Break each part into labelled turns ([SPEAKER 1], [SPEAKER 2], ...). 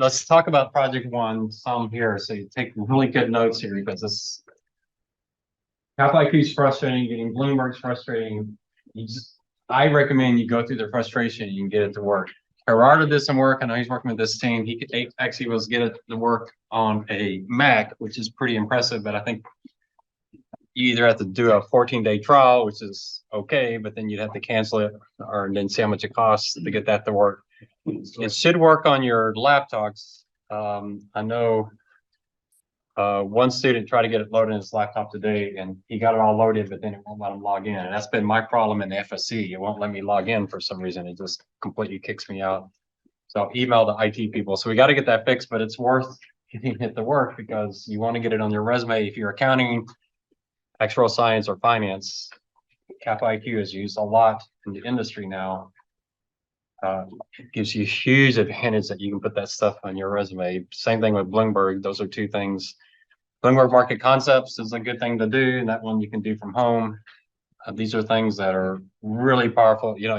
[SPEAKER 1] let's talk about project one some here. So you take really good notes here because this Cap IQ is frustrating, getting Bloomberg's frustrating. I recommend you go through the frustration and you can get it to work. Gerardo did some work. I know he's working with this team. He actually was get it to work on a Mac, which is pretty impressive, but I think you either have to do a 14-day trial, which is okay, but then you'd have to cancel it or then see how much it costs to get that to work. It should work on your laptops. I know one student tried to get it loaded in his laptop today and he got it all loaded, but then it won't let him log in. And that's been my problem in the FSC. It won't let me log in for some reason. It just completely kicks me out. So I'll email the IT people. So we got to get that fixed, but it's worth getting it to work because you want to get it on your resume. If you're accounting, actuarial science, or finance, Cap IQ is used a lot in the industry now. It gives you a huge advantage that you can put that stuff on your resume. Same thing with Bloomberg. Those are two things. Bloomberg Market Concepts is a good thing to do, and that one you can do from home. These are things that are really powerful. You know,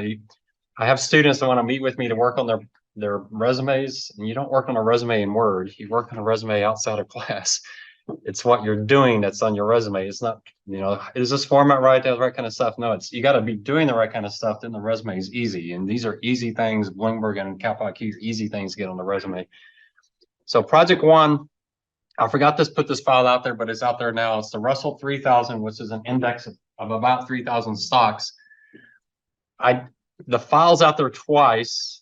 [SPEAKER 1] I have students that want to meet with me to work on their resumes, and you don't work on a resume in Word. You work on a resume outside of class. It's what you're doing that's on your resume. It's not, you know, is this format right? That right kind of stuff. No, it's you got to be doing the right kind of stuff. Then the resume is easy, and these are easy things. Bloomberg and Cap IQ are easy things to get on the resume. So project one, I forgot to put this file out there, but it's out there now. It's the Russell 3000, which is an index of about 3,000 stocks. The file's out there twice.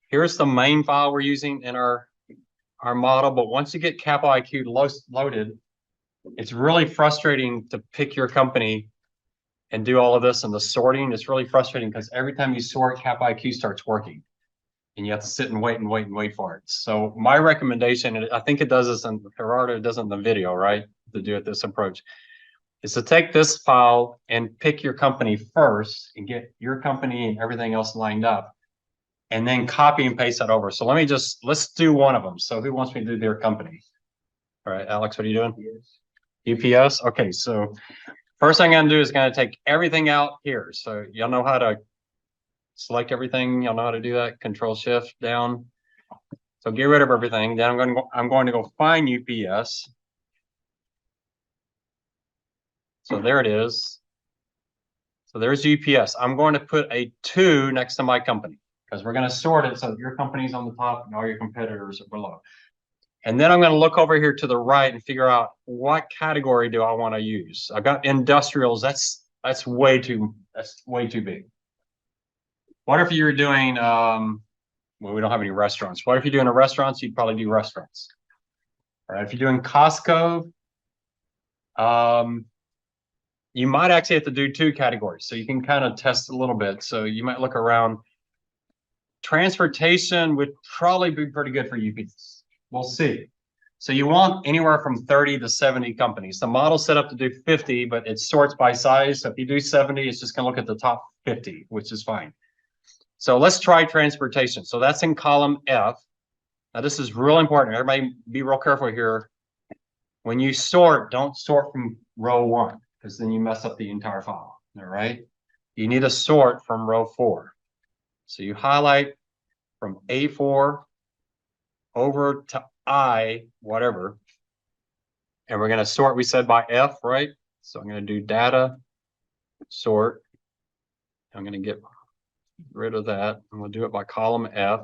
[SPEAKER 1] Here's the main file we're using in our model, but once you get Cap IQ loaded, it's really frustrating to pick your company and do all of this and the sorting. It's really frustrating because every time you sort, Cap IQ starts working and you have to sit and wait for it. So my recommendation, and I think it does this, and Gerardo does it in the video, right? To do it this approach, is to take this file and pick your company first and get your company and everything else lined up, and then copy and paste that over. So let's do one of them. So who wants me to do their company? All right, Alex, what are you doing? UPS. Okay, so first thing I'm gonna do is gonna take everything out here. So y'all know how to select everything. Y'all know how to do that. Control Shift down. So get rid of everything. Then I'm going to go find UPS. So there it is. So there's UPS. I'm going to put a 2 next to my company because we're going to sort it so your company's on the top and all your competitors are below. And then I'm going to look over here to the right and figure out what category do I want to use. I've got industrials. That's way too big. What if you're doing well, we don't have any restaurants. What if you're doing a restaurants? You'd probably do restaurants. All right. If you're doing Costco, you might actually have to do 2 categories. So you can kind of test a little bit. So you might look around. Transportation would probably be pretty good for UPS. We'll see. So you want anywhere from 30 to 70 companies. The model's set up to do 50, but it sorts by size. So if you do 70, it's just going to look at the top 50, which is fine. So let's try transportation. So that's in column F. Now this is real important. Everybody be real careful here. When you sort, don't sort from row 1 because then you mess up the entire file. All right. You need to sort from row 4. So you highlight from A4 over to I, whatever. And we're going to sort, we said by F, right? So I'm going to do data, sort. I'm going to get rid of that. And we'll do it by column F.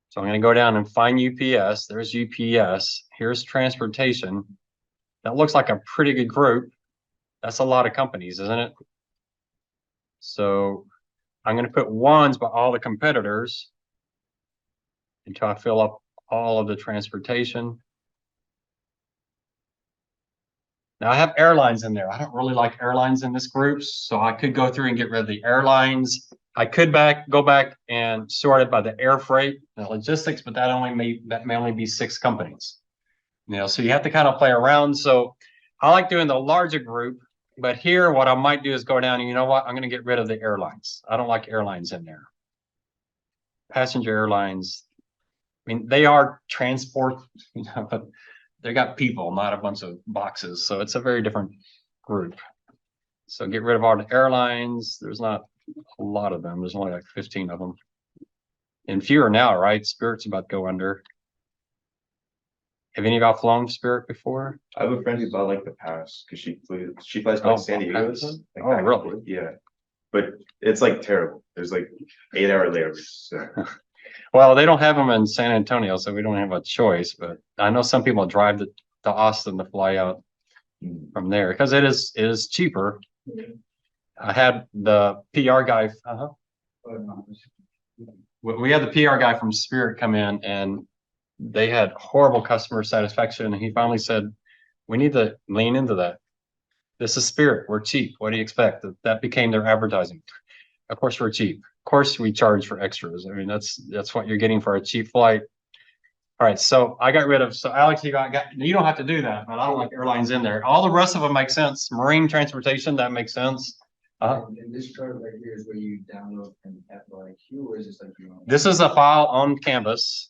[SPEAKER 1] So I'm going to go down and find UPS. There's UPS. Here's transportation. That looks like a pretty good group. That's a lot of companies, isn't it? So I'm going to put 1s by all the competitors until I fill up all of the transportation. Now I have airlines in there. I don't really like airlines in this group, so I could go through and get rid of the airlines. I could go back and sort it by the air freight and logistics, but that may only be 6 companies. You know, so you have to kind of play around. So I like doing the larger group, but here what I might do is go down and you know what? I'm going to get rid of the airlines. I don't like airlines in there. Passenger airlines, I mean, they are transport, you know, but they got people, not a bunch of boxes. So it's a very different group. So get rid of all the airlines. There's not a lot of them. There's only like 15 of them. and fewer now, right? Spirit's about to go under. Have any of y'all flown Spirit before?
[SPEAKER 2] I have a friend who bought like the pass because she flies to like San Diego or something. Like,
[SPEAKER 1] Oh, really?
[SPEAKER 2] Yeah. But it's like terrible. There's like 8-hour layovers. So.
[SPEAKER 1] Well, they don't have them in San Antonio, so we don't have a choice. But I know some people drive to Austin to fly out from there because it is cheaper. I had the PR guy. We had the PR guy from Spirit come in, and they had horrible customer satisfaction. And he finally said, "We need to lean into that. This is Spirit. We're cheap. What do you expect?" That became their advertising. Of course, we're cheap. Of course, we charge for extras. I mean, that's what you're getting for a cheap flight. All right, so I got rid of. So Alex, you don't have to do that, but I don't like airlines in there. All the rest of them make sense. Marine transportation, that makes sense.
[SPEAKER 3] And this chart right here is where you download from FYQ, or is this like your own?
[SPEAKER 1] This is a file on Canvas.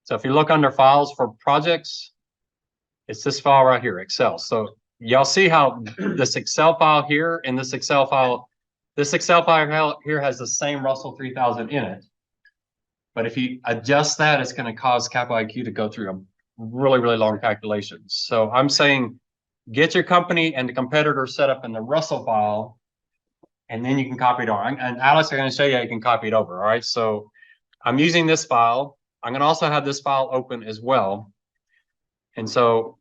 [SPEAKER 1] So if you look under files for projects, it's this file right here, Excel. So y'all see how this Excel file here and this Excel file here has the same Russell 3000 in it. But if you adjust that, it's going to cause Capital IQ to go through a really, really long calculation. So I'm saying get your company and the competitor set up in the Russell file, and then you can copy it on. And Alex, I'm going to show you how you can copy it over. All right. So I'm using this file. I'm going to also have this file open as well. And so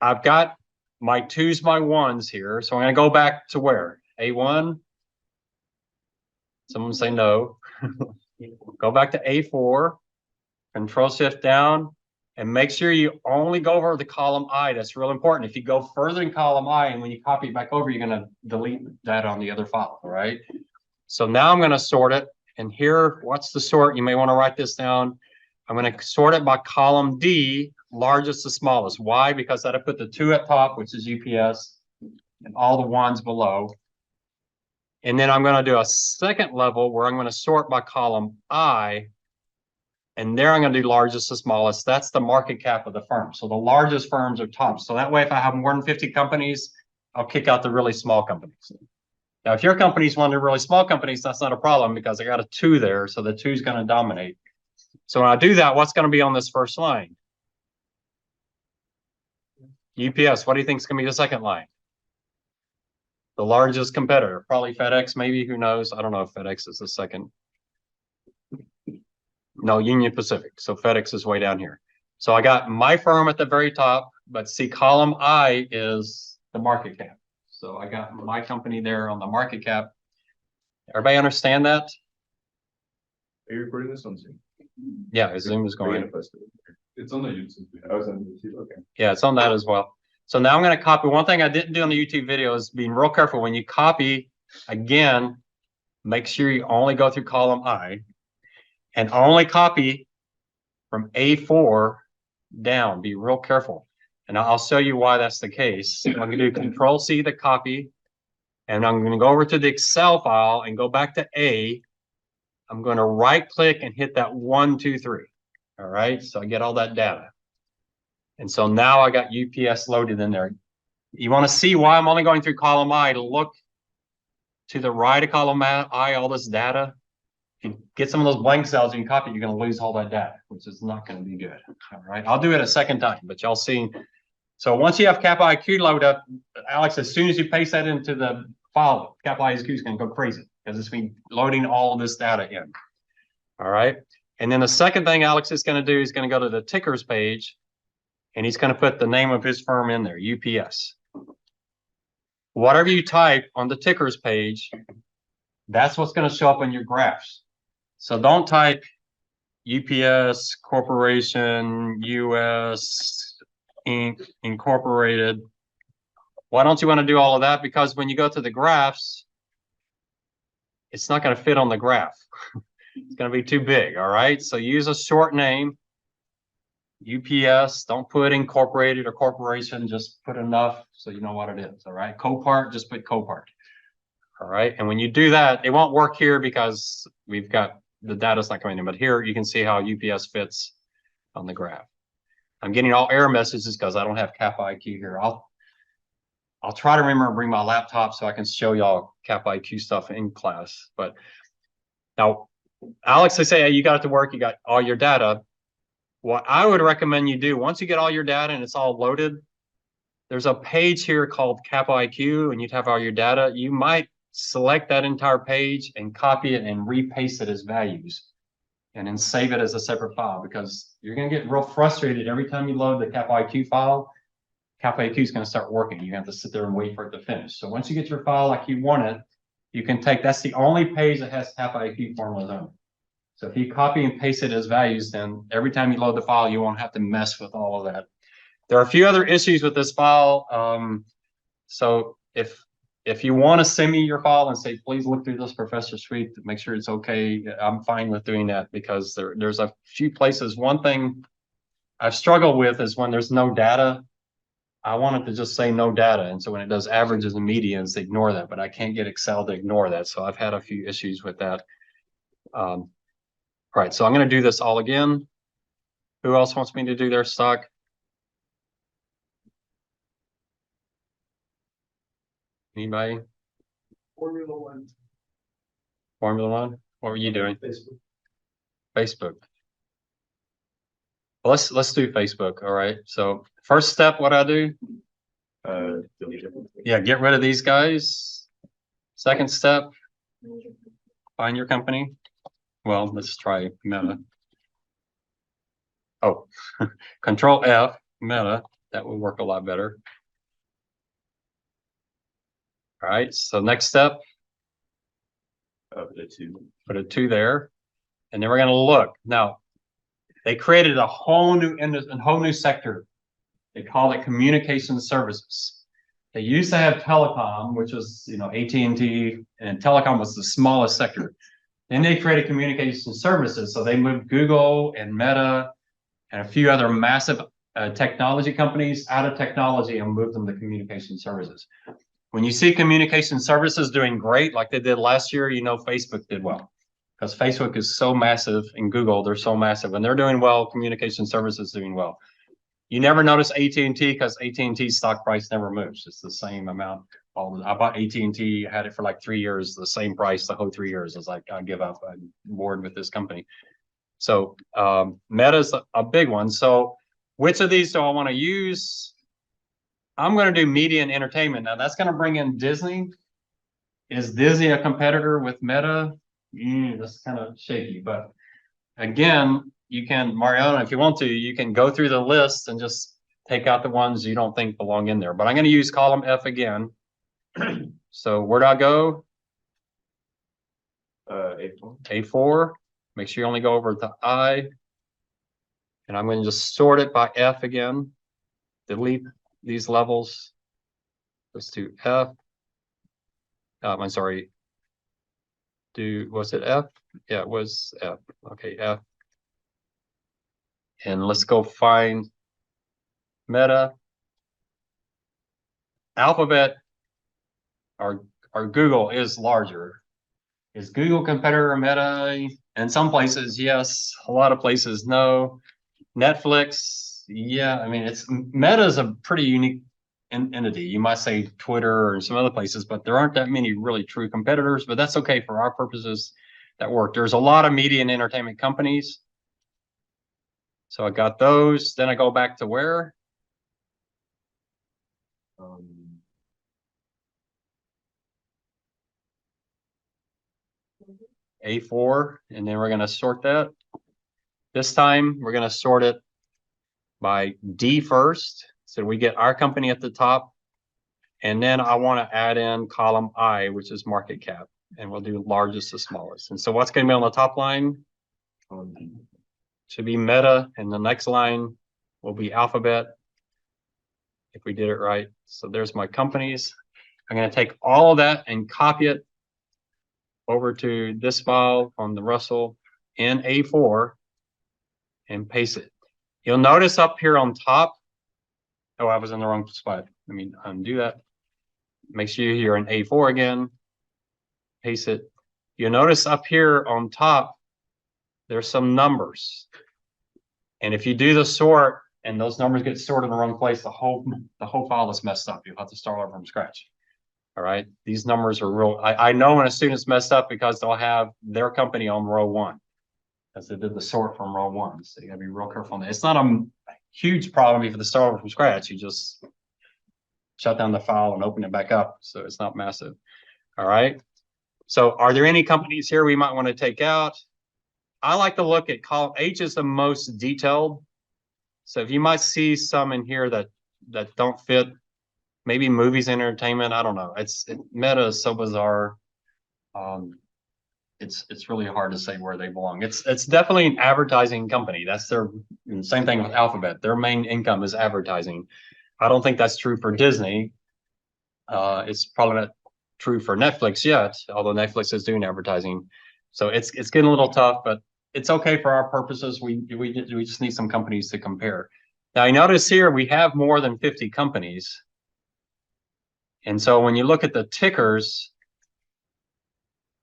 [SPEAKER 1] I've got my 2s, my 1s here. So I'm going to go back to where? A1. Someone say no. Go back to A4. Control Shift down. And make sure you only go over the column I. That's real important. If you go further in column I, and when you copy it back over, you're going to delete that on the other file. All right. So now I'm going to sort it. And here, what's the sort? You may want to write this down. I'm going to sort it by column D, largest to smallest. Why? Because that'll put the 2 at top, which is UPS, and all the 1s below. And then I'm going to do a second level where I'm going to sort by column I. And there I'm going to do largest to smallest. That's the market cap of the firm. So the largest firms are top. So that way, if I have more than 50 companies, I'll kick out the really small companies. Now, if your company's one of the really small companies, that's not a problem because I got a 2 there. So the 2 is going to dominate. So when I do that, what's going to be on this first line? UPS. What do you think is going to be the second line? The largest competitor, probably FedEx, maybe. Who knows? I don't know if FedEx is the second. No, Union Pacific. So FedEx is way down here. So I got my firm at the very top, but see, column I is the market cap. So I got my company there on the market cap. Everybody understand that?
[SPEAKER 2] Are you recording this on Zoom?
[SPEAKER 1] Yeah, Zoom is going.
[SPEAKER 2] It's on the YouTube. I was on YouTube. Okay.
[SPEAKER 1] Yeah, it's on that as well. So now I'm going to copy. One thing I didn't do on the YouTube video is being real careful. When you copy, again, make sure you only go through column I and only copy from A4 down. Be real careful. And I'll show you why that's the case. I'm going to do Control C to copy. And I'm going to go over to the Excel file and go back to A. I'm going to right click and hit that 1, 2, 3. All right. So I get all that data. And so now I got UPS loaded in there. You want to see why I'm only going through column I to look to the right of column I, all this data. If you get some of those blank cells and you copy, you're going to lose all that data, which is not going to be good. All right. I'll do it a second time, but y'all see. So once you have Cap IQ loaded up, Alex, as soon as you paste that into the file, Cap IQ is going to go crazy because it's been loading all of this data in. All right. And then the second thing Alex is going to do is going to go to the tickers page, and he's going to put the name of his firm in there, UPS. Whatever you type on the tickers page, that's what's going to show up in your graphs. So don't type UPS Corporation, US Inc. Incorporated. Why don't you want to do all of that? Because when you go to the graphs, it's not going to fit on the graph. It's going to be too big. All right. So use a short name. UPS. Don't put incorporated or corporation. Just put enough so you know what it is. All right. Copart. Just put Copart. All right. And when you do that, it won't work here because we've got the data's not coming in. But here you can see how UPS fits on the graph. I'm getting all error messages because I don't have Cap IQ here. I'll try to remember to bring my laptop so I can show y'all Cap IQ stuff in class. But now, Alex, they say, hey, you got it to work, you got all your data. What I would recommend you do, once you get all your data and it's all loaded, there's a page here called Cap IQ, and you'd have all your data. You might select that entire page and copy it and repaste it as values, and then save it as a separate file, because you're going to get real frustrated every time you load the Cap IQ file. Cap IQ is going to start working. You have to sit there and wait for it to finish. So once you get your file like you want it, you can take, that's the only page that has Cap IQ formulas on it. So if you copy and paste it as values, then every time you load the file, you won't have to mess with all of that. There are a few other issues with this file. So if you want to send me your file and say, please look through this professor suite to make sure it's okay, I'm fine with doing that, because there's a few places. One thing I've struggled with is when there's no data, I want it to just say no data. And so when it does averages and medians, ignore that, but I can't get Excel to ignore that. So I've had a few issues with that. All right, so I'm going to do this all again. Who else wants me to do their stock? Anybody?
[SPEAKER 3] Formula One.
[SPEAKER 1] Formula One? What were you doing?
[SPEAKER 3] Facebook.
[SPEAKER 1] Facebook. Well, let's do Facebook. All right. So first step, what I do?
[SPEAKER 2] Delete it.
[SPEAKER 1] Yeah, get rid of these guys. Second step, find your company. Well, let's try Meta. Oh, Control F, Meta. That will work a lot better. All right. So next step,
[SPEAKER 2] The two.
[SPEAKER 1] put a 2 there, and then we're going to look. Now, they created a whole new sector. They call it communication services. They used to have telecom, which was, AT&T, and telecom was the smallest sector. Then they created communication services. So they moved Google and Meta and a few other massive technology companies out of technology and moved them to communication services. When you see communication services doing great, like they did last year, Facebook did well, because Facebook is so massive, and Google, they're so massive, and they're doing well. Communication services doing well. You never notice AT&T because AT&T's stock price never moves. It's the same amount. I bought AT&T, had it for like 3 years, the same price the whole 3 years. It's like, I give up. I'm bored with this company. So Meta's a big one. So which of these do I want to use? I'm going to do media and entertainment. Now that's going to bring in Disney. Is Disney a competitor with Meta? That's kind of shaky. But again, you can, Mariana, if you want to, you can go through the list and just take out the ones you don't think belong in there. But I'm going to use column F again. So where do I go?
[SPEAKER 2] A4.
[SPEAKER 1] A4. Make sure you only go over to I. And I'm going to just sort it by F again. Delete these levels. Let's do F. I'm sorry. Was it F? Yeah, it was F. Okay, F. And let's go find Meta. Alphabet or Google is larger. Is Google competitor Meta? In some places, yes. A lot of places, no. Netflix, yeah. I mean, Meta is a pretty unique entity. You might say Twitter or some other places, but there aren't that many really true competitors. But that's okay for our purposes. That work. There's a lot of media and entertainment companies. So I got those. Then I go back to where? A4, and then we're going to sort that. This time we're going to sort it by D first. So we get our company at the top. And then I want to add in column I, which is market cap. And we'll do largest to smallest. And so what's going to be on the top line? Should be Meta. And the next line will be Alphabet, if we did it right. So there's my companies. I'm going to take all of that and copy it over to this file on the Russell in A4 and paste it. You'll notice up here on top, oh, I was in the wrong spot. Let me undo that. Make sure you're in A4 again, paste it. You'll notice up here on top, there's some numbers. And if you do the sort and those numbers get stored in the wrong place, the whole file is messed up. You'll have to start over from scratch. All right, these numbers are real. I know when a student's messed up because they'll have their company on row 1 because they did the sort from row 1. So you gotta be real careful on that. It's not a huge problem if you have to start over from scratch. You just shut down the file and open it back up. So it's not massive. All right. So are there any companies here we might want to take out? I like to look at column H is the most detailed. So if you might see some in here that don't fit, maybe movies, entertainment, I don't know. Meta is so bizarre. It's really hard to say where they belong. It's definitely an advertising company. That's their same thing with Alphabet. Their main income is advertising. I don't think that's true for Disney. It's probably not true for Netflix yet, although Netflix is doing advertising. So it's getting a little tough, but it's okay for our purposes. We just need some companies to compare. Now I notice here we have more than 50 companies. And so when you look at the tickers,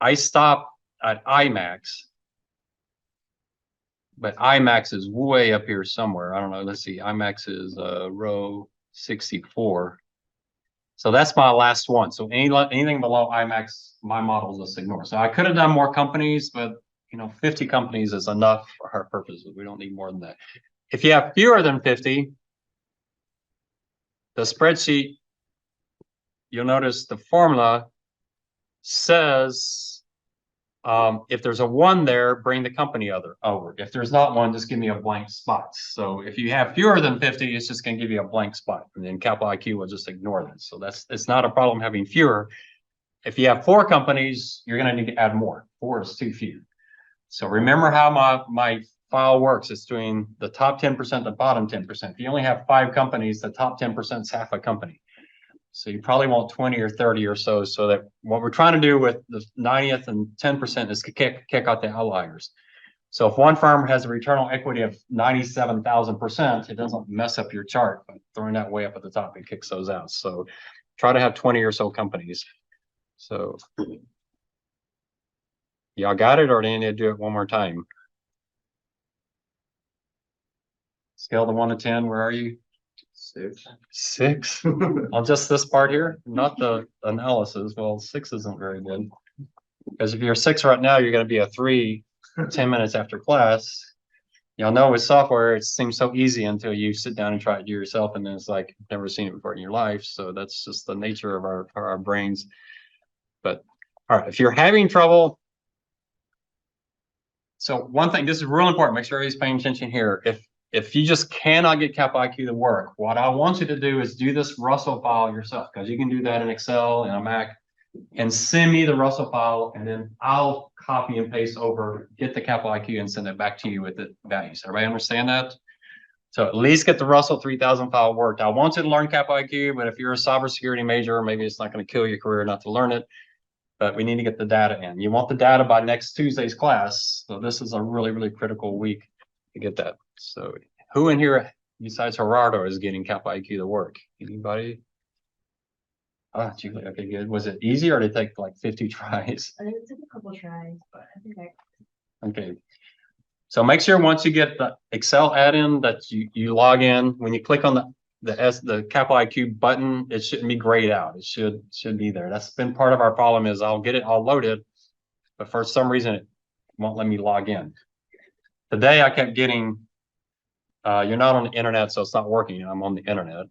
[SPEAKER 1] I stop at IMAX. But IMAX is way up here somewhere. I don't know. Let's see. IMAX is row 64. So that's my last one. So anything below IMAX, my model just ignore. So I could have done more companies, but 50 companies is enough for our purposes. We don't need more than that. If you have fewer than 50, the spreadsheet, you'll notice the formula says if there's a 1 there, bring the company over. If there's not one, just give me a blank spot. So if you have fewer than 50, it's just going to give you a blank spot. And then Capital IQ will just ignore that. So it's not a problem having fewer. If you have 4 companies, you're going to need to add more. 4 is too few. So remember how my file works. It's doing the top 10%, the bottom 10%. If you only have 5 companies, the top 10% is half a company. So you probably want 20 or 30 or so that what we're trying to do with the 90th and 10% is kick out the outliers. So if one firm has a return on equity of 97,000%, it doesn't mess up your chart, but throwing that way up at the top, it kicks those out. So try to have 20 or so companies. So y'all got it, or do you need to do it one more time? Scale to 1 to 10, where are you?
[SPEAKER 2] 6.
[SPEAKER 1] 6 on just this part here, not the analysis. Well, 6 isn't very good because if you're 6 right now, you're going to be a 3 10 minutes after class. Y'all know with software, it seems so easy until you sit down and try it yourself, and then it's like you've never seen it before in your life. So that's just the nature of our brains. But all right, if you're having trouble, so one thing, this is real important. Make sure everybody's paying attention here. If you just cannot get Cap IQ to work, what I want you to do is do this Russell file yourself, because you can do that in Excel and a Mac, and send me the Russell file, and then I'll copy and paste over, get the Cap IQ, and send it back to you with the values. Everybody understand that? So at least get the Russell 3000 file worked. I want you to learn Cap IQ, but if you're a cybersecurity major, maybe it's not going to kill your career not to learn it. But we need to get the data in. You want the data by next Tuesday's class. So this is a really, really critical week to get that. So who in here besides Gerardo is getting Cap IQ to work? Anybody? Ah, Julie, okay, good. Was it easy or did it take like 50 tries?
[SPEAKER 4] It took a couple tries, but I think
[SPEAKER 1] Okay. So make sure once you get the Excel add-in that you log in, when you click on the Cap IQ button, it shouldn't be grayed out. It should be there. That's been part of our problem is I'll get it all loaded, but for some reason it won't let me log in. Today I kept getting, you're not on the internet, so it's not working. I'm on the internet.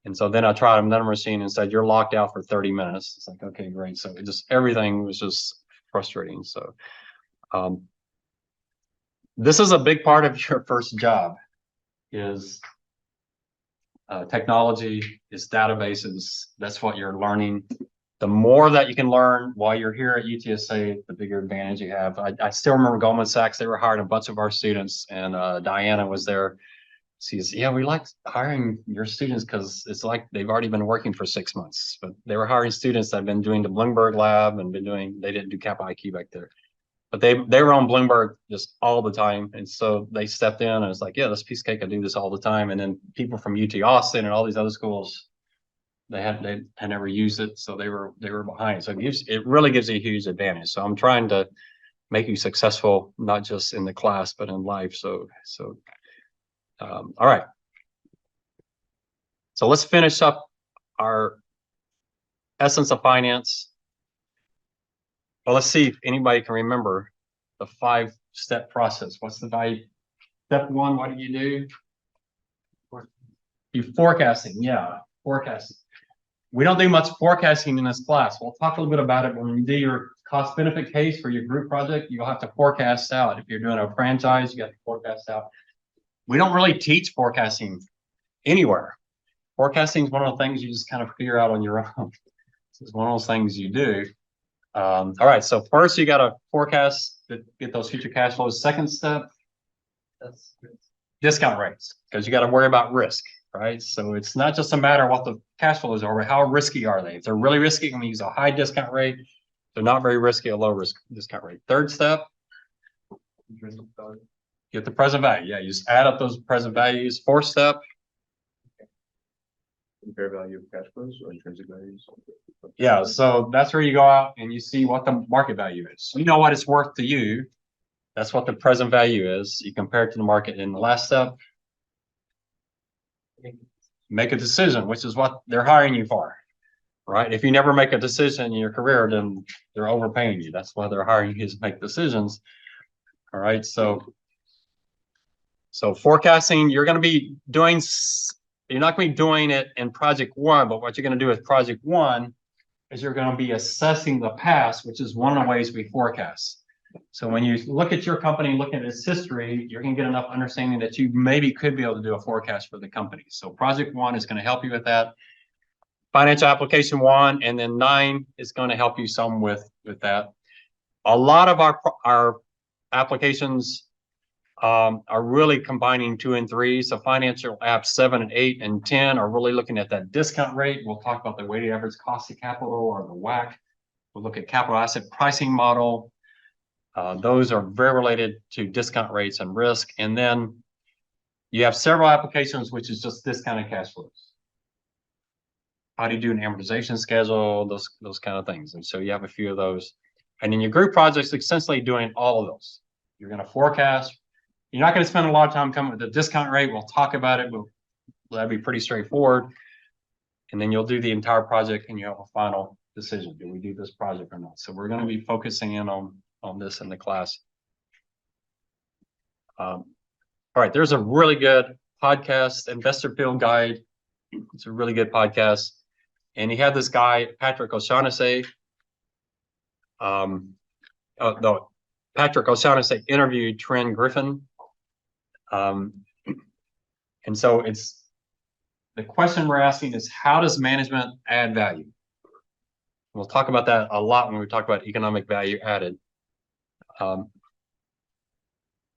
[SPEAKER 1] And so then I tried another machine and said, you're locked out for 30 minutes. It's like, okay, great. So everything was just frustrating. So this is a big part of your first job is technology, is databases. That's what you're learning. The more that you can learn while you're here at UTSA, the bigger advantage you have. I still remember Goldman Sachs, they were hiring a bunch of our students, and Diana was there. She says, yeah, we like hiring your students because it's like they've already been working for 6 months, but they were hiring students that have been doing the Bloomberg lab and they didn't do Cap IQ back there. But they were on Bloomberg just all the time. And so they stepped in and it's like, yeah, this piece of cake, I do this all the time. And then people from UT Austin and all these other schools, they had never used it. So they were behind. So it really gives you a huge advantage. So I'm trying to make you successful, not just in the class, but in life. All right. So let's finish up our essence of finance. Well, let's see if anybody can remember the 5-step process. What's the value? Step 1, what do? You forecasting, yeah, forecasting. We don't do much forecasting in this class. We'll talk a little bit about it when you do your cost benefit case for your group project. You'll have to forecast out. If you're doing a franchise, you have to forecast out. We don't really teach forecasting anywhere. Forecasting is one of the things you just kind of figure out on your own. It's one of those things you do. All right, so first you got to forecast to get those future cash flows. Second step, that's discount rates, because you got to worry about risk, right? So it's not just a matter of what the cash flows are, but how risky are they? If they're really risky, I'm going to use a high discount rate. If they're not very risky, a low risk discount rate. Third step, get the present value. Yeah, you just add up those present values. Fourth step,
[SPEAKER 2] Fair value of cash flows or intrinsic values.
[SPEAKER 1] yeah, so that's where you go out and you see what the market value is. You know what it's worth to you. That's what the present value is. You compare it to the market. And the last step, make a decision, which is what they're hiring you for, right? If you never make a decision in your career, then they're overpaying you. That's why they're hiring you to make decisions. All right, so forecasting, you're going to be doing. You're not going to be doing it in project 1, but what you're going to do with project 1 is you're going to be assessing the past, which is one of the ways we forecast. So when you look at your company, look at its history, you're going to get enough understanding that you maybe could be able to do a forecast for the company. So project 1 is going to help you with that. Financial application 1, and then 9 is going to help you some with that. A lot of our applications are really combining 2 and 3. So financial apps 7 and 8 and 10 are really looking at that discount rate. We'll talk about the weighted average cost of capital, or the WACC. We'll look at capital asset pricing model. Those are very related to discount rates and risk. And then you have several applications, which is just discounted cash flows. How do you do an amortization schedule? Those kind of things. And so you have a few of those. And in your group projects, essentially doing all of those. You're going to forecast. You're not going to spend a lot of time coming with the discount rate. We'll talk about it. That'll be pretty straightforward. And then you'll do the entire project and you have a final decision. Do we do this project or not? So we're going to be focusing in on this in the class. All right, there's a really good podcast, Investor Field Guide. It's a really good podcast. And he had this guy, Patrick O'Shaughnessy. Patrick O'Shaughnessy interviewed Trent Griffin. And so the question we're asking is, how does management add value? We'll talk about that a lot when we talk about economic value added.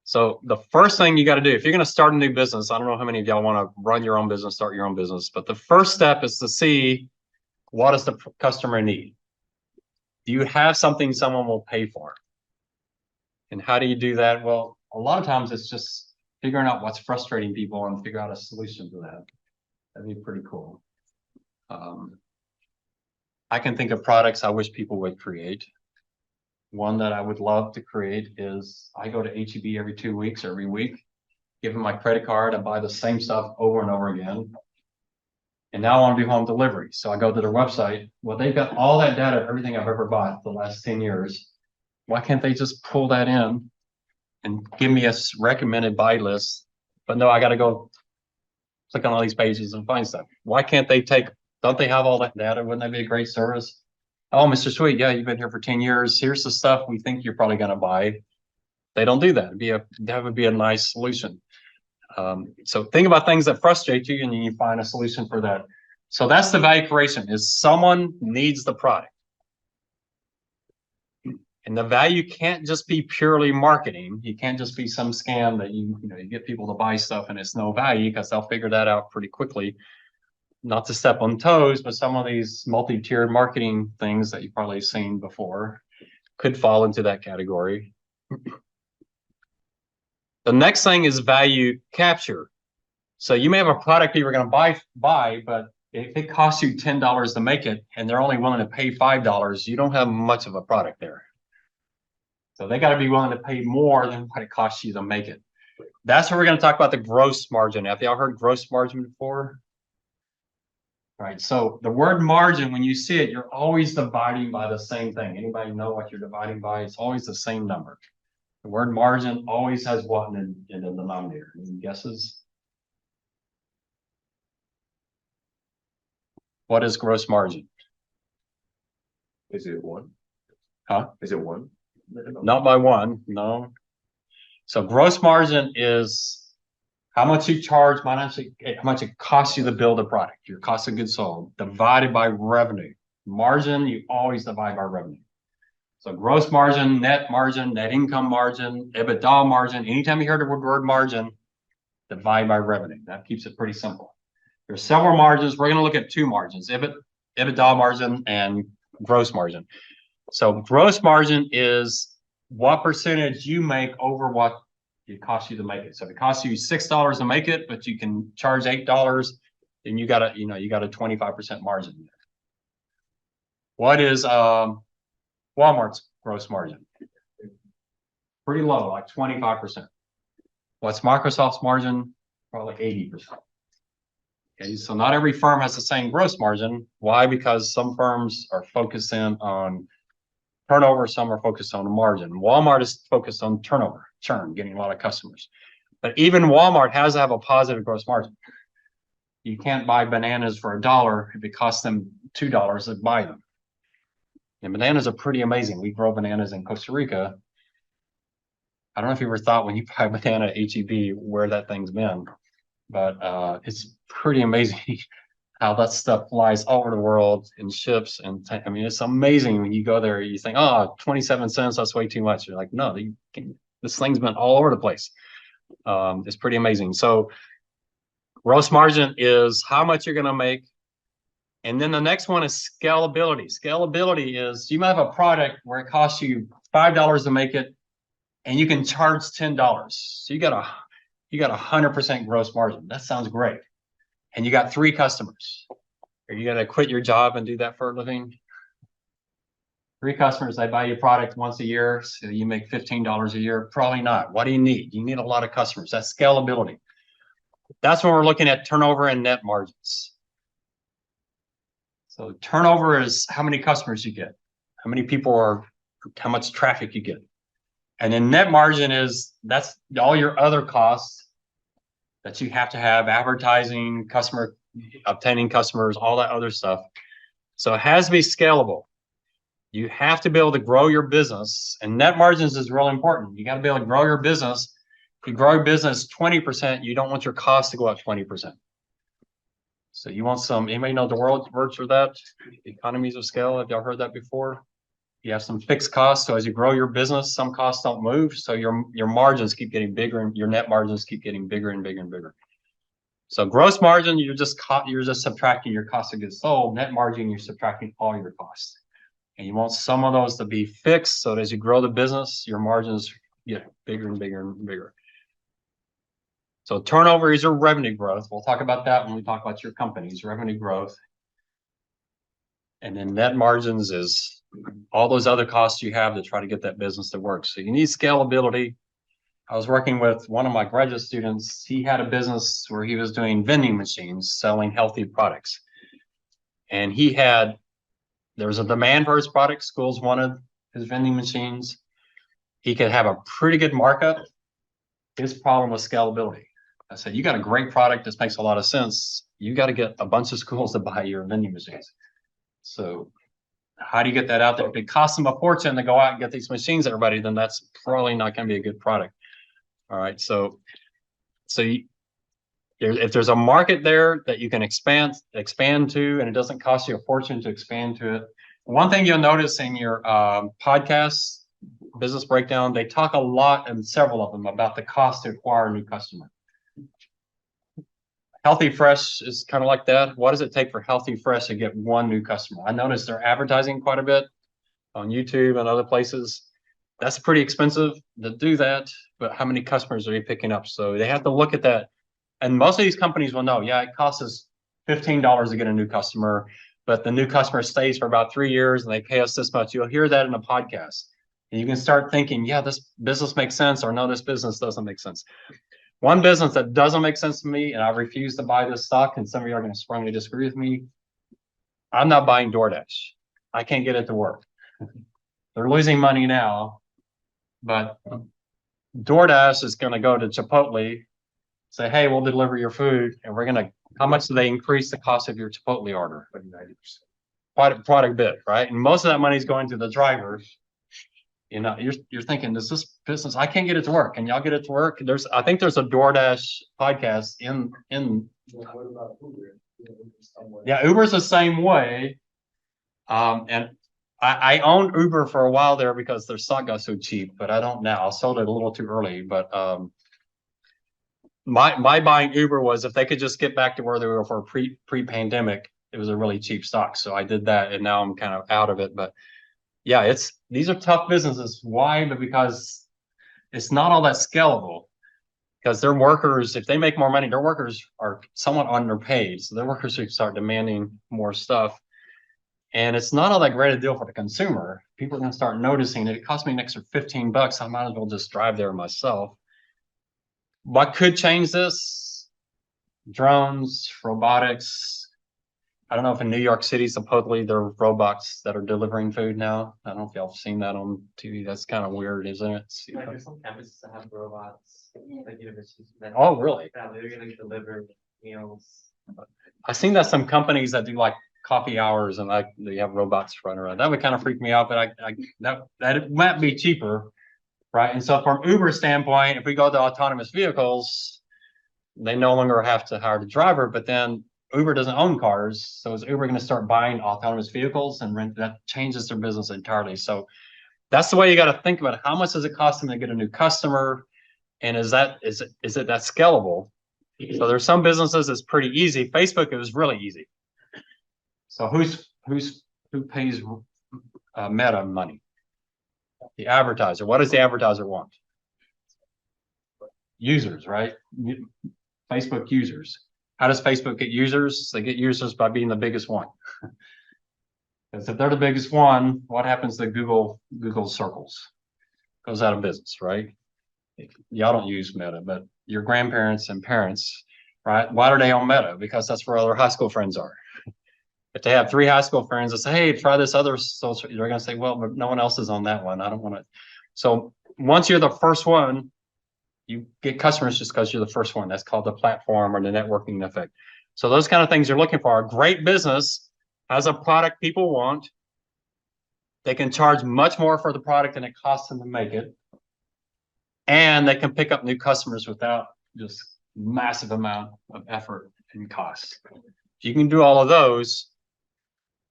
[SPEAKER 1] So the first thing you got to do, if you're going to start a new business, I don't know how many of y'all want to run your own business, start your own business, but the first step is to see, what does the customer need? Do you have something someone will pay for? And how do you do that? Well, a lot of times it's just figuring out what's frustrating people and figure out a solution to that. That'd be pretty cool. I can think of products I wish people would create. One that I would love to create is, I go to HEB every 2 weeks, every week, give them my credit card and buy the same stuff over and over again. And now I want to do home delivery. So I go to their website. Well, they've got all that data of everything I've ever bought the last 10 years. Why can't they just pull that in and give me a recommended buy list? But no, I got to go click on all these pages and find stuff. Why can't they don't they have all that data? Wouldn't that be a great service? Oh, Mr. Sweet, yeah, you've been here for 10 years. Here's the stuff we think you're probably going to buy. They don't do that. That would be a nice solution. So think about things that frustrate you and you find a solution for that. So that's the value creation, is someone needs the product. And the value can't just be purely marketing. You can't just be some scam that you get people to buy stuff and it's no value, because they'll figure that out pretty quickly. Not to step on toes, but some of these multi-tiered marketing things that you've probably seen before could fall into that category. The next thing is value capture. So you may have a product you were going to buy, but if it costs you $10 to make it and they're only willing to pay $5, you don't have much of a product there. So they got to be willing to pay more than what it costs you to make it. That's where we're going to talk about the gross margin. Have y'all heard gross margin before? Right, so the word margin, when you see it, you're always dividing by the same thing. Anybody know what you're dividing by? It's always the same number. The word margin always has what in the denominator? Any guesses? What is gross margin?
[SPEAKER 2] Is it one?
[SPEAKER 1] Huh?
[SPEAKER 2] Is it one?
[SPEAKER 1] Not by one, no. So gross margin is how much you charge, how much it costs you to build a product, your cost of goods sold, divided by revenue. Margin, you always divide by revenue. So gross margin, net income margin, EBITDA margin, anytime you hear the word margin, divide by revenue. That keeps it pretty simple. There's several margins. We're going to look at two margins, EBITDA margin and gross margin. So gross margin is what percentage you make over what it costs you to make it. So if it costs you $6 to make it, but you can charge $8, then you got a 25% margin. What is Walmart's gross margin? Pretty low, like 25%. What's Microsoft's margin? Probably 80%. Okay, so not every firm has the same gross margin. Why? Because some firms are focusing on turnover, some are focused on margin. Walmart is focused on turnover, churn, getting a lot of customers. But even Walmart has to have a positive gross margin. You can't buy bananas for $1 if it costs them $2 to buy them. And bananas are pretty amazing. We grow bananas in Costa Rica. I don't know if you ever thought when you buy a banana at HEB where that thing's been, but it's pretty amazing how that stuff flies all over the world in ships. And I mean, it's amazing when you go there, you think, oh, 27 cents, that's way too much. You're like, no, this thing's been all over the place. It's pretty amazing. So gross margin is how much you're going to make. And then the next one is scalability. Scalability is you might have a product where it costs you $5 to make it, and you can charge $10. So you got 100% gross margin. That sounds great. And you got 3 customers. Are you going to quit your job and do that for a living? 3 customers, they buy your product once a year, so you make $15 a year. Probably not. What do you need? You need a lot of customers. That's scalability. That's when we're looking at turnover and net margins. So turnover is how many customers you get, how many people are, how much traffic you get. And then net margin that's all your other costs that you have to have, advertising, obtaining customers, all that other stuff. So it has to be scalable. You have to be able to grow your business, and net margins is really important. You got to be able to grow your business. If you grow your business 20%, you don't want your costs to go up 20%. So you want anybody know the words for that? Economies of scale. Have y'all heard that before? You have some fixed costs. So as you grow your business, some costs don't move. So your margins keep getting bigger, and your net margins keep getting bigger and bigger and bigger. So gross margin, you're just subtracting your cost of goods sold. Net margin, you're subtracting all your costs. And you want some of those to be fixed, so that as you grow the business, your margins get bigger and bigger and bigger. So turnover is your revenue growth. We'll talk about that when we talk about your company's revenue growth. And then net margins is all those other costs you have to try to get that business to work. So you need scalability. I was working with one of my graduate students. He had a business where he was doing vending machines, selling healthy products. And there was a demand for his product. Schools wanted his vending machines. He could have a pretty good markup. His problem was scalability. I said, you got a great product. This makes a lot of sense. You got to get a bunch of schools to buy your vending machines. So how do you get that out there? If it costs them a fortune to go out and get these machines, everybody, then that's probably not going to be a good product. All right. So if there's a market there that you can expand to, and it doesn't cost you a fortune to expand to it. One thing you'll notice in your podcast, Business Breakdown, they talk a lot, and several of them, about the cost to acquire a new customer. Healthy Fresh is kind of like that. What does it take for Healthy Fresh to get one new customer? I noticed they're advertising quite a bit on YouTube and other places. That's pretty expensive to do that, but how many customers are you picking up? So they have to look at that. And most of these companies will know, yeah, it costs us $15 to get a new customer, but the new customer stays for about 3 years and they pay us this much. You'll hear that in a podcast. And you can start thinking, yeah, this business makes sense, or no, this business doesn't make sense. One business that doesn't make sense to me, and I refuse to buy this stock, and some of you are going to strongly disagree with me, I'm not buying DoorDash. I can't get it to work. They're losing money now, but DoorDash is going to go to Chipotle, say, hey, we'll deliver your food, and we're going to, how much do they increase the cost of your Chipotle order? 90%. Product bit, right? And most of that money is going to the drivers. You know, you're thinking, does this business, I can't get it to work. Can y'all get it to work? I think there's a DoorDash podcast in.
[SPEAKER 3] What about Uber?
[SPEAKER 1] Yeah, Uber's the same way. And I owned Uber for a while there because their stock got so cheap, but I don't now. I sold it a little too early. But my buying Uber was if they could just get back to where they were for pre-pandemic, it was a really cheap stock. So I did that, and now I'm kind of out of it. But yeah, these are tough businesses. Why? But because it's not all that scalable. Because their workers, if they make more money, their workers are somewhat underpaid. So their workers should start demanding more stuff. And it's not all that great a deal for the consumer. People are going to start noticing that it costs me an extra $15. I might as well just drive there myself. What could change this? Drones, robotics. I don't know if in New York City, supposedly there are robots that are delivering food now. I don't know if y'all have seen that on TV. That's kind of weird, isn't it?
[SPEAKER 5] Like there's some campuses that have robots, like universities. That
[SPEAKER 1] Oh, really?
[SPEAKER 5] that literally deliver meals.
[SPEAKER 1] I've seen that some companies that do like coffee hours and like they have robots running around. That would kind of freak me out, but that it might be cheaper, right? And so from Uber standpoint, if we go to autonomous vehicles, they no longer have to hire the driver, but then Uber doesn't own cars. So is Uber going to start buying autonomous vehicles and rent? That changes their business entirely. So that's the way you got to think about it. How much does it cost them to get a new customer? And is it that scalable? So there's some businesses it's pretty easy. Facebook, it was really easy. So who pays Meta money? The advertiser. What does the advertiser want? Users, right? Facebook users. How does Facebook get users? They get users by being the biggest one. Because if they're the biggest one, what happens to Google circles? Goes out of business, right? Y'all don't use Meta, but your grandparents and parents, right? Why do they own Meta? Because that's where all their high school friends are. If they have 3 high school friends that say, hey, try this other social, they're going to say, well, but no one else is on that one. I don't want to. So once you're the first one, you get customers just because you're the first one. That's called the platform or the networking effect. So those kind of things you're looking for. A great business has a product people want. They can charge much more for the product than it costs them to make it. And they can pick up new customers without just massive amount of effort and cost. You can do all of those.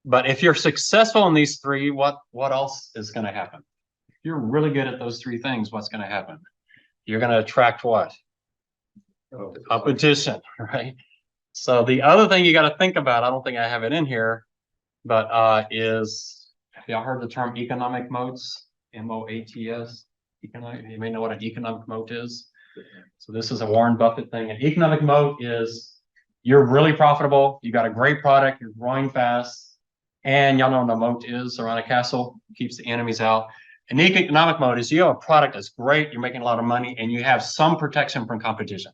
[SPEAKER 1] But if you're successful in these 3, what else is going to happen? If you're really good at those 3 things, what's going to happen? You're going to attract what? Competition, right? So the other thing you got to think about, I don't think I have it in here, but is, have y'all heard the term economic moats? MOATS? You may know what an economic moat is. So this is a Warren Buffett thing. An economic moat is you're really profitable, you got a great product, you're growing fast, and y'all know what a moat is around a castle, keeps the enemies out. An economic moat is you have a product that's great, you're making a lot of money, and you have some protection from competition.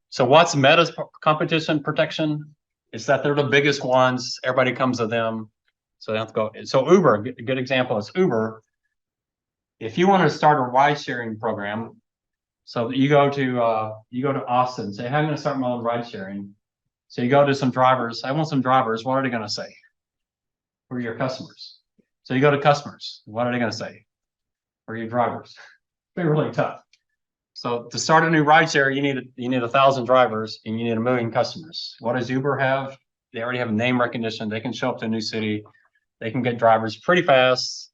[SPEAKER 1] So what's Meta's competition protection? It's that they're the biggest ones, everybody comes to them, so they have to go. So Uber, a good example is Uber. If you want to start a ride sharing program, so you go to Austin, say, hey, I'm going to start my own ride sharing. So you go to some drivers, I want some drivers, what are they going to say? Who are your customers? So you go to customers, what are they going to say? Who are your drivers? They're really tough. So to start a new ride share, you need 1,000 drivers and you need 1 million customers. What does Uber have? They already have name recognition. They can show up to a new city. They can get drivers pretty fast.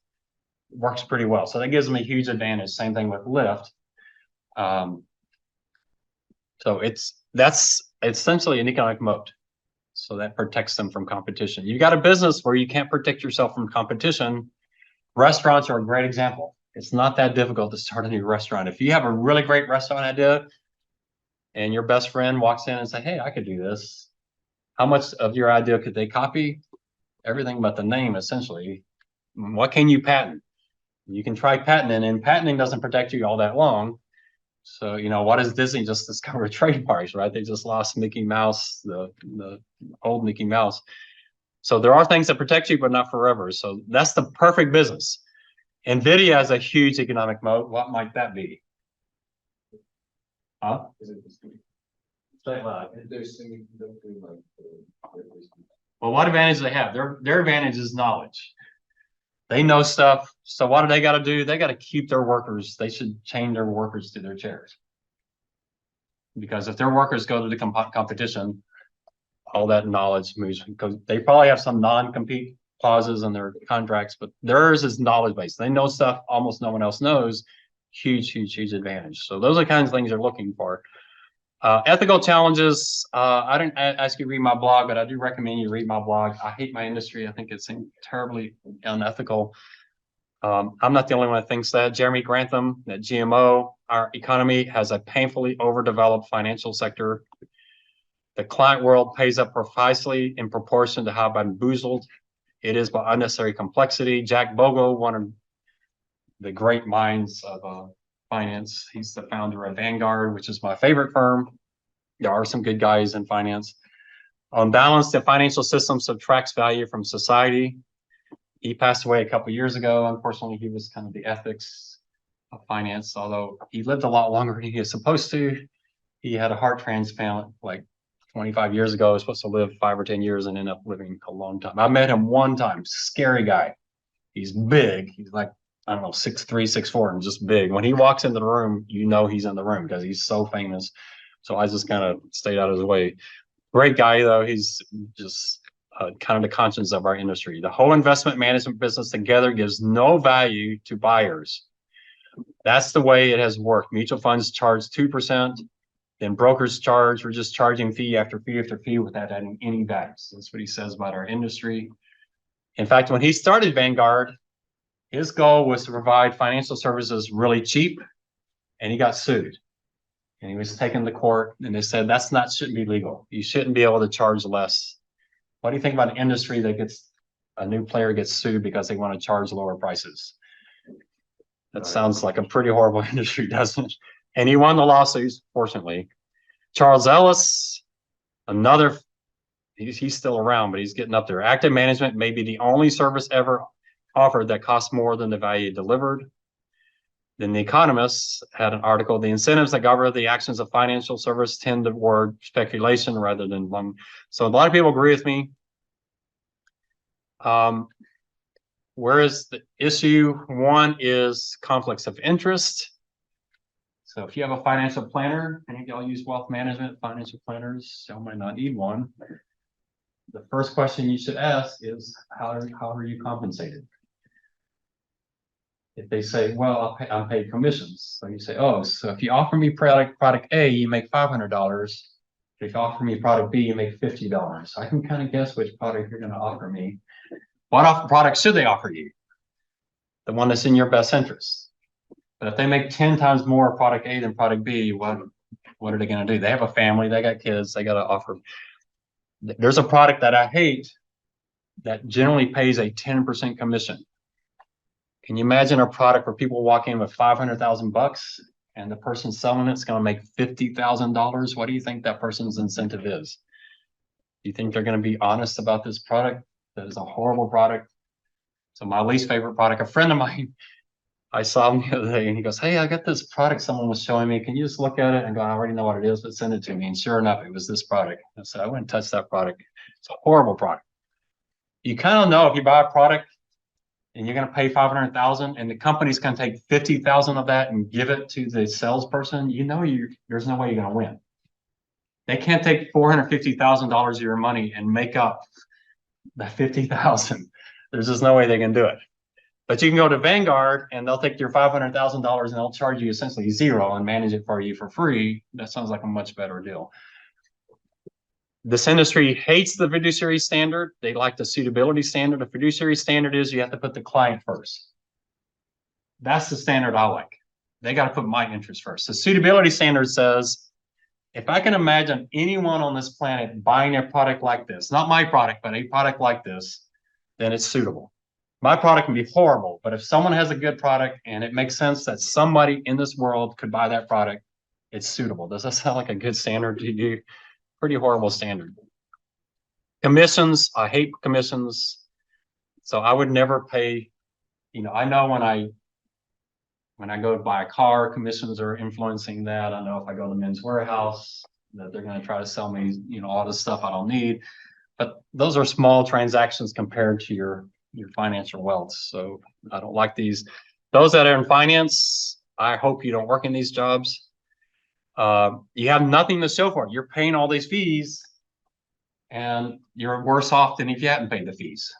[SPEAKER 1] Works pretty well. So that gives them a huge advantage. Same thing with Lyft. So that's essentially an economic moat. So that protects them from competition. You got a business where you can't protect yourself from competition. Restaurants are a great example. It's not that difficult to start a new restaurant. If you have a really great restaurant idea and your best friend walks in and say, hey, I could do this. How much of your idea could they copy? Everything but the name, essentially. What can you patent? You can try patenting, and patenting doesn't protect you all that long. So, what is Disney just discovered? Trademarks, right? They just lost Mickey Mouse, the old Mickey Mouse. So there are things that protect you, but not forever. So that's the perfect business. NVIDIA has a huge economic moat. What might that be? Huh?
[SPEAKER 3] Is it the-
[SPEAKER 1] Say loud.
[SPEAKER 3] if there's semiconductor like.
[SPEAKER 1] Well, what advantage do they have? Their advantage is knowledge. They know stuff. So what do they got to do? They got to keep their workers. They should chain their workers to their chairs. Because if their workers go to the competition, all that knowledge moves, because they probably have some non-compete clauses in their contracts, but theirs is knowledge based. They know stuff almost no one else knows. Huge advantage. So those are the kinds of things they're looking for. Ethical challenges. I didn't ask you to read my blog, but I do recommend you read my blog. I hate my industry. I think it's terribly unethical. I'm not the only one that thinks that. Jeremy Grantham at GMO, our economy has a painfully overdeveloped financial sector. The client world pays up precisely in proportion to how bamboozled it is by unnecessary complexity. Jack Bogle, one of the great minds of finance. He's the founder of Vanguard, which is my favorite firm. There are some good guys in finance. On balance, the financial system subtracts value from society. He passed away a couple of years ago. Unfortunately, he was kind of the ethics of finance, although he lived a lot longer than he was supposed to. He had a heart transplant like 25 years ago. He was supposed to live 5 or 10 years and ended up living a long time. I met him one time. Scary guy. He's big. He's like, I don't know, 6'3", 6'4", and just big. When he walks into the room, you know he's in the room because he's so famous. So I just kind of stayed out of his way. Great guy, though. He's just kind of the conscience of our industry. The whole investment management business together gives no value to buyers. That's the way it has worked. Mutual funds charge 2%. Then brokers charge. We're just charging fee after fee after fee without adding any value. So that's what he says about our industry. In fact, when he started Vanguard, his goal was to provide financial services really cheap, and he got sued. And he was taken to court, and they said shouldn't be legal. You shouldn't be able to charge less. What do you think about an industry that gets a new player gets sued because they want to charge lower prices? That sounds like a pretty horrible industry, doesn't it? And he won the lawsuits, fortunately. Charles Ellis, another, he's still around, but he's getting up there. Active management may be the only service ever offered that costs more than the value delivered. Then The Economist had an article, the incentives that govern the actions of financial service tend toward speculation rather than long. So a lot of people agree with me. Whereas the issue one is conflicts of interest. So if you have a financial planner, and if y'all use wealth management, financial planners, y'all might not need one. The first question you should ask is, how are you compensated? If they say, well, I'm paid commissions. So you say, oh, so if you offer me product A, you make $500. If you offer me product B, you make $50. I can kind of guess which product you're going to offer me. What product should they offer you? The one that's in your best interest. But if they make 10 times more product A than product B, what are they going to do? They have a family, they got kids, they got to offer. There's a product that I hate that generally pays a 10% commission. Can you imagine a product where people walk in with 500,000 bucks and the person selling it's going to make $50,000? What do you think that person's incentive is? Do you think they're going to be honest about this product? That is a horrible product. So my least favorite product, a friend of mine, I saw him the other day and he goes, hey, I got this product someone was showing me. Can you just look at it? And go, I already know what it is, but send it to me. And sure enough, it was this product. I said, I wouldn't touch that product. It's a horrible product. You kind of know if you buy a product and you're going to pay 500,000 and the company's going to take 50,000 of that and give it to the salesperson, you know, there's no way you're going to win. They can't take $450,000 of your money and make up the 50,000. There's just no way they can do it. But you can go to Vanguard and they'll take your $500,000 and they'll charge you essentially zero and manage it for you for free. That sounds like a much better deal. This industry hates the fiduciary standard. They like the suitability standard. The fiduciary standard is you have to put the client first. That's the standard I like. They got to put my interest first. The suitability standard says, if I can imagine anyone on this planet buying a product like this, not my product, but a product like this, then it's suitable. My product can be horrible, but if someone has a good product and it makes sense that somebody in this world could buy that product, it's suitable. Does that sound like a good standard to you? Pretty horrible standard. Commissions, I hate commissions. So I would never pay, I know when I go to buy a car, commissions are influencing that. I know if I go to Men's Warehouse, that they're gonna try to sell me, all this stuff I don't need. But those are small transactions compared to your financial wealth. So I don't like these. Those that are in finance, I hope you don't work in these jobs. You have nothing to show for it. You're paying all these fees and you're worse off than if you hadn't paid the fees.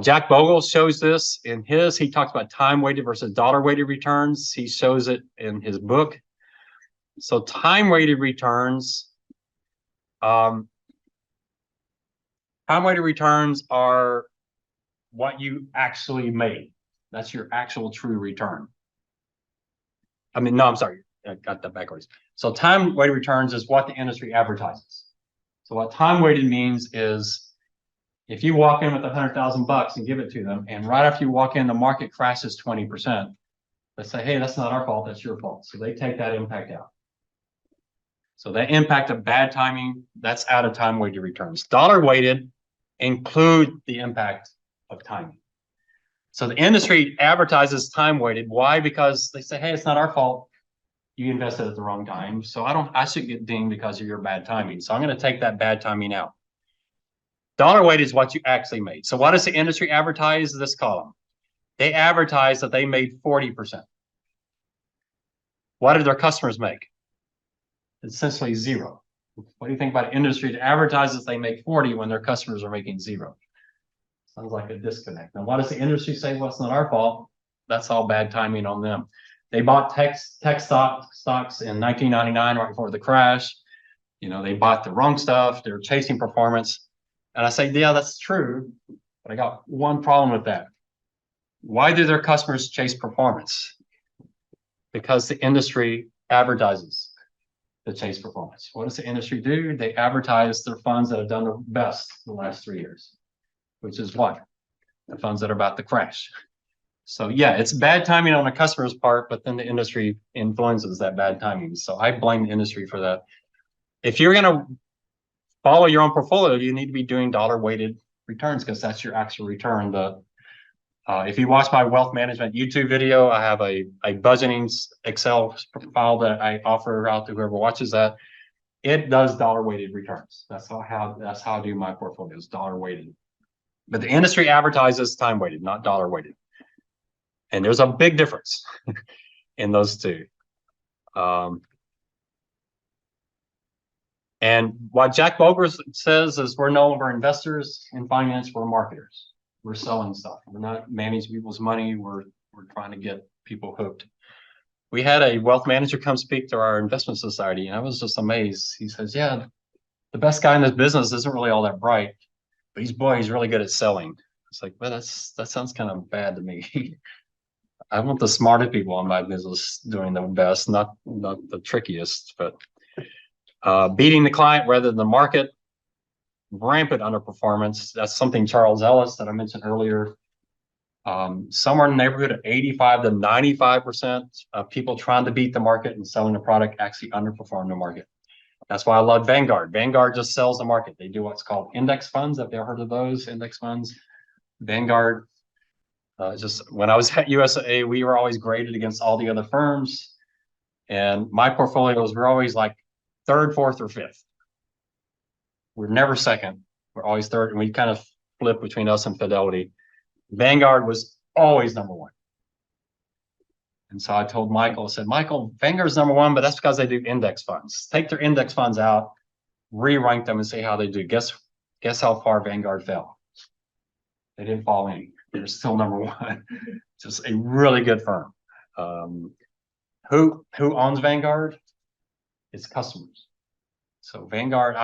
[SPEAKER 1] Jack Bogle shows this in his, he talks about time weighted versus dollar weighted returns. He shows it in his book. So time weighted returns, time weighted returns are what you actually made. That's your actual true return. No, I'm sorry. I got that backwards. So time weighted returns is what the industry advertises. So what time weighted means is if you walk in with $100,000 and give it to them, and right after you walk in, the market crashes 20%, they say, hey, that's not our fault, that's your fault. So they take that impact out. So that impact of bad timing, that's out of time weighted returns. Dollar weighted include the impact of timing. So the industry advertises time weighted. Why? Because they say, hey, it's not our fault. You invested at the wrong time. So I should get dinged because of your bad timing. So I'm going to take that bad timing out. Dollar weighted is what you actually made. So what does the industry advertise this column? They advertise that they made 40%. What did their customers make? Essentially zero. What do you think about an industry that advertises they make 40 when their customers are making zero? Sounds like a disconnect. Now, what does the industry say? Well, it's not our fault. That's all bad timing on them. They bought tech stocks in 1999, right before the crash. They bought the wrong stuff. They're chasing performance. And I say, yeah, that's true. But I got one problem with that. Why do their customers chase performance? Because the industry advertises to chase performance. What does the industry do? They advertise their funds that have done the best the last 3 years, which is what? The funds that are about to crash. So yeah, it's bad timing on the customer's part, but then the industry influences that bad timing. So I blame the industry for that. If you're going to follow your own portfolio, you need to be doing dollar weighted returns because that's your actual return. If you watch my wealth management YouTube video, I have a budgeting Excel file that I offer out to whoever watches that. It does dollar weighted returns. That's how I do my portfolios, dollar weighted. But the industry advertises time weighted, not dollar weighted. And there's a big difference in those two. And what Jack Bogle says is we're no longer investors in finance, we're marketers. We're selling stuff. We're not managing people's money. We're trying to get people hooked. We had a wealth manager come speak to our investment society, and I was just amazed. He says, yeah, the best guy in this business isn't really all that bright, but he's really good at selling. It's like, well, that sounds kind of bad to me. I want the smartest people in my business doing the best, not the trickiest, but beating the client rather than the market. Rampant underperformance. That's something Charles Ellis that I mentioned earlier. Somewhere in the neighborhood of 85 to 95% of people trying to beat the market and selling the product actually underperform the market. That's why I love Vanguard. Vanguard just sells the market. They do what's called index funds. Have you ever heard of those index funds? Vanguard, just when I was at UTSA, we were always graded against all the other firms. And my portfolios were always like third, fourth, or fifth. We're never second. We're always third, and we kind of flip between us and Fidelity. Vanguard was always number one. And so I told Michael, I said, Michael, Vanguard's number one, but that's because they do index funds. Take their index funds out, re-rank them and see how they do. Guess how far Vanguard fell? They didn't fall any. They're still number one. Just a really good firm. Who owns Vanguard? It's customers. So Vanguard,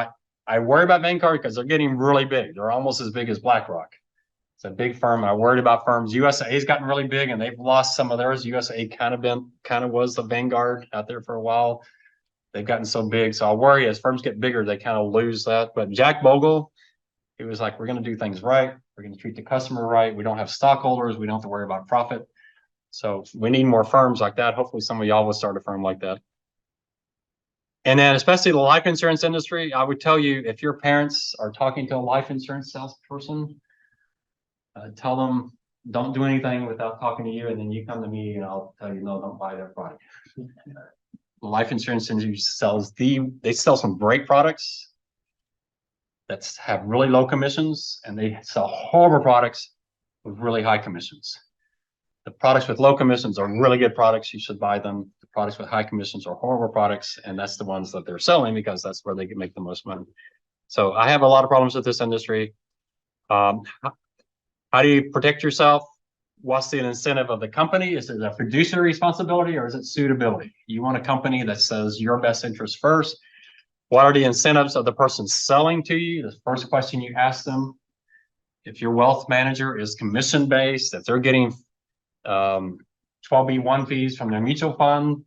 [SPEAKER 1] I worry about Vanguard because they're getting really big. They're almost as big as BlackRock. It's a big firm. I worried about firms. USA's gotten really big and they've lost some of theirs. USA kind of was the Vanguard out there for a while. They've gotten so big. So I worry as firms get bigger, they kind of lose that. But Jack Bogle, he was like, we're going to do things right. We're going to treat the customer right. We don't have stockholders. We don't have to worry about profit. So we need more firms like that. Hopefully some of y'all will start a firm like that. And then especially the life insurance industry, I would tell you, if your parents are talking to a life insurance salesperson, tell them, don't do anything without talking to you, and then you come to me and I'll tell you, no, don't buy their product. The life insurance industry they sell some great products that have really low commissions, and they sell horrible products with really high commissions. The products with low commissions are really good products. You should buy them. The products with high commissions are horrible products, and that's the ones that they're selling because that's where they can make the most money. So I have a lot of problems with this industry. How do you protect yourself? What's the incentive of the company? Is it a fiduciary responsibility or is it suitability? You want a company that says your best interest first. What are the incentives of the person selling to you? The first question you ask them. If your wealth manager is commission based, if they're getting 12B1 fees from their mutual fund,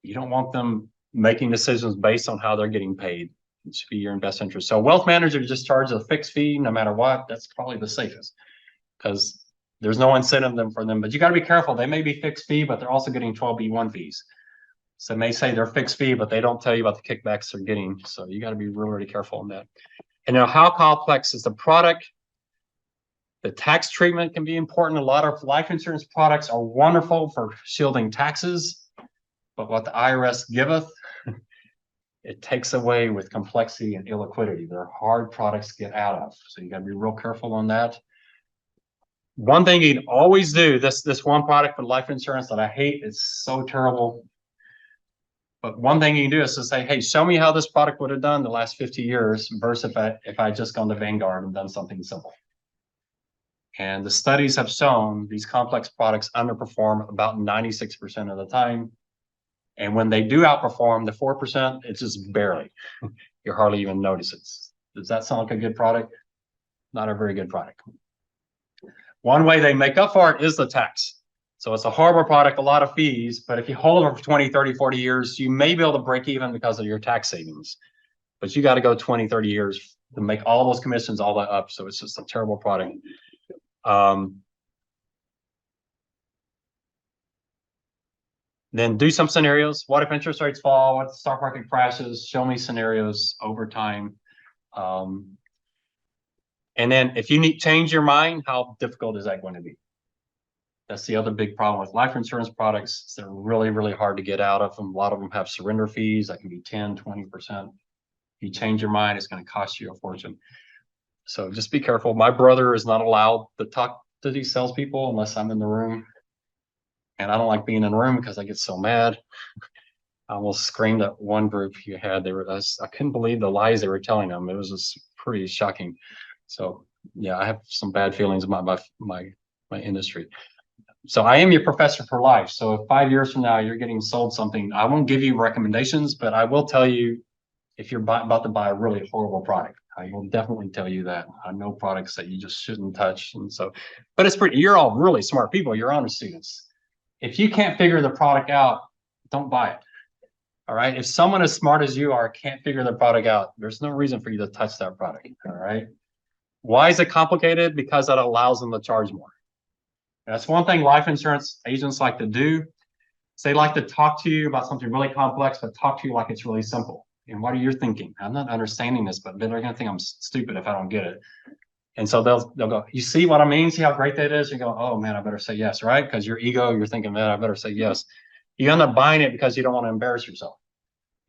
[SPEAKER 1] you don't want them making decisions based on how they're getting paid. It should be your in best interest. So wealth manager just charges a fixed fee no matter what. That's probably the safest because there's no incentive for them. But you got to be careful. They may be fixed fee, but they're also getting 12B1 fees. So they may say they're fixed fee, but they don't tell you about the kickbacks they're getting. So you got to be really, really careful on that. And now, how complex is the product? The tax treatment can be important. A lot of life insurance products are wonderful for shielding taxes, but what the IRS giveth, it takes away with complexity and illiquidity. They're hard products to get out of. So you got to be real careful on that. One thing you can always do, this one product for life insurance that I hate, it's so terrible. But one thing you can do is to say, hey, show me how this product would have done the last 50 years versus if I just gone to Vanguard and done something simple. And the studies have shown these complex products underperform about 96% of the time. And when they do outperform the 4%, it's just barely. You hardly even notice it. Does that sound like a good product? Not a very good product. One way they make up for it is the tax. So it's a horrible product, a lot of fees, but if you hold it for 20, 30, 40 years, you may be able to break even because of your tax savings. But you got to go 20, 30 years to make all those commissions all that up. So it's just a terrible product. Then do some scenarios. What if interest rates fall? What if the stock market crashes? Show me scenarios over time. And then if you need change your mind, how difficult is that going to be? That's the other big problem with life insurance products. They're really, really hard to get out of them. A lot of them have surrender fees that can be 10, 20%. If you change your mind, it's going to cost you a fortune. So just be careful. My brother is not allowed to talk to these salespeople unless I'm in the room. And I don't like being in the room because I get so mad. I almost screamed at one group you had. I couldn't believe the lies they were telling them. It was just pretty shocking. So yeah, I have some bad feelings about my industry. So I am your professor for life. So if 5 years from now you're getting sold something, I won't give you recommendations, but I will tell you if you're about to buy a really horrible product. I will definitely tell you that. I know products that you just shouldn't touch. And so, but it's pretty, you're all really smart people. You're honor students. If you can't figure the product out, don't buy it. All right. If someone as smart as you are can't figure the product out, there's no reason for you to touch that product. All right. Why is it complicated? Because that allows them to charge more. That's one thing life insurance agents like to do. Is they like to talk to you about something really complex, but talk to you like it's really simple. And what are you thinking? I'm not understanding this, but they're going to think I'm stupid if I don't get it. And so they'll go, you see what I mean? See how great that is? You go, oh man, I better say yes, right? Because your ego, you're thinking, man, I better say yes. You end up buying it because you don't want to embarrass yourself.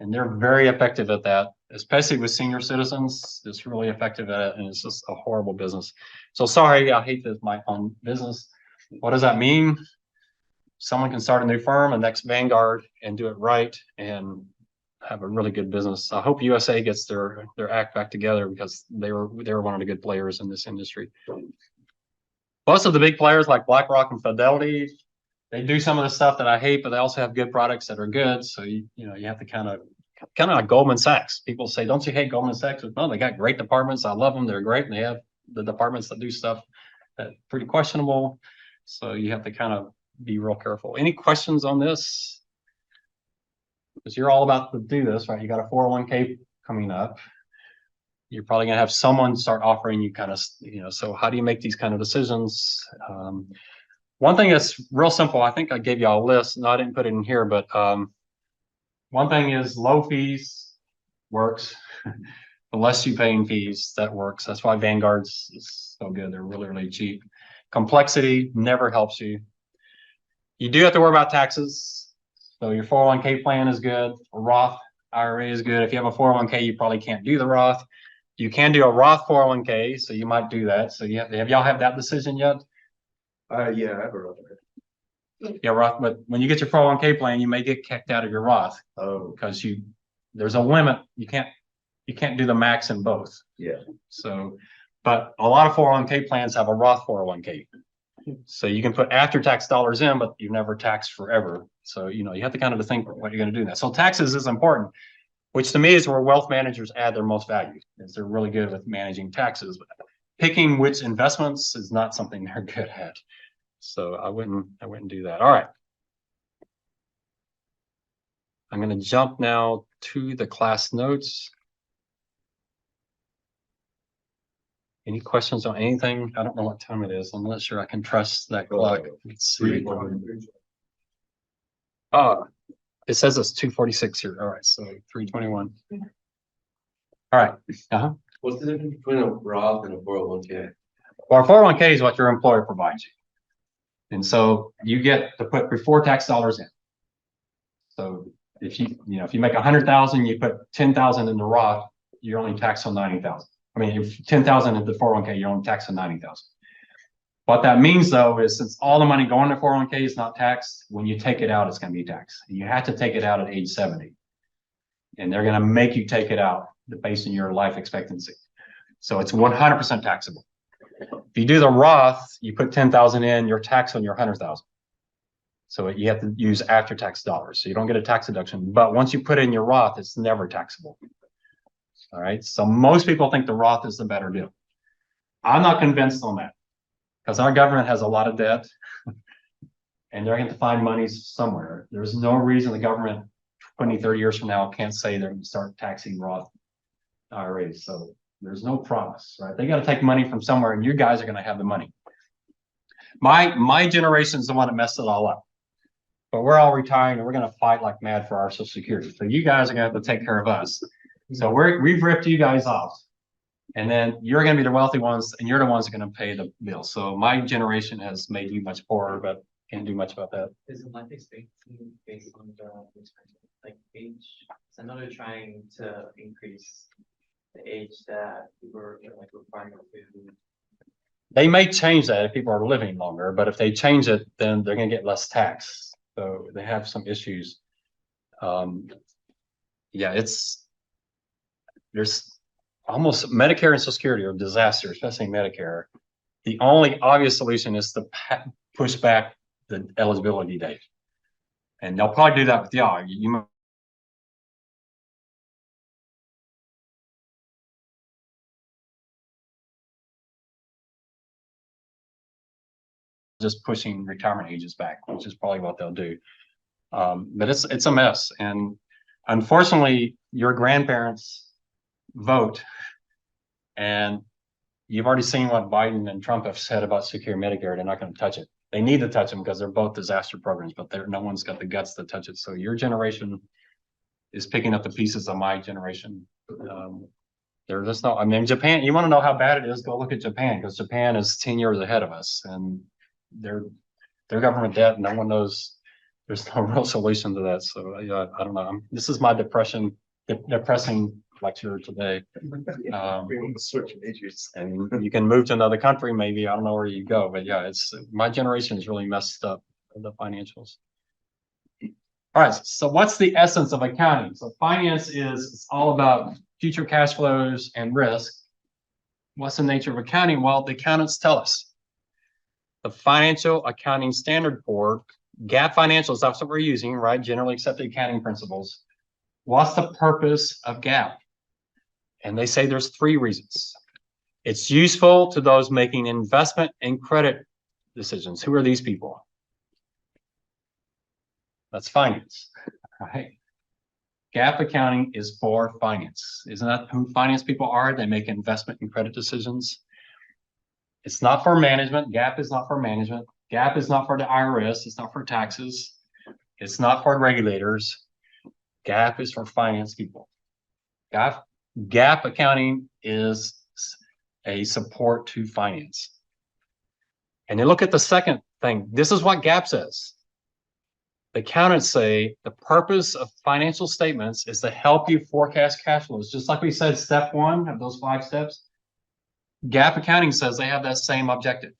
[SPEAKER 1] And they're very effective at that, especially with senior citizens. It's really effective at it, and it's just a horrible business. So sorry, I hate this, my own business. What does that mean? Someone can start a new firm, a next Vanguard, and do it right and have a really good business. I hope USA gets their act back together because they were one of the good players in this industry. Most of the big players like BlackRock and Fidelity, they do some of the stuff that I hate, but they also have good products that are good. So you have to kind of like Goldman Sachs. People say, don't you hate Goldman Sachs? No, they got great departments. I love them. They're great. And they have the departments that do stuff that's pretty questionable. So you have to kind of be real careful. Any questions on this? Because you're all about to do this, right? You got a 401k coming up. You're probably going to have someone start offering you kind of, so how do you make these kind of decisions? One thing that's real simple, I think I gave you all a list. No, I didn't put it in here, but one thing is low fees works. The less you pay in fees, that works. That's why Vanguard's is so good. They're really, really cheap. Complexity never helps you. You do have to worry about taxes. So your 401k plan is good. A Roth IRA is good. If you have a 401k, you probably can't do the Roth. You can do a Roth 401k, so you might do that. So have y'all had that decision yet?
[SPEAKER 2] Yeah, I've heard of it.
[SPEAKER 1] Yeah, Roth, but when you get your 401k plan, you may get kicked out of your Roth
[SPEAKER 2] Oh,
[SPEAKER 1] because there's a limit. You can't do the max in both.
[SPEAKER 2] yeah.
[SPEAKER 1] So, but a lot of 401k plans have a Roth 401k. So you can put after-tax dollars in, but you never tax forever. So, you have to kind of think what you're going to do that. So taxes is important, which to me is where wealth managers add their most value, is they're really good with managing taxes. But picking which investments is not something they're good at. So I wouldn't do that. All right. I'm going to jump now to the class notes. Any questions on anything? I don't know what time it is. I'm not sure I can trust that clock. Let's see. It says it's 2:46 here. All right, so 3:21. All right.
[SPEAKER 6] What's the difference between a Roth and a 401k?
[SPEAKER 1] Well, 401k is what your employer provides you. And so you get to put before tax dollars in. So if you make 100,000, you put 10,000 in the Roth, you're only taxed on 90,000. I mean, if 10,000 into 401k, you're only taxed on 90,000. What that means though, is since all the money going to 401k is not taxed, when you take it out, it's going to be taxed. You have to take it out at age 70. And they're going to make you take it out based on your life expectancy. So it's 100% taxable. If you do the Roth, you put 10,000 in, you're taxed on your 100,000. So you have to use after-tax dollars. So you don't get a tax deduction. But once you put in your Roth, it's never taxable. All right. So most people think the Roth is the better deal. I'm not convinced on that because our government has a lot of debt and they're going to find money somewhere. There's no reason the government 20, 30 years from now can't say they're going to start taxing Roth IRAs. So there's no promise, right? They got to take money from somewhere and you guys are going to have the money. My generation is the one that messed it all up. But we're all retiring and we're going to fight like mad for our Social Security. So you guys are going to have to take care of us. So we've ripped you guys off. And then you're going to be the wealthy ones and you're the ones that are going to pay the bill. So my generation has made you much poorer, but can't do much about that.
[SPEAKER 5] Is the life expectancy based on the like age? So I know they're trying to increase the age that people are like requiring to.
[SPEAKER 1] They may change that if people are living longer, but if they change it, then they're going to get less tax. So they have some issues. Yeah, there's almost Medicare and Social Security are a disaster, especially Medicare. The only obvious solution is to push back the eligibility date. And they'll probably do that with y'all. You just pushing retirement ages back, which is probably what they'll do. But it's a mess. And unfortunately, your grandparents vote. And you've already seen what Biden and Trump have said about secure Medicare. They're not going to touch it. They need to touch them because they're both disaster programs, but no one's got the guts to touch it. So your generation is picking up the pieces of my generation. They're just not, I mean, Japan, you want to know how bad it is, go look at Japan, because Japan is 10 years ahead of us and their government debt, no one knows, there's no real solution to that. So yeah, I don't know. This is my depressing lecture today.
[SPEAKER 2] Switch majors.
[SPEAKER 1] And you can move to another country, maybe, I don't know where you go, but yeah, it's my generation is really messed up with the financials. All right, so what's the essence of accounting? So finance it's all about future cash flows and risk. What's the nature of accounting? Well, the accountants tell us. The Financial Accounting Standard Board, GAAP financials, that's what we're using, right? Generally accepted accounting principles. What's the purpose of GAAP? And they say there's 3 reasons. It's useful to those making investment and credit decisions. Who are these people? That's finance, right? GAAP accounting is for finance. Isn't that who finance people are? They make investment and credit decisions. It's not for management. GAAP is not for management. GAAP is not for the IRS. It's not for taxes. It's not for regulators. GAAP is for finance people. GAAP accounting is a support to finance. And then look at the second thing. This is what GAAP says. The accountants say the purpose of financial statements is to help you forecast cash flows. Just like we said, step one of those 5 steps. GAAP accounting says they have that same objective.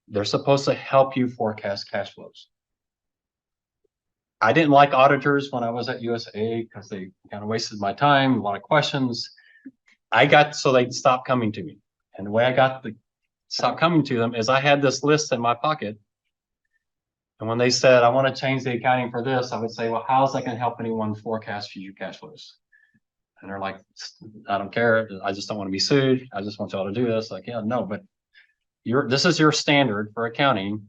[SPEAKER 1] They're supposed to help you forecast cash flows. I didn't like auditors when I was at USAA because they kind of wasted my time, a lot of questions. So they stopped coming to me. And the way I got to stop coming to them is I had this list in my pocket. And when they said, I want to change the accounting for this, I would say, well, how is that going to help anyone forecast future cash flows? And they're like, I don't care. I just don't want to be sued. I just want y'all to do this. Like, yeah, no, but this is your standard for accounting.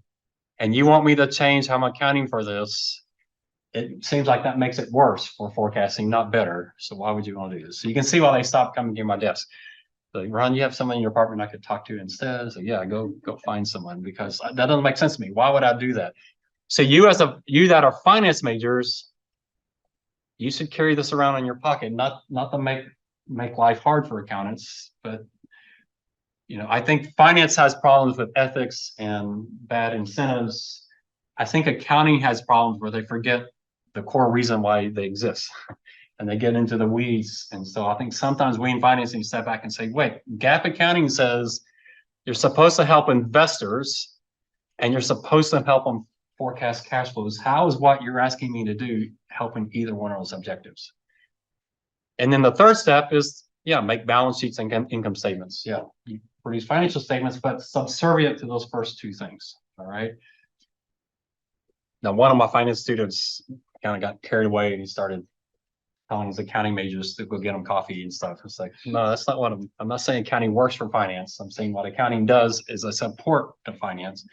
[SPEAKER 1] And you want me to change how I'm accounting for this. It seems like that makes it worse for forecasting, not better. So why would you want to do this? So you can see why they stopped coming to my desk. Like, Ron, you have someone in your apartment I could talk to instead. So yeah, go find someone, because that doesn't make sense to me. Why would I do that? So you that are finance majors, you should carry this around in your pocket, not to make life hard for accountants, but I think finance has problems with ethics and bad incentives. I think accounting has problems where they forget the core reason why they exist and they get into the weeds. And so I think sometimes we in finance need to step back and say, wait, GAAP accounting says you're supposed to help investors and you're supposed to help them forecast cash flows. How is what you're asking me to do helping either one of those objectives? And then the third step is, make balance sheets and income statements. Yeah, you produce financial statements, but subservient to those first 2 things. All right. Now, one of my finance students kind of got carried away and he started telling his accounting majors to go get him coffee and stuff. It's like, no, that's not what I'm not saying accounting works for finance. I'm saying what accounting does is a support to finance.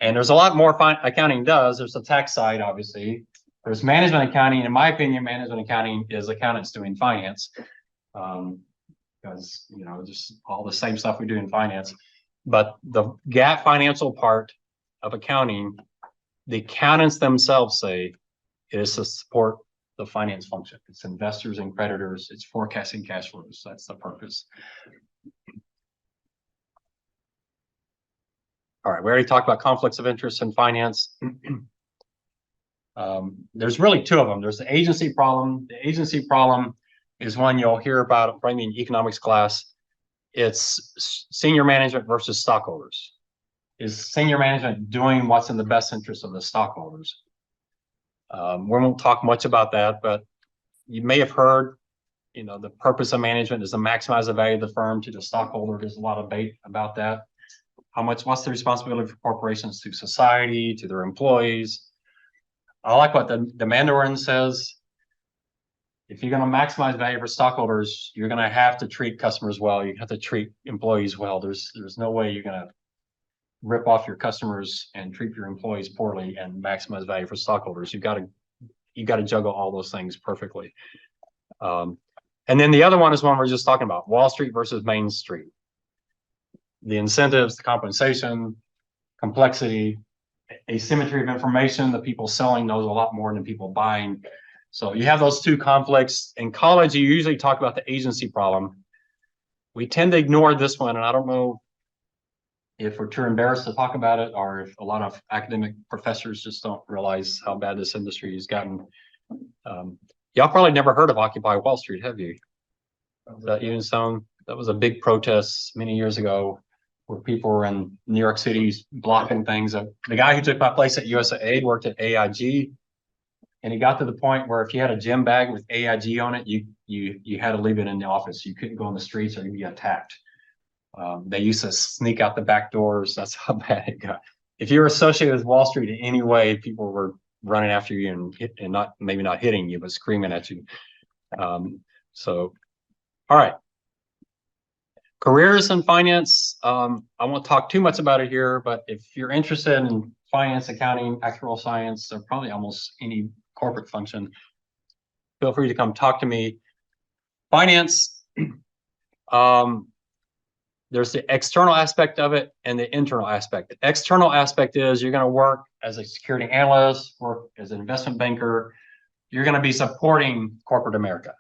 [SPEAKER 1] And there's a lot more accounting does. There's the tax side, obviously. There's management accounting. In my opinion, management accounting is accountants doing finance. Because, just all the same stuff we do in finance. But the GAAP financial part of accounting, the accountants themselves say it is to support the finance function. It's investors and creditors. It's forecasting cash flows. That's the purpose. All right, we already talked about conflicts of interest in finance. There's really 2 of them. There's the agency problem. The agency problem is one you'll hear about probably in economics class. It's senior management versus stockholders. Is senior management doing what's in the best interest of the stockholders? We won't talk much about that, but you may have heard, the purpose of management is to maximize the value of the firm to the stockholder. There's a lot of debate about that. What's the responsibility for corporations to society, to their employees? I like what the Mandarin says. If you're going to maximize value for stockholders, you're going to have to treat customers well. You have to treat employees well. There's no way you're going to rip off your customers and treat your employees poorly and maximize value for stockholders. You got to juggle all those things perfectly. And then the other one is one we're just talking about: Wall Street versus Main Street. The incentives, the compensation, complexity, asymmetry of information. The people selling knows a lot more than people buying. So you have those 2 conflicts. In college, you usually talk about the agency problem. We tend to ignore this one, and I don't know if we're too embarrassed to talk about it or if a lot of academic professors just don't realize how bad this industry has gotten. Y'all probably never heard of Occupy Wall Street, have you? That was a big protest many years ago where people were in New York City blocking things. The guy who took my place at USAA worked at AIG, and he got to the point where if you had a gym bag with AIG on it, you had to leave it in the office. You couldn't go on the streets or you'd be attacked. They used to sneak out the back doors. That's how bad it got. If you were associated with Wall Street in any way, people were running after you and maybe not hitting you, but screaming at you. All right. Careers in finance. I won't talk too much about it here, but if you're interested in finance, accounting, actuarial science, or probably almost any corporate function, feel free to come talk to me. Finance, there's the external aspect of it and the internal aspect. The external aspect is you're going to work as a security analyst, work as an investment banker. you're going to be supporting corporate America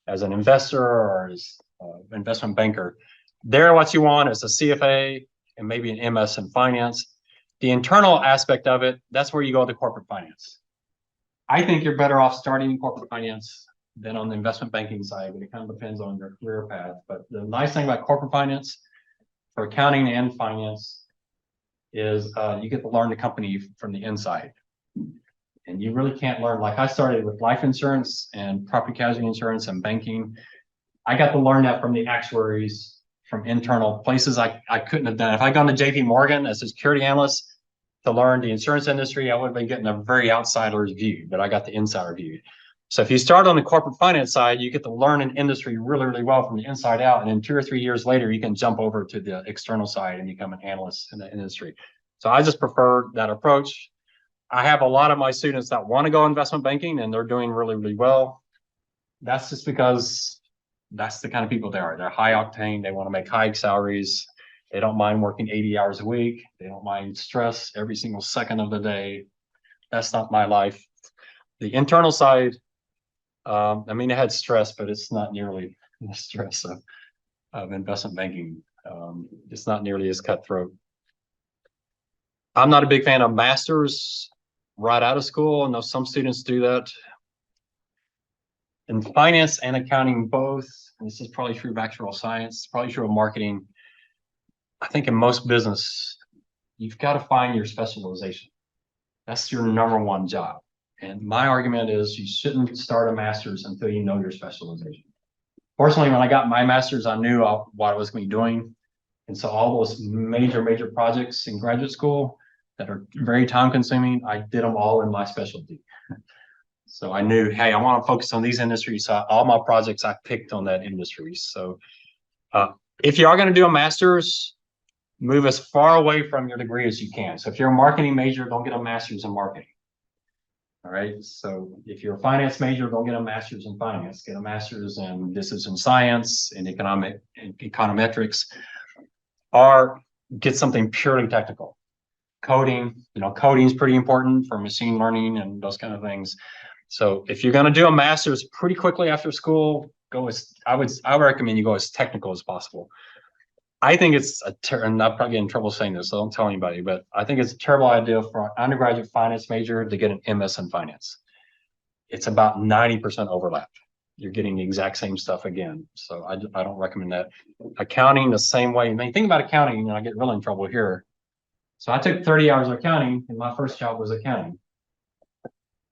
[SPEAKER 1] as an investor or as an investment banker. There, what you want is a CFA and maybe an MS in finance. The internal aspect of it, that's where you go to corporate finance. I think you're better off starting in corporate finance than on the investment banking side, but it kind of depends on your career path. But the nice thing about corporate finance for accounting and finance is you get to learn the company from the inside. And you really can't learn, like I started with life insurance and property casualty insurance and banking. I got to learn that from the actuaries, from internal places I couldn't have done. If I'd gone to JP Morgan as a security analyst to learn the insurance industry, I would have been getting a very outsider's view, but I got the insider view. So if you start on the corporate finance side, you get to learn an industry really, really well from the inside out. And then 2 or 3 years later, you can jump over to the external side and become an analyst in the industry. So I just prefer that approach. I have a lot of my students that want to go investment banking and they're doing really, really well. That's just because that's the kind of people they are. They're high octane. They want to make high salaries. They don't mind working 80 hours a week. They don't mind stress every single second of the day. That's not my life. The internal side, I mean, it had stress, but it's not nearly the stress of investment banking. It's not nearly as cutthroat. I'm not a big fan of masters right out of school. I know some students do that. In finance and accounting both, and this is probably true of actuarial science, probably true of marketing. I think in most business, you've got to find your specialization. That's your number one job. And my argument is you shouldn't start a master's until you know your specialization. Fortunately, when I got my master's, I knew what I was going to be doing. And so all those major projects in graduate school that are very time consuming, I did them all in my specialty. So I knew, hey, I want to focus on these industries. So all my projects I picked on that industry. So if you are going to do a master's, move as far away from your degree as you can. So if you're a marketing major, don't get a master's in marketing. All right. So if you're a finance major, don't get a master's in finance. Get a master's in decision science and econometrics, or get something purely technical. Coding, coding is pretty important for machine learning and those kind of things. So if you're going to do a master's pretty quickly after school, I would recommend you go as technical as possible. I think it's and I'll probably get in trouble saying this, so don't tell anybody, but I think it's a terrible idea for an undergraduate finance major to get an MS in finance. It's about 90% overlap. You're getting the exact same stuff again. So I don't recommend that. Accounting the same way. When you think about accounting, I get really in trouble here. So I took 30 hours of accounting and my first job was accounting.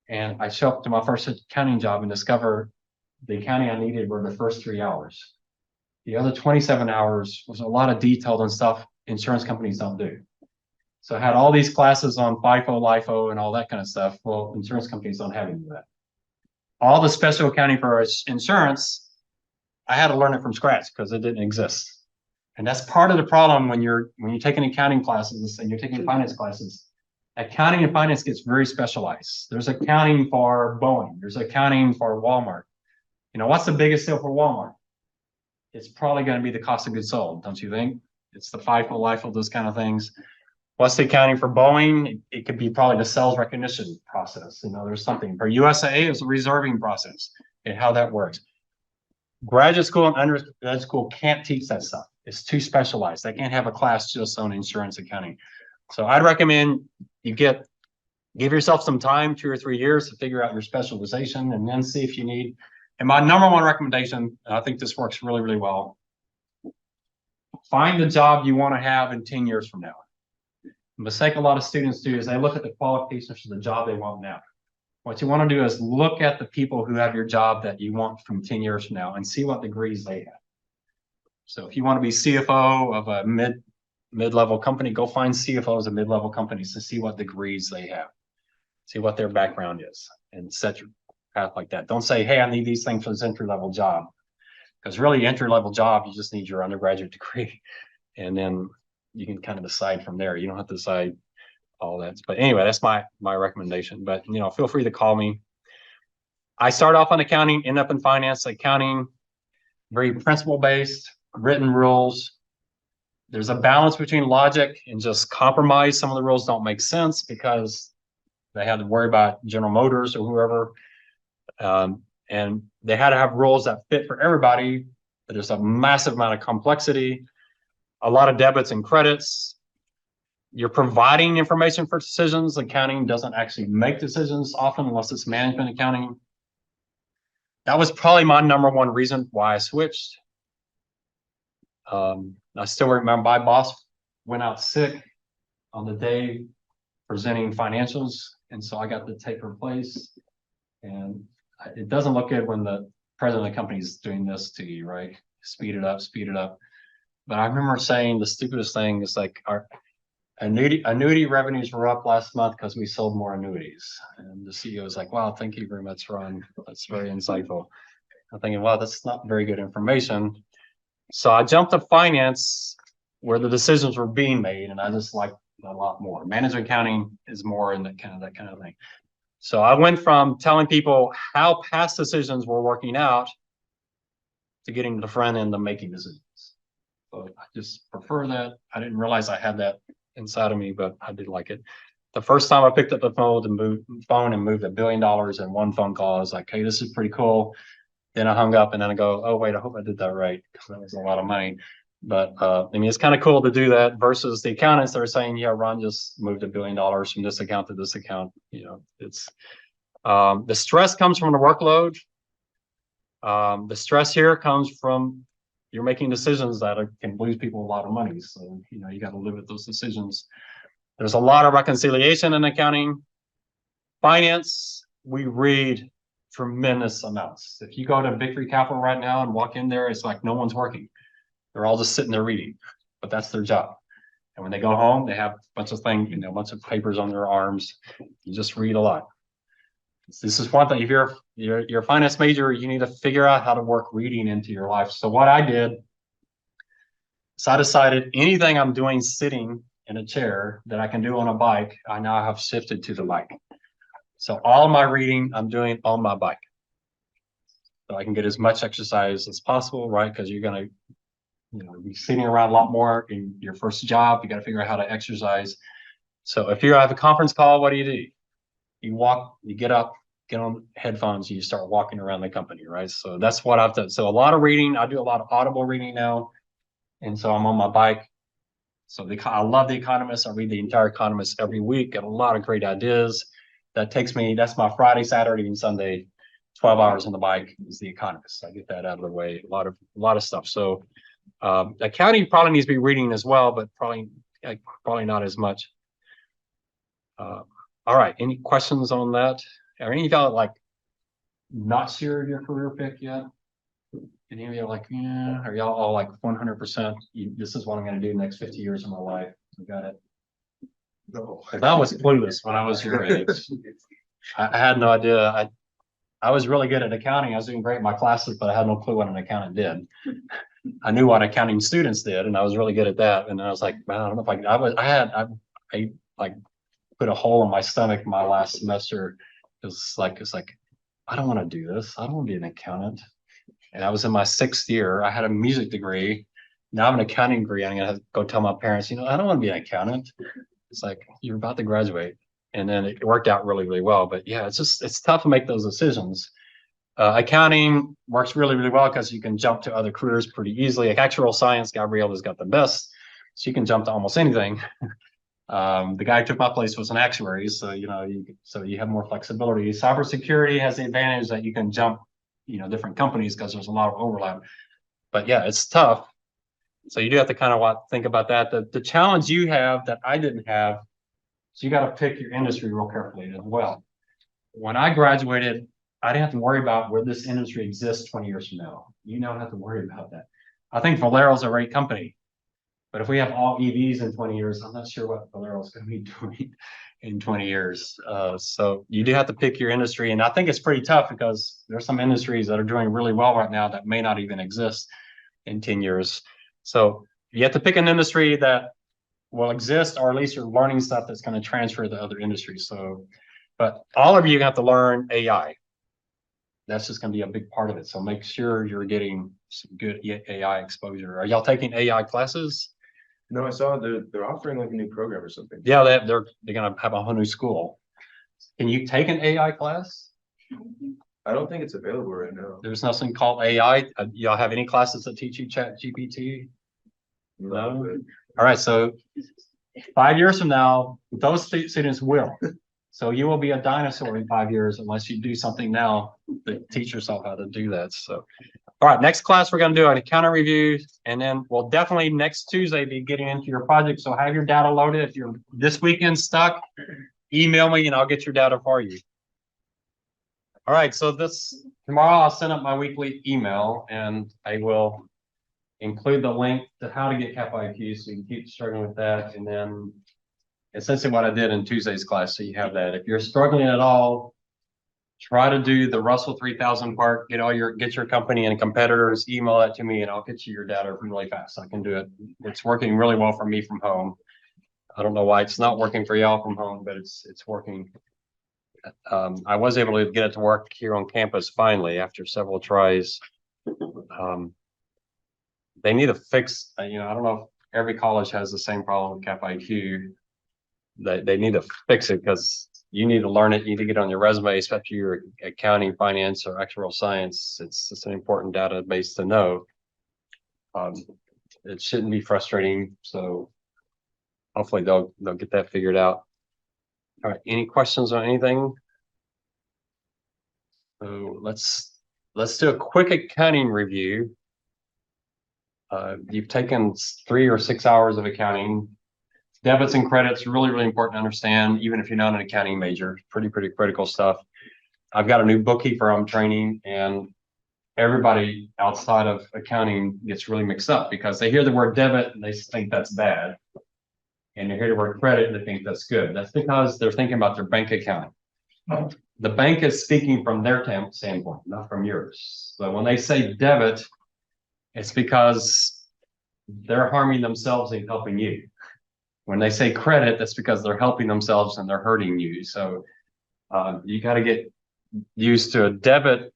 [SPEAKER 1] And I show up to my first accounting job and discover the accounting I needed were the first 3 hours. The other 27 hours was a lot of detailed and stuff insurance companies don't do. So I had all these classes on FIFO, LIFO, and all that kind of stuff. Well, insurance companies don't have any of that. All the special accounting for insurance, I had to learn it from scratch because it didn't exist. And that's part of the problem when you're taking accounting classes and you're taking finance classes. Accounting and finance gets very specialized. There's accounting for Boeing. There's accounting for Walmart. What's the biggest sale for Walmart? It's probably going to be the cost of goods sold, don't you think? It's the FIFO, LIFO, those kind of things. What's the accounting for Boeing? It could be probably the sales recognition process. There's something. For USAA, it's a reserving process and how that works. Graduate school and undergraduate school can't teach that stuff. It's too specialized. They can't have a class just on insurance accounting. So I'd recommend you give yourself some time, 2 or 3 years, to figure out your specialization and then see if you need. And my number one recommendation, I think this works really, really well. Find the job you want to have in 10 years from now. The mistake a lot of students do is they look at the qualifications for the job they want now. What you want to do is look at the people who have your job that you want from 10 years from now and see what degrees they have. So if you want to be CFO of a mid-level company, go find CFOs of mid-level companies to see what degrees they have, see what their background is, and set your path like that. Don't say, hey, I need these things for this entry-level job. Because really, entry-level job, you just need your undergraduate degree. And then you can kind of decide from there. You don't have to decide all that. But anyway, that's my recommendation. But, feel free to call me. I start off on accounting, end up in finance. Accounting, very principle-based, written rules. There's a balance between logic and just compromise. Some of the rules don't make sense because they had to worry about General Motors or whoever. And they had to have rules that fit for everybody. But there's a massive amount of complexity, a lot of debits and credits. You're providing information for decisions. Accounting doesn't actually make decisions often unless it's management accounting. That was probably my number one reason why I switched. I still remember my boss went out sick on the day presenting financials, and so I got to take her place. And it doesn't look good when the president of the company is doing this to you, right? Speed it up, speed it up. But I remember saying the stupidest thing is like our annuity revenues were up last month because we sold more annuities. And the CEO was like, wow, thank you very much, Ron. That's very insightful. I'm thinking, wow, that's not very good information. So I jumped to finance where the decisions were being made, and I just like a lot more. Management accounting is more in that kind of thing. So I went from telling people how past decisions were working out to getting to the front end of making decisions. So I just prefer that. I didn't realize I had that inside of me, but I did like it. The first time I picked up the phone and moved $1 billion in one phone call, I was like, hey, this is pretty cool. Then I hung up and then I go, oh, wait, I hope I did that right, because that was a lot of money. But I mean, it's kind of cool to do that versus the accountants that are saying, yeah, Ron just moved $1 billion from this account to this account. You know, it's the stress comes from the workload. The stress here comes from you're making decisions that can lose people a lot of money. So, you know, you got to live with those decisions. There's a lot of reconciliation in accounting. Finance, we read tremendous amounts. If you go to Victory Capital right now and walk in there, it's like no one's working. They're all just sitting there reading, but that's their job. And when they go home, they have a bunch of things, you know, a bunch of papers on their arms. You just read a lot. This is one thing. If you're a finance major, you need to figure out how to work reading into your life. So what I did is I decided anything I'm doing sitting in a chair that I can do on a bike, I now have shifted to the bike. So all my reading I'm doing on my bike. So I can get as much exercise as possible, right? Because you're gonna, you know, be sitting around a lot more in your first job. You got to figure out how to exercise. So if you have a conference call, what do? You walk, you get up, get on headphones, and you start walking around the company, right? So that's what I've done. So a lot of reading. I do a lot of audible reading now, and so I'm on my bike. So I love The Economist. I read The entire Economist every week. Got a lot of great ideas. That takes me. That's my Friday, Saturday, and Sunday. 12 hours on the bike is The Economist. I get that out of the way. A lot of stuff. So accounting probably needs to be reading as well, but probably not as much. All right. Any questions on that? Are any of y'all like not sure of your career pick yet? Any of you are like, yeah? Are y'all all like 100%? This is what I'm going to do the next 50 years of my life. We got it.
[SPEAKER 2] No.
[SPEAKER 1] I was clueless when I was your age. I had no idea. I was really good at accounting. I was doing great in my classes, but I had no clue what an accountant did. I knew what accounting students did, and I was really good at that. And I was like, man, I don't know if I like put a hole in my stomach my last semester. It's like, I don't want to do this. I don't want to be an accountant. And I was in my 6th year. I had a music degree. Now I have an accounting degree. I'm gonna have to go tell my parents, you know, I don't want to be an accountant. It's like, you're about to graduate. And then it worked out really, really well. But yeah, it's tough to make those decisions. Accounting works really, really well because you can jump to other careers pretty easily. Like actuarial science, Gabriela's got the best. So you can jump to almost anything. The guy who took my place was an actuary, so you know, you have more flexibility. Cybersecurity has the advantage that you can jump, you know, different companies because there's a lot of overlap. But yeah, it's tough. So you do have to kind of think about that. The challenge you have that I didn't have, so you got to pick your industry real carefully as well. When I graduated, I didn't have to worry about where this industry exists 20 years from now. You don't have to worry about that. I think Valero's a great company. But if we have all EVs in 20 years, I'm not sure what Valero is going to be doing in 20 years. So you do have to pick your industry. And I think it's pretty tough because there's some industries that are doing really well right now that may not even exist in 10 years. So you have to pick an industry that will exist, or at least you're learning stuff that's going to transfer to other industries. So, but all of you have to learn AI. That's just going to be a big part of it. So make sure you're getting some good AI exposure. Are y'all taking AI classes?
[SPEAKER 2] No, I saw they're offering like a new program or something.
[SPEAKER 1] Yeah, they're going to have a whole new school. Can you take an AI class?
[SPEAKER 6] I don't think it's available right now.
[SPEAKER 1] There's nothing called AI. Y'all have any classes that teach you Chat GPT? No. All right, so 5 years from now, those students will. So you will be a dinosaur in 5 years unless you do something now to teach yourself how to do that. So, all right, next class, we're gonna do an accounting review, and then we'll definitely next Tuesday be getting into your project. So have your data loaded. If you're this weekend stuck, email me and I'll get your data for you. All right, so tomorrow I'll send up my weekly email and I will include the link to how to get Cap IQ, so you can keep struggling with that. And then essentially what I did in Tuesday's class, so you have that. If you're struggling at all, try to do the Russell 3000 part, get your company and competitors, email that to me and I'll get you your data really fast. I can do it. It's working really well for me from home. I don't know why it's not working for y'all from home, but it's working. I was able to get it to work here on campus finally after several tries. They need to fix, I don't know if every college has the same problem with Cap IQ. They need to fix it because you need to learn it. You need to get on your resume, especially your accounting, finance, or actuarial science. It's an important database to know. It shouldn't be frustrating. So hopefully they'll get that figured out. All right. Any questions on anything? So let's do a quick accounting review. You've taken 3 or 6 hours of accounting. Debits and credits, really, really important to understand, even if you're not an accounting major. Pretty critical stuff. I've got a new bookkeeper I'm training, and everybody outside of accounting gets really mixed up because they hear the word debit and they think that's bad. And they hear the word credit and they think that's good. That's because they're thinking about their bank account. The bank is speaking from their standpoint, not from yours. So when they say debit, it's because they're harming themselves and helping you. When they say credit, that's because they're helping themselves and they're hurting you. So you got to get used to a debit.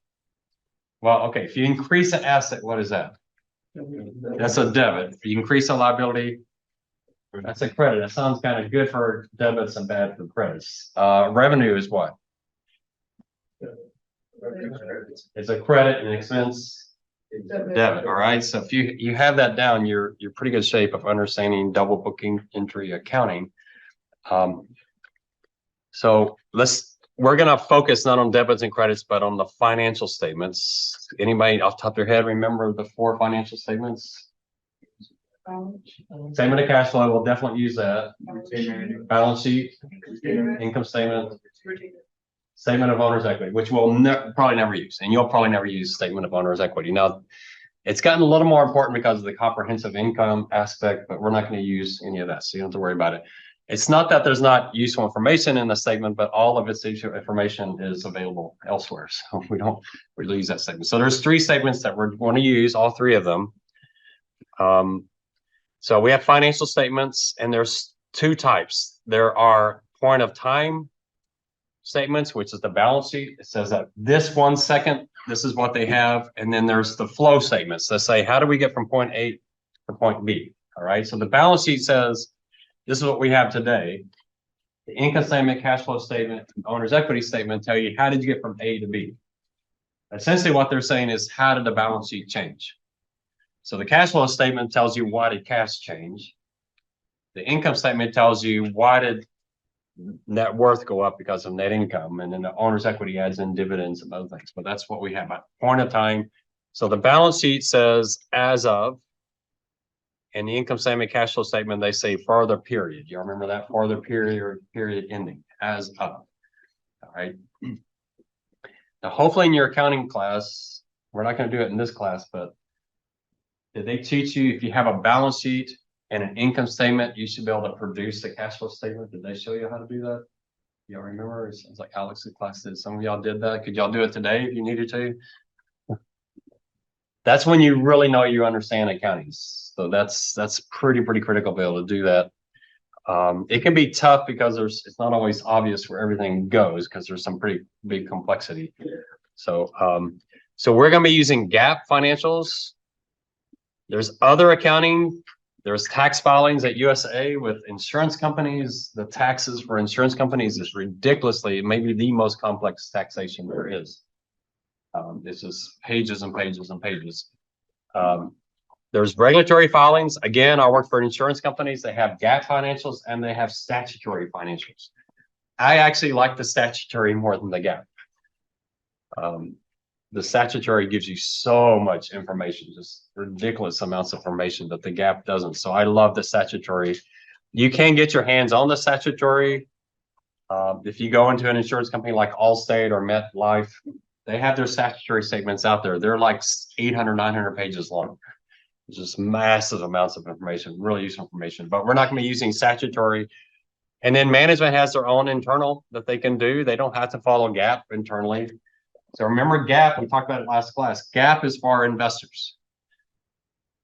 [SPEAKER 1] Well, okay, if you increase an asset, what is that? That's a debit. If you increase a liability, that's a credit. That sounds kind of good for debits and bad for credits. Revenue is what? It's a credit and expense. Debit. All right. So if you have that down, you're pretty good shape of understanding double booking entry accounting. So we're gonna focus not on debits and credits, but on the financial statements. Anybody off the top of their head remember the 4 financial statements? Statement of cash flow. We'll definitely use that. Balance sheet, income statement, statement of owner's equity, which we'll probably never use, and you'll probably never use statement of owner's equity. Now, it's gotten a little more important because of the comprehensive income aspect, but we're not going to use any of that, so you don't have to worry about it. It's not that there's not useful information in the statement, but all of its information is available elsewhere, so we don't really use that statement. So there's 3 statements that we're going to use, all 3 of them. So we have financial statements, and there's 2 types. There are point of time statements, which is the balance sheet. It says that this 1 second, this is what they have. And then there's the flow statements that say, how do we get from point A to point B? All right. So the balance sheet says, this is what we have today. The income statement, cash flow statement, and owner's equity statement tell you, how did you get from A to B? Essentially what they're saying is, how did the balance sheet change? So the cash flow statement tells you, why did cash change? The income statement tells you, why did net worth go up because of net income, and then the owner's equity adds in dividends and other things. But that's what we have at point of time. So the balance sheet says as of, and the income statement, cash flow statement, they say further period. You remember that? Further period ending as of. All right. Now, hopefully in your accounting class, we're not going to do it in this class, but did they teach you if you have a balance sheet and an income statement, you should be able to produce a cash flow statement? Did they show you how to do that? Y'all remember? It sounds like Alex's class did. Some of y'all did that. Could y'all do it today if you needed to? That's when you really know you understand accounting. So that's pretty critical to be able to do that. It can be tough because it's not always obvious where everything goes because there's some pretty big complexity. So we're going to be using GAAP financials. There's other accounting. There's tax filings at UTSA with insurance companies. The taxes for insurance companies is ridiculously, maybe the most complex taxation there is. This is pages and pages and pages. There's regulatory filings. Again, I work for insurance companies. They have GAAP financials and they have statutory financials. I actually like the statutory more than the GAAP. The statutory gives you so much information, just ridiculous amounts of information that the GAAP doesn't. So I love the statutory. You can get your hands on the statutory. If you go into an insurance company like Allstate or MetLife, they have their statutory statements out there. They're like 800, 900 pages long. It's just massive amounts of information, really useful information, but we're not going to be using statutory. And then management has their own internal that they can do. They don't have to follow GAAP internally. So remember GAAP, we talked about it last class. GAAP is for our investors.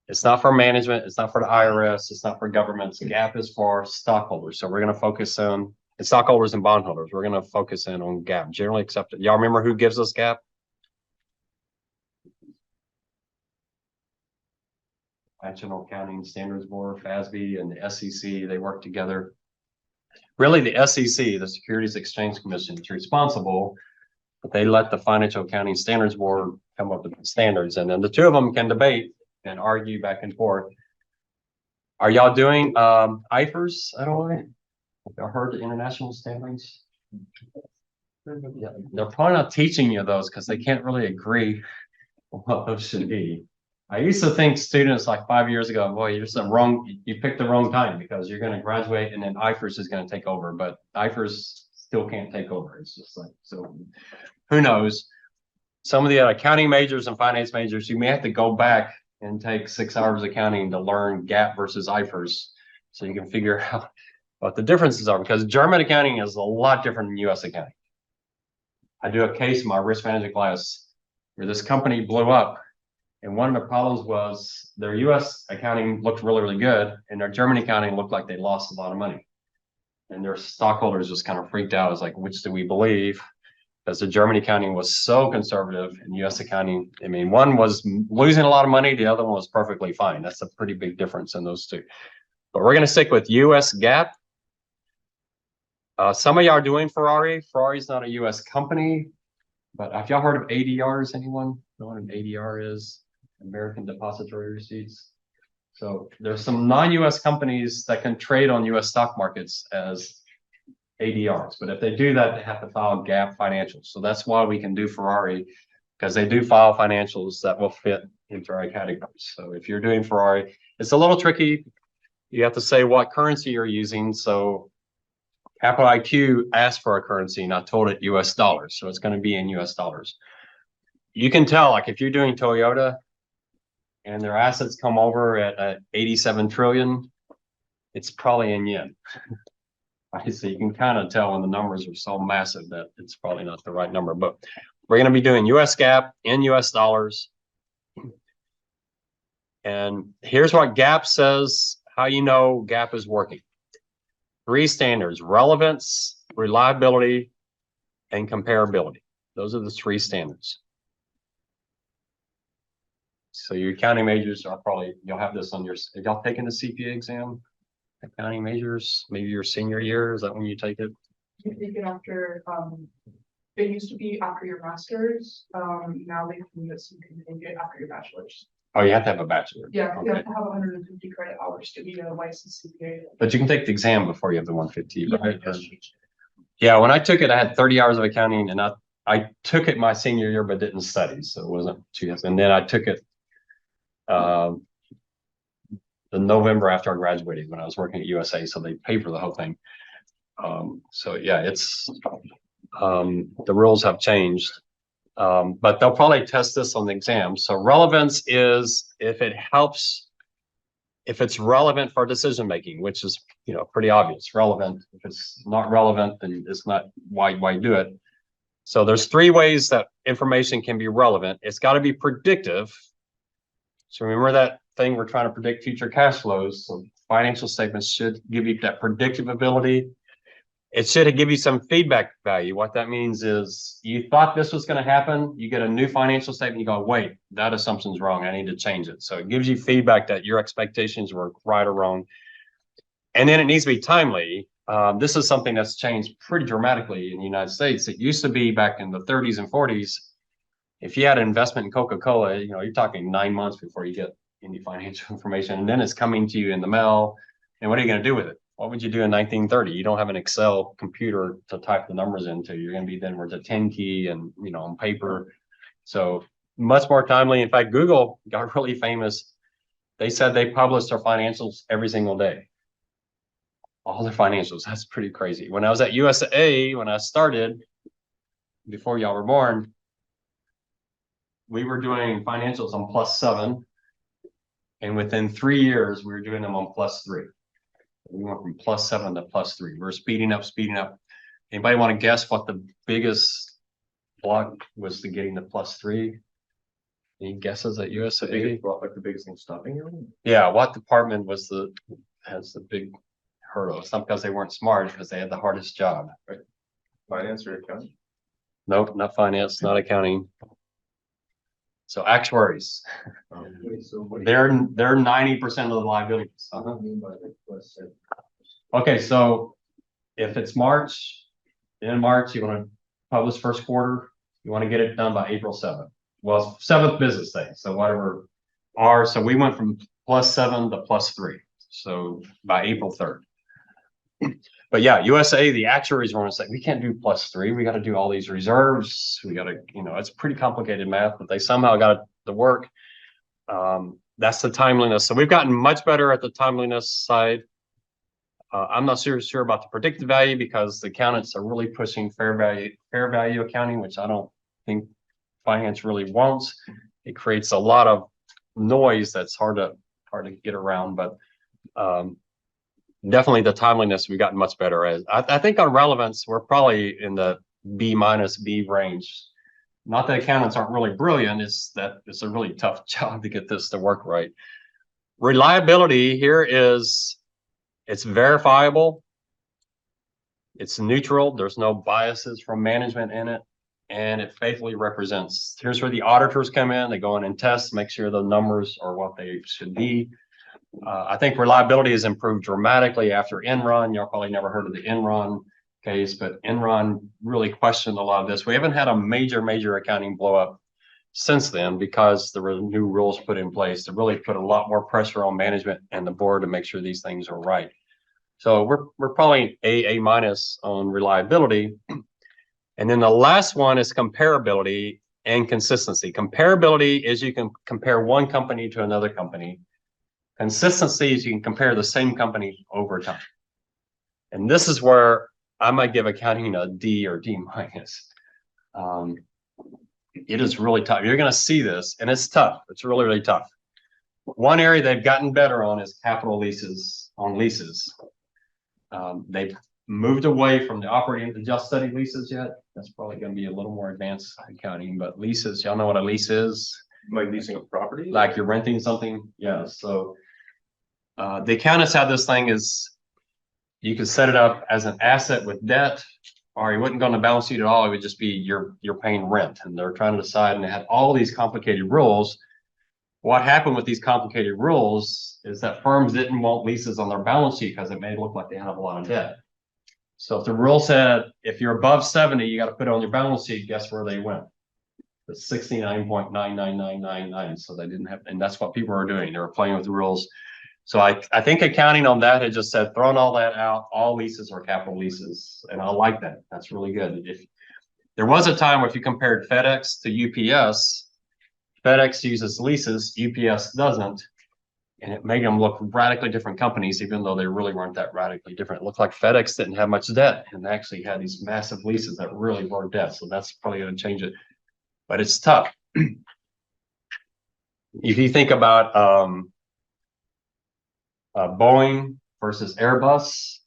[SPEAKER 1] It's not for management. It's not for the IRS. It's not for governments. GAAP is for stockholders. So we're going to focus on stockholders and bondholders. We're going to focus in on GAAP, generally accepted. Y'all remember who gives us GAAP? National Accounting Standards Board, FASB, and the SEC. They work together. Really, the SEC, the Securities Exchange Commission, is responsible, but they let the Financial Accounting Standards Board come up with the standards, and then the two of them can debate and argue back and forth. Are y'all doing IFRS at all? Have y'all heard the international standards? Yeah, they're probably not teaching you those because they can't really agree on what those should be. I used to think students like 5 years ago, boy, you picked the wrong time because you're going to graduate and then IFRS is going to take over, but IFRS still can't take over. It's just like, so who knows? Some of the accounting majors and finance majors, you may have to go back and take 6 hours of accounting to learn GAAP versus IFRS so you can figure out what the differences are, because German accounting is a lot different than US accounting. I do a case in my risk management class where this company blew up. And one of the problems was their US accounting looked really, really good, and their German accounting looked like they lost a lot of money. And their stockholders just kind of freaked out. It's like, which do we believe? Because the German accounting was so conservative, and US accounting, I mean, one was losing a lot of money, the other one was perfectly fine. That's a pretty big difference in those two. But we're going to stick with US GAAP. Some of y'all are doing Ferrari. Ferrari's not a US company, but have y'all heard of ADRs? Anyone know what an ADR is? American Depository Receipts. So there's some non-US companies that can trade on US stock markets as ADRs, but if they do that, they have to file GAAP financials. So that's why we can do Ferrari, because they do file financials that will fit into our categories. So if you're doing Ferrari, it's a little tricky. You have to say what currency you're using. So Capital IQ asked for a currency, and I told it US dollars. So it's going to be in US dollars. You can tell, like if you're doing Toyota and their assets come over at 87 trillion, it's probably in yen. So you can kind of tell when the numbers are so massive that it's probably not the right number, but we're going to be doing US GAAP in US dollars. And here's what GAAP says, how you know GAAP is working. 3 standards: relevance, reliability, and comparability. Those are the 3 standards. So your accounting majors are probably, you'll have this on your, have y'all taken the CPA exam? Accounting majors, maybe your senior year, is that when you take it?
[SPEAKER 7] You take it after, it used to be after your master's, now they can use, you can take it after your bachelor's.
[SPEAKER 1] Oh, you have to have a bachelor.
[SPEAKER 7] Yeah, you
[SPEAKER 1] Okay.
[SPEAKER 7] have to have 150 credit hours to be a licensed CPA.
[SPEAKER 1] But you can take the exam before you have the 150, right?
[SPEAKER 7] Yeah.
[SPEAKER 1] Yeah, when I took it, I had 30 hours of accounting, and I took it my senior year, but didn't study, so it wasn't too years. And then I took it the November after I graduated when I was working at USA, so they paid for the whole thing. So yeah, it's the rules have changed, but they'll probably test this on the exam. So relevance is if it helps, if it's relevant for decision making, which is, you know, pretty obvious. Relevant. If it's not relevant, then it's not, why do it? So there's 3 ways that information can be relevant. It's got to be predictive. So remember that thing, we're trying to predict future cash flows. So financial statements should give you that predictive ability. It should give you some feedback value. What that means is you thought this was going to happen. You get a new financial statement. You go, wait, that assumption's wrong. I need to change it. So it gives you feedback that your expectations were right or wrong. And then it needs to be timely. This is something that's changed pretty dramatically in the United States. It used to be back in the 30s and 40s. If you had an investment in Coca-Cola, you know, you're talking 9 months before you get any financial information, and then it's coming to you in the mail. And what are you going to do with it? What would you do in 1930? You don't have an Excel computer to type the numbers into. You're going to be then with a 10 key and, you know, on paper. So much more timely. In fact, Google got really famous. They said they published their financials every single day. All their financials. That's pretty crazy. When I was at USAA, when I started, before y'all were born, we were doing financials on +7. And within 3 years, we were doing them on +3. We went from +7 to +3. We're speeding up, speeding up. Anybody want to guess what the biggest block was to getting to +3? Any guesses at USAA?
[SPEAKER 2] Like the biggest thing stopping you?
[SPEAKER 1] Yeah, what department has the big hurdle? It's not because they weren't smart, because they had the hardest job.
[SPEAKER 2] Finance or accounting?
[SPEAKER 1] Nope, not finance, not accounting. So actuaries,
[SPEAKER 3] Wait, so what do
[SPEAKER 1] they're 90% of the liabilities.
[SPEAKER 3] you mean by the +7?
[SPEAKER 1] Okay, so if it's March, in March, you want to publish first quarter, you want to get it done by April 7th. Well, 7th business day, so whatever. So we went from +7 to +3, so by April 3rd. But yeah, USA, the actuaries want to say, we can't do +3, we got to do all these reserves, we got to, you know, it's pretty complicated math, but they somehow got it to work. That's the timeliness. So we've gotten much better at the timeliness side. I'm not sure about the predictive value, because the accountants are really pushing fair value accounting, which I don't think finance really wants. It creates a lot of noise that's hard to get around, but definitely the timeliness we've gotten much better at. I think on relevance, we're probably in the B- B range. Not that accountants aren't really brilliant, it's that it's a really tough job to get this to work right. Reliability here is, it's verifiable, it's neutral, there's no biases from management in it, and it faithfully represents. Here's where the auditors come in, they go in and test, make sure the numbers are what they should be. I think reliability has improved dramatically after Enron. Y'all probably never heard of the Enron case, but Enron really questioned a lot of this. We haven't had a major accounting blow up since then, because there were new rules put in place to really put a lot more pressure on management and the board to make sure these things are right. So we're probably A- on reliability. And then the last one is comparability and consistency. Comparability is you can compare one company to another company. Consistency is you can compare the same company over time. And this is where I might give accounting a D or D-. It is really tough. You're going to see this, and it's tough. It's really tough. One area they've gotten better on is capital leases on leases. They've moved away from the operating. Did y'all study leases yet? That's probably going to be a little more advanced accounting, but leases, y'all know what a lease is?
[SPEAKER 2] Like leasing a property?
[SPEAKER 1] Like you're renting something? Yeah, so the accountants have this thing is you can set it up as an asset with debt, or you wouldn't go on the balance sheet at all. It would just be you're paying rent, and they're trying to decide, and they had all these complicated rules. What happened with these complicated rules is that firms didn't want leases on their balance sheet because it made it look like they had a lot of debt. So if the rule said if you're above 70, you got to put it on your balance sheet, guess where they went? The 69.99999. So they didn't have, and that's what people were doing. They were playing with the rules. So I think accounting on that had just said, throwing all that out, all leases are capital leases. And I like that. That's really good. If there was a time where if you compared FedEx to UPS, FedEx uses leases, UPS doesn't. And it made them look radically different companies, even though they really weren't that radically different. It looked like FedEx didn't have much debt and actually had these massive leases that really were debt. So that's probably going to change it. But it's tough. If you think about Boeing versus Airbus,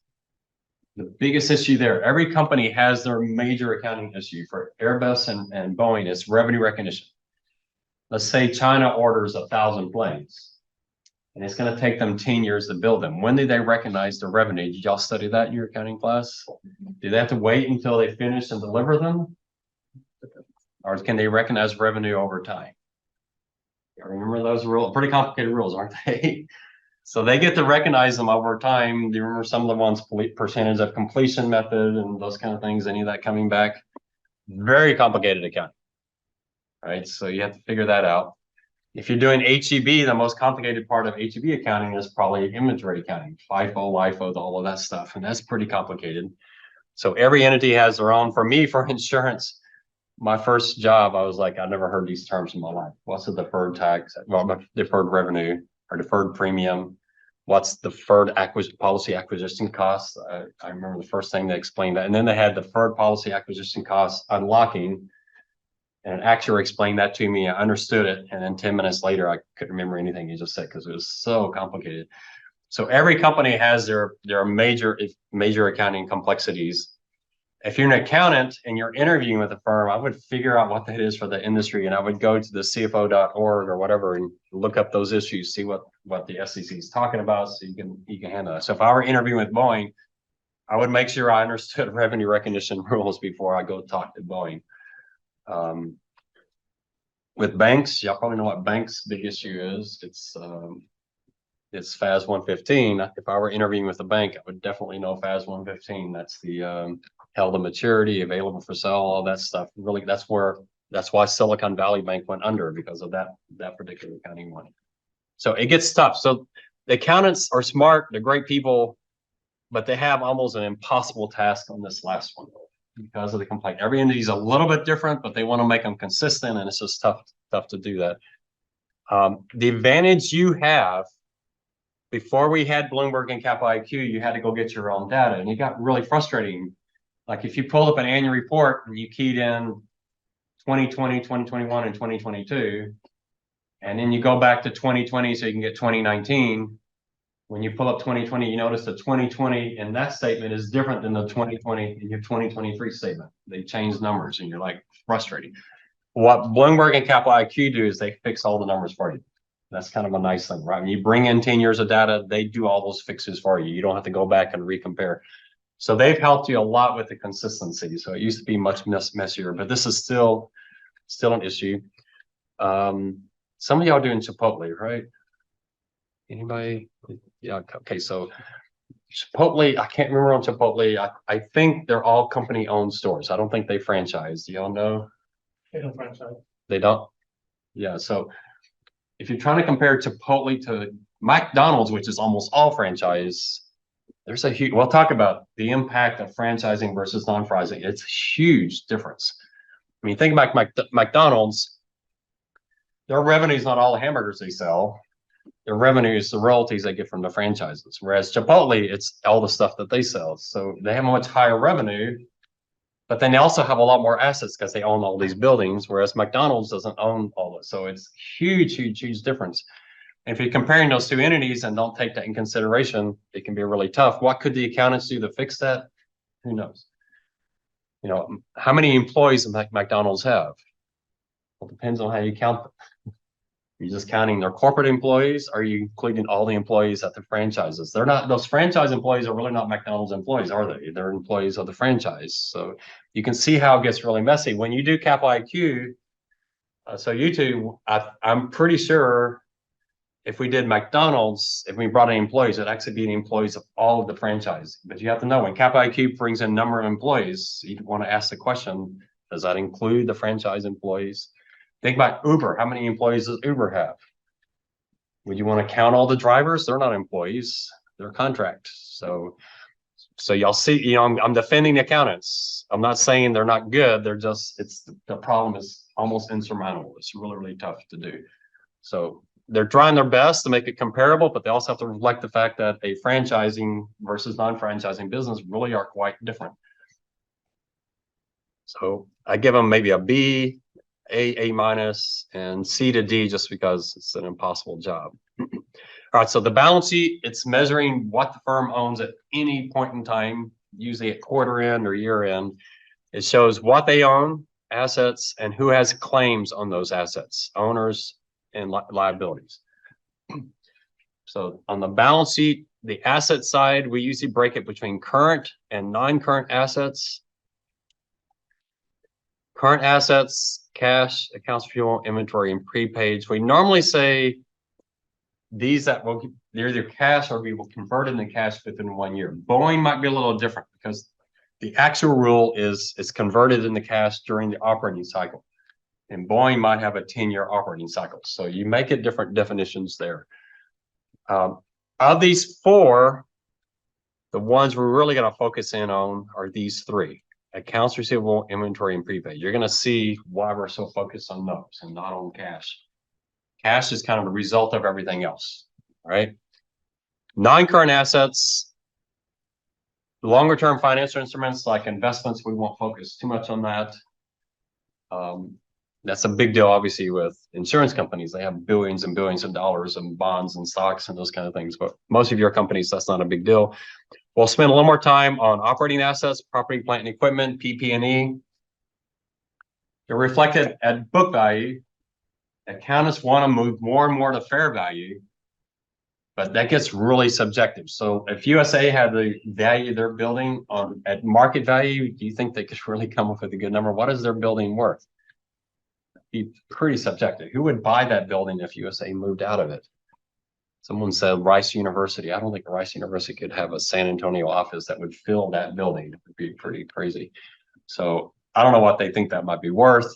[SPEAKER 1] the biggest issue there, every company has their major accounting issue. For Airbus and Boeing, it's revenue recognition. Let's say China orders 1,000 planes, and it's going to take them 10 years to build them. When do they recognize the revenue? Did y'all study that in your accounting class? Do they have to wait until they finish and deliver them? Or can they recognize revenue over time? I remember those rules, pretty complicated rules, aren't they? So they get to recognize them over time. Do you remember some of the ones, percentage of completion method and those kind of things? Any of that coming back? Very complicated accounting. right? So you have to figure that out. If you're doing HEB, the most complicated part of HEB accounting is probably inventory accounting, FIFO, LIFO, all of that stuff, and that's pretty complicated. So every entity has their own. For me, for insurance, my first job, I was like, I never heard these terms in my life. What's a deferred tax? Well, deferred revenue or deferred premium? What's deferred policy acquisition costs? I remember the first thing they explained that. And then they had deferred policy acquisition costs unlocking. And an actuary explained that to me. I understood it. And then 10 minutes later, I couldn't remember anything he just said because it was so complicated. So every company has their major accounting complexities. If you're an accountant and you're interviewing with a firm, I would figure out what that is for the industry, and I would go to the CFO.org or whatever and look up those issues, see what the SEC is talking about, so you can handle that. So if I were interviewing with Boeing, I would make sure I understood revenue recognition rules before I go talk to Boeing. With banks, y'all probably know what banks' big issue is. It's FAS 115. If I were interviewing with a bank, I would definitely know FAS 115. That's the held to maturity, available for sale, all that stuff. Really, that's why Silicon Valley Bank went under, because of that particular accounting one. So it gets tough. So the accountants are smart, they're great people, but they have almost an impossible task on this last one because of the complaint. Every entity is a little bit different, but they want to make them consistent, and it's just tough to do that. The advantage you have, before we had Bloomberg and Capital IQ, you had to go get your own data, and it got really frustrating. Like if you pulled up an annual report and you keyed in 2020, 2021, and 2022, and then you go back to 2020 so you can get 2019. When you pull up 2020, you notice the 2020 in that statement is different than the 2020 in your 2023 statement. They changed numbers, and you're like frustrating. What Bloomberg and Capital IQ do is they fix all the numbers for you. That's kind of a nice thing, right? When you bring in 10 years of data, they do all those fixes for you. You don't have to go back and recompare. So they've helped you a lot with the consistency. So it used to be much messier, but this is still an issue. Some of y'all doing Chipotle, right? Anybody? Yeah. Okay. So Chipotle, I can't remember on Chipotle. I think they're all company-owned stores. I don't think they franchise. Do y'all know?
[SPEAKER 7] They don't franchise.
[SPEAKER 1] They don't? Yeah. So if you're trying to compare Chipotle to McDonald's, which is almost all franchise, there's a huge, we'll talk about the impact of franchising versus non-franchising. It's a huge difference. I mean, think about McDonald's, their revenue is not all the hamburgers they sell. Their revenue is the royalties they get from the franchises. Whereas Chipotle, it's all the stuff that they sell. So they have a much higher revenue, but then they also have a lot more assets because they own all these buildings, whereas McDonald's doesn't own all of it. So it's huge difference. And if you're comparing those two entities and don't take that in consideration, it can be really tough. What could the accountants do to fix that? Who knows? You know, how many employees does McDonald's have? Well, it depends on how you count them. Are you just counting their corporate employees? Or are you including all the employees at the franchises? They're not, those franchise employees are really not McDonald's employees, are they? They're employees of the franchise. So you can see how it gets really messy. When you do Capital IQ, so you two, I'm pretty sure if we did McDonald's, if we brought in employees, it'd actually be the employees of all of the franchise. But you have to know, when Capital IQ brings in number of employees, you want to ask the question, does that include the franchise employees? Think about Uber. How many employees does Uber have? Would you want to count all the drivers? They're not employees, they're contract. So y'all see, you know, I'm defending the accountants. I'm not saying they're not good. They're just, the problem is almost insurmountable. It's really tough to do. So they're trying their best to make it comparable, but they also have to reflect the fact that a franchising versus non-franchising business really are quite different. So I give them maybe a B, A minus, and C to D just because it's an impossible job. All right, so the balance sheet, it's measuring what the firm owns at any point in time, usually at quarter end or year end. It shows what they own, assets, and who has claims on those assets, owners and liabilities. So on the balance sheet, the asset side, we usually break it between current and non-current assets. Current assets, cash, accounts receivable, inventory, and prepaids. We normally say these that will, they're either cash or we will convert into cash within 1 year. Boeing might be a little different because the actual rule is it's converted into cash during the operating cycle. And Boeing might have a 10-year operating cycle. So you make it different definitions there. Of these four, the ones we're really going to focus in on are these three: accounts receivable, inventory, and prepaid. You're going to see why we're so focused on those and not on cash. Cash is kind of the result of everything else, right? Non-current assets, longer-term financial instruments like investments, we won't focus too much on that. That's a big deal, obviously, with insurance companies. They have billions and billions of dollars in bonds and stocks and those kind of things. But most of your companies, that's not a big deal. We'll spend a little more time on operating assets, property, plant, and equipment, PP&E. They're reflected at book value. Accountants want to move more and more to fair value, but that gets really subjective. So if USA had the value they're building on at market value, do you think they could really come up with a good number? What is their building worth? Be pretty subjective. Who would buy that building if USA moved out of it? Someone said Rice University. I don't think Rice University could have a San Antonio office that would fill that building. It would be pretty crazy. So I don't know what they think that might be worth.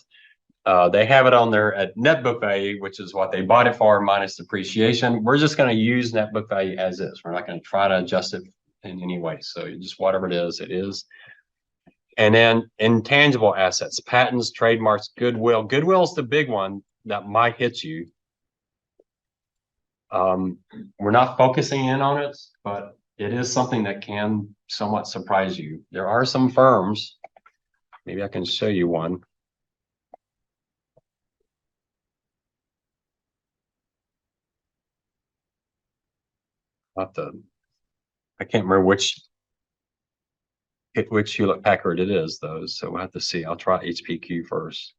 [SPEAKER 1] They have it on there at net book value, which is what they bought it for minus depreciation. We're just going to use net book value as is. We're not going to try to adjust it in any way. So just whatever it is, it is. And then intangible assets, patents, trademarks, goodwill. Goodwill is the big one that might hit you. We're not focusing in on it, but it is something that can somewhat surprise you. There are some firms, maybe I can show you one. I can't remember which Hewlett Packard it is, though. So we'll have to see. I'll try HPQ first.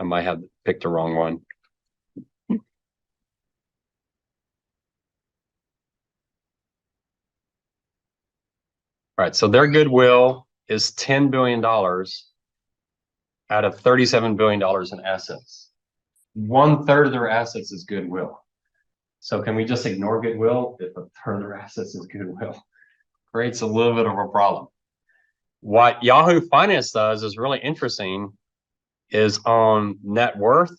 [SPEAKER 1] I might have picked the wrong one. All right, so their goodwill is $10 billion out of $37 billion in assets. 1/3 of their assets is goodwill. So can we just ignore goodwill if 1/3 of their assets is goodwill? Creates a little bit of a problem. What Yahoo Finance does is really interesting, is on net worth.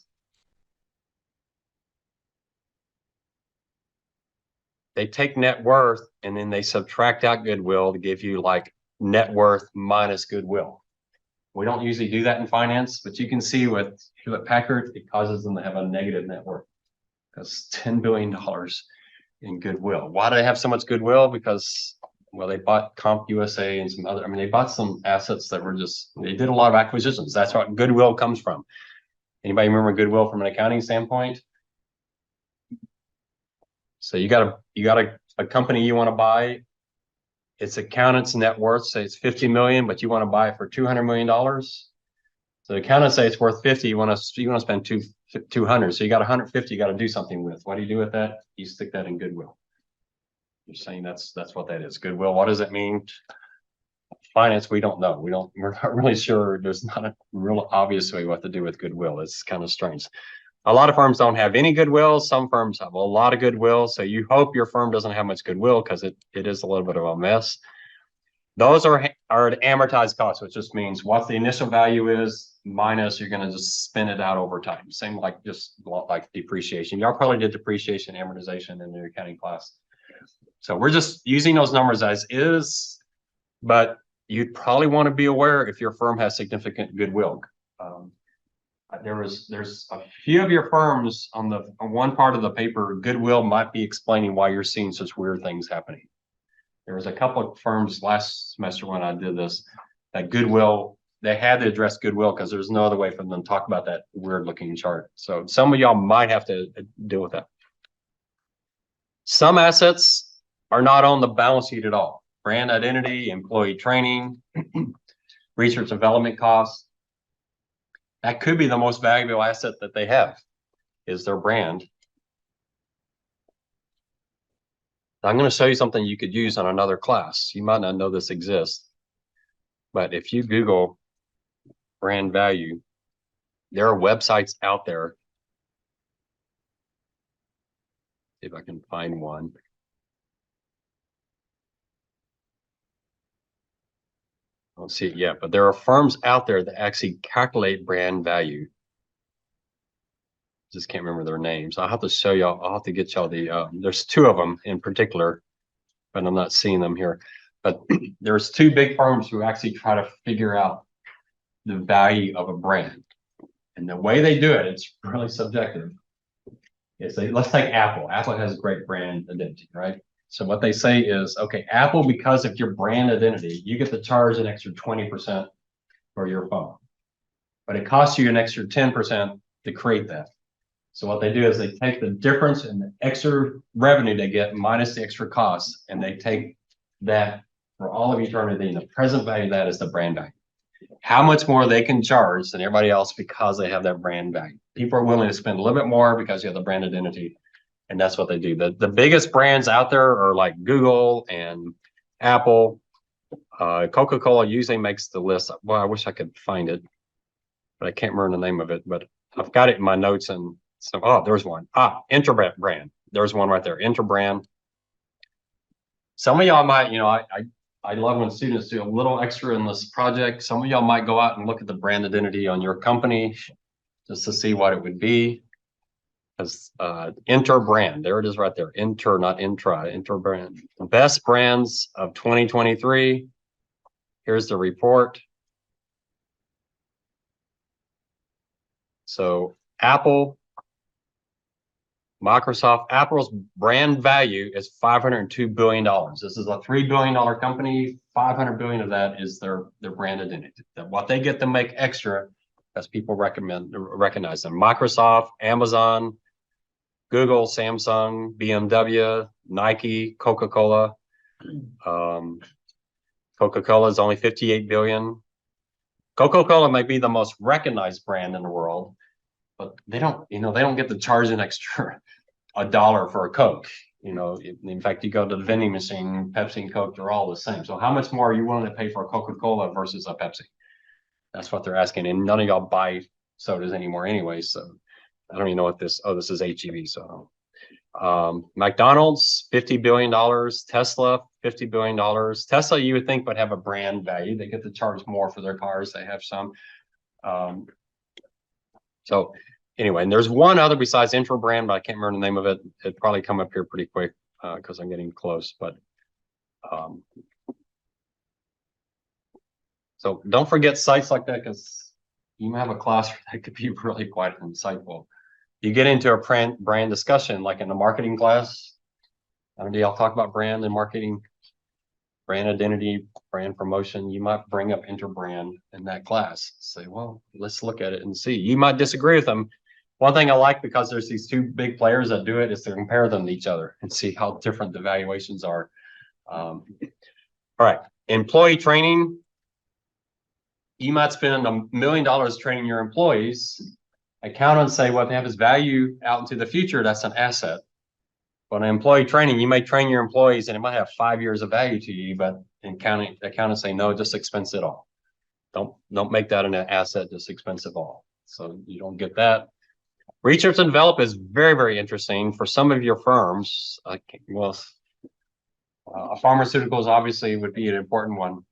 [SPEAKER 1] They take net worth and then they subtract out goodwill to give you like net worth minus goodwill. We don't usually do that in finance, but you can see with Hewlett Packard, it causes them to have a negative net worth. That's $10 billion in goodwill. Why do they have so much goodwill? Because, well, they bought CompUSA and some other, I mean, they bought some assets that were just, they did a lot of acquisitions. That's what goodwill comes from. Anybody remember goodwill from an accounting standpoint? So you got a company you want to buy. Its accountant's net worth, say it's 50 million, but you want to buy it for $200 million. So the accountants say it's worth 50. You want to spend 200. So you got 150. You got to do something with. What do you do with that? You stick that in goodwill. You're saying that's what that is. Goodwill. What does it mean? Finance, we don't know. We're not really sure. There's not a real obvious way what to do with goodwill. It's kind of strange. A lot of firms don't have any goodwill. Some firms have a lot of goodwill. So you hope your firm doesn't have much goodwill because it is a little bit of a mess. Those are at amortized cost, which just means what the initial value is minus you're going to just spin it out over time. Same like just like depreciation. Y'all probably did depreciation, amortization in your accounting class. So we're just using those numbers as is, but you'd probably want to be aware if your firm has significant goodwill. There's a few of your firms on one part of the paper, goodwill might be explaining why you're seeing such weird things happening. There was a couple of firms last semester when I did this, that goodwill, they had to address goodwill because there's no other way for them to talk about that weird looking chart. So some of y'all might have to deal with that. Some assets are not on the balance sheet at all. Brand identity, employee training, research and development costs. That could be the most valuable asset that they have, is their brand. I'm going to show you something you could use on another class. You might not know this exists, but if you Google brand value, there are websites out there. See if I can find one. don't see it yet, but there are firms out there that actually calculate brand value. Just can't remember their names. I'll have to show y'all. I'll have to get y'all the, there's two of them in particular, but I'm not seeing them here. But there's two big firms who actually try to figure out the value of a brand. And the way they do it, it's really subjective. Is let's take Apple. Apple has a great brand identity, right? So what they say is, okay, Apple, because of your brand identity, you get to charge an extra 20% for your phone. But it costs you an extra 10% to create that. So what they do is they take the difference in the extra revenue they get minus the extra costs, and they take that for all of eternity, and the present value of that is the brand value. How much more they can charge than everybody else because they have that brand value. People are willing to spend a little bit more because you have the brand identity, and that's what they do. The biggest brands out there are like Google and Apple. Coca-Cola usually makes the list. Well, I wish I could find it, but I can't remember the name of it, but I've got it in my notes. And so, oh, there's one. Interbrand. There's one right there. Interbrand. Some of y'all might, I love when students do a little extra in this project. Some of y'all might go out and look at the brand identity on your company just to see what it would be. As Interbrand, there it is right there. Inter, not intra, Interbrand. Best brands of 2023. Here's the report. So Apple, Microsoft, Apple's brand value is $502 billion. This is a $3 billion company. 500 billion of that is their brand identity. That what they get to make extra as people recognize them. Microsoft, Amazon, Google, Samsung, BMW, Nike, Coca-Cola. Coca-Cola is only 58 billion. Coca-Cola might be the most recognized brand in the world, but they don't get to charge an extra $1 for a Coke. In fact, you go to the vending machine, Pepsi and Coke, they're all the same. So how much more are you willing to pay for a Coca-Cola versus a Pepsi? That's what they're asking. And none of y'all buy sodas anymore anyway. So I don't even know what this is HEB. So McDonald's, $50 billion, Tesla, $50 billion. Tesla, you would think would have a brand value. They get to charge more for their cars. They have some. So anyway, and there's one other besides Interbrand, but I can't remember the name of it. It'd probably come up here pretty quick because I'm getting close. But so don't forget sites like that, because you might have a class that could be really quite insightful. You get into a brand discussion, like in the marketing class. I don't know, y'all talk about brand and marketing, brand identity, brand promotion. You might bring up Interbrand in that class. Say, well, let's look at it and see. You might disagree with them. One thing I like, because there's these two big players that do it, is to compare them to each other and see how different the valuations are. All right, employee training. You might spend $1 million training your employees. Accountants say what they have is value out into the future. That's an asset. But in employee training, you may train your employees and it might have 5 years of value to you, but accountants say, no, just expense it all. Don't make that an asset, just expense it all. So you don't get that. Research and develop is very, very interesting for some of your firms. Pharmaceuticals obviously would be an important one.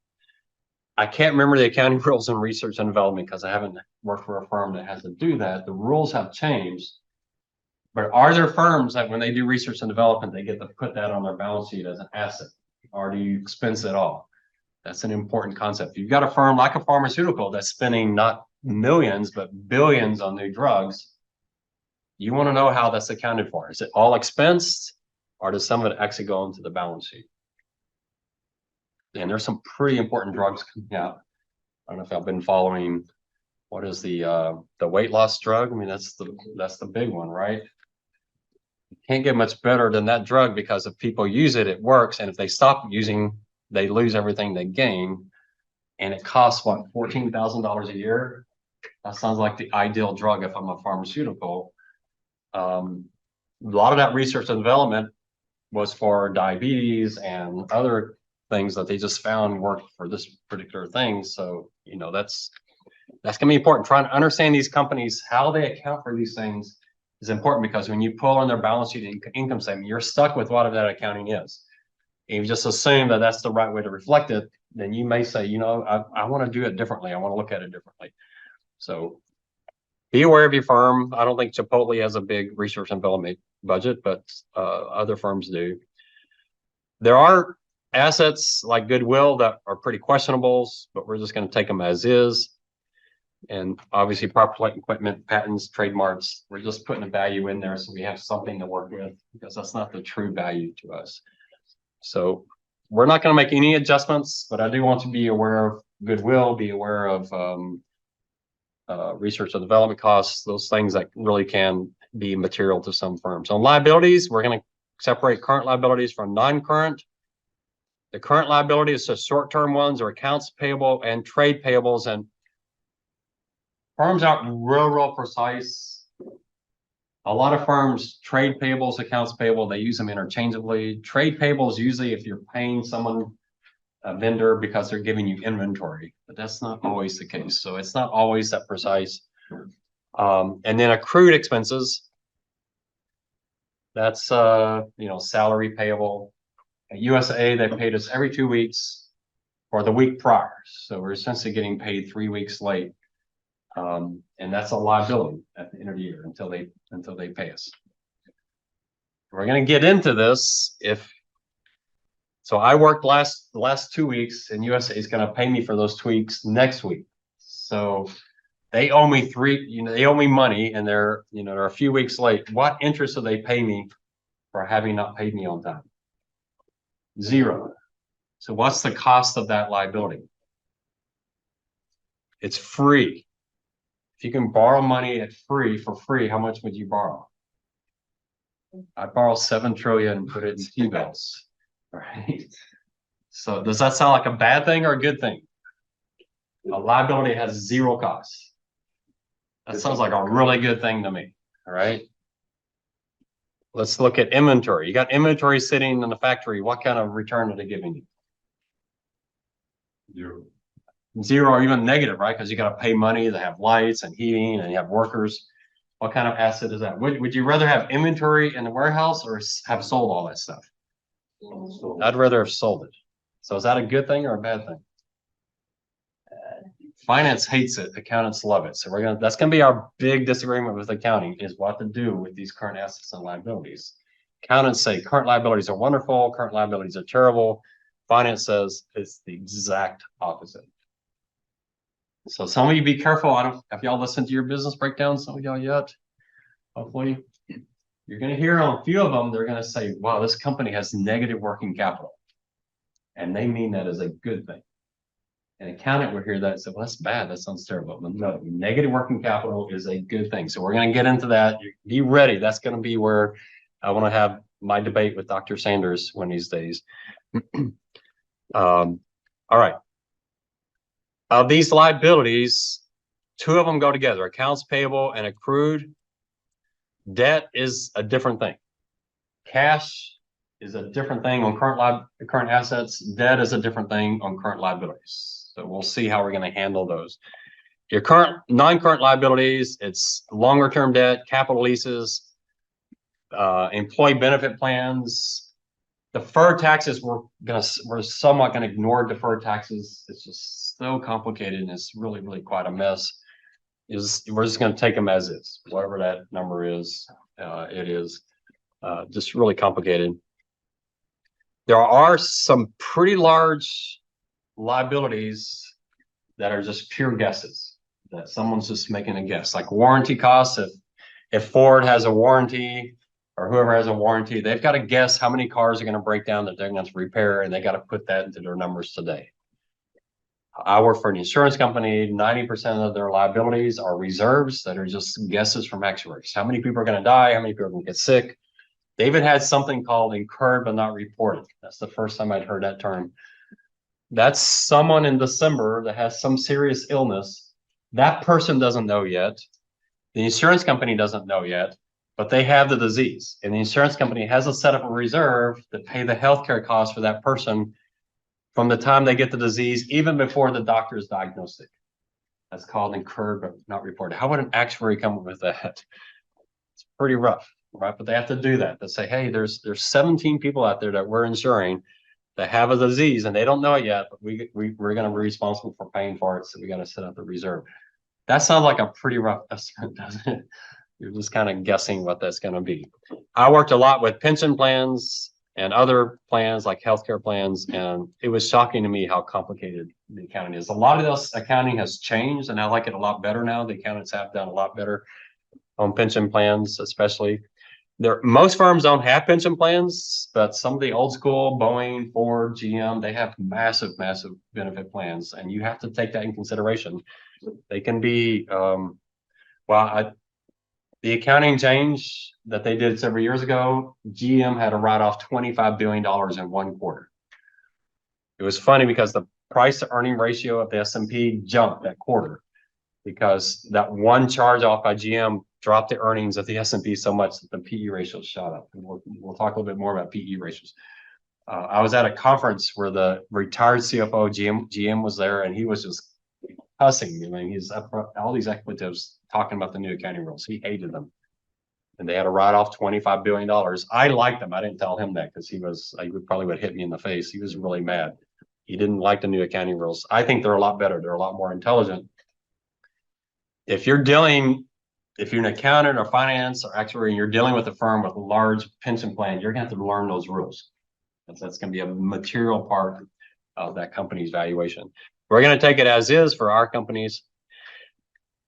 [SPEAKER 1] I can't remember the accounting rules in research and development because I haven't worked for a firm that has to do that. The rules have changed. But are there firms that when they do research and development, they get to put that on their balance sheet as an asset? Or do you expense it all? That's an important concept. You've got a firm like a pharmaceutical that's spending not millions, but billions on new drugs. You want to know how that's accounted for. Is it all expensed, or does some of it actually go into the balance sheet? And there's some pretty important drugs coming out. I don't know if I've been following. What is the weight loss drug? I mean, that's the big one, right? You can't get much better than that drug, because if people use it, it works. And if they stop using, they lose everything they gain. And it costs what, $14,000 a year? That sounds like the ideal drug if I'm a pharmaceutical. A lot of that research and development was for diabetes and other things that they just found worked for this particular thing. So, that's gonna be important. Trying to understand these companies, how they account for these things is important, because when you pull on their balance sheet and income statement, you're stuck with whatever that accounting is. and you just assume that that's the right way to reflect it, then you may say, you know, I want to do it differently. I want to look at it differently. So be aware of your firm. I don't think Chipotle has a big research and development budget, but other firms do. There are assets like goodwill that are pretty questionable, but we're just going to take them as is. And obviously property equipment, patents, trademarks, we're just putting a value in there so we have something to work with, because that's not the true value to us. So we're not going to make any adjustments, but I do want to be aware of goodwill, be aware of research and development costs, those things that really can be material to some firms. On liabilities, we're going to separate current liabilities from non-current. The current liability is just short-term ones or accounts payable and trade payables, and firms aren't real precise. A lot of firms, trade payables, accounts payable, they use them interchangeably. Trade payables, usually if you're paying someone, a vendor, because they're giving you inventory, but that's not always the case. So it's not always that precise. And then accrued expenses, that's, you know, salary payable. At USAA, they paid us every 2 weeks for the week prior. So we're essentially getting paid 3 weeks late. And that's a liability at the end of the year until they pay us. We're going to get into this so I worked the last 2 weeks, and USA is going to pay me for those 2 weeks next week. So they owe me they owe me money, and they're a few weeks late. What interest do they pay me for having not paid me on time? 0. So what's the cost of that liability? It's free. If you can borrow money for free, how much would you borrow? I'd borrow 7 trillion and put it in T-bills, right? So does that sound like a bad thing or a good thing? A liability has 0 costs. That sounds like a really good thing to me, all right? Let's look at inventory. You got inventory sitting in the factory. What kind of return are they giving you?
[SPEAKER 6] 0.
[SPEAKER 1] 0 or even negative, right? Because you got to pay money to have lights and heating, and you have workers. What kind of asset is that? Would you rather have inventory in the warehouse or have sold all that stuff? I'd rather have sold it. So is that a good thing or a bad thing? Finance hates it. Accountants love it. So that's gonna be our big disagreement with accounting, is what to do with these current assets and liabilities. Accountants say current liabilities are wonderful, current liabilities are terrible. Finance says it's the exact opposite. So some of you be careful. I don't, if y'all listen to your business breakdowns, some of y'all yet, hopefully you're going to hear on a few of them. They're going to say, wow, this company has negative working capital. And they mean that as a good thing. An accountant will hear that and say, well, that's bad. That sounds terrible. But no, negative working capital is a good thing. So we're going to get into that. Be ready. That's going to be where I want to have my debate with Dr. Sanders one of these days. All right. Of these liabilities, 2 of them go together, accounts payable and accrued. Debt is a different thing. Cash is a different thing on current assets. Debt is a different thing on current liabilities. So we'll see how we're going to handle those. Your non-current liabilities, it's longer term debt, capital leases, employee benefit plans. Deferred taxes, we're somewhat going to ignore deferred taxes. It's just so complicated, and it's really quite a mess. We're just going to take them as is, whatever that number is. It is just really complicated. There are some pretty large liabilities that are just pure guesses, that someone's just making a guess, like warranty costs. If Ford has a warranty, or whoever has a warranty, they've got to guess how many cars are going to break down that they're going to repair, and they got to put that into their numbers today. I work for an insurance company. 90% of their liabilities are reserves that are just guesses from actuaries. How many people are going to die? How many people are going to get sick? They even had something called incurred but not reported. That's the first time I'd heard that term. That's someone in December that has some serious illness. That person doesn't know yet. The insurance company doesn't know yet, but they have the disease. And the insurance company has a set up a reserve to pay the healthcare costs for that person from the time they get the disease, even before the doctor is diagnosed it. That's called incurred but not reported. How would an actuary come up with that? It's pretty rough, right? But they have to do that. They say, hey, there's 17 people out there that we're insuring. They have a disease and they don't know it yet, but we're gonna be responsible for paying for it, so we gotta set up the reserve. That sounds like a pretty rough estimate, doesn't it? You're just kind of guessing what that's gonna be. I worked a lot with pension plans and other plans like healthcare plans, and it was shocking to me how complicated the accounting is. A lot of this accounting has changed, and I like it a lot better now. The accountants have done a lot better on pension plans, especially. Most firms don't have pension plans, but some of the old school, Boeing, Ford, GM, they have massive, massive benefit plans, and you have to take that in consideration. They can be, the accounting change that they did several years ago, GM had to write off $25 billion in one quarter. It was funny because the price to earning ratio of the S&P jumped that quarter because that one charge off by GM dropped the earnings of the S&P so much that the PE ratios shot up. And we'll talk a little bit more about PE ratios. I was at a conference where the retired CFO GM was there, and he was just cussing. I mean, he's up for all these expletives talking about the new accounting rules. He hated them. And they had to write off $25 billion. I liked them. I didn't tell him that because he probably would hit me in the face. He was really mad. He didn't like the new accounting rules. I think they're a lot better. They're a lot more intelligent. If you're an accountant or finance or actuary and you're dealing with a firm with a large pension plan, you're going to have to learn those rules. That's going to be a material part of that company's valuation. We're going to take it as is for our companies.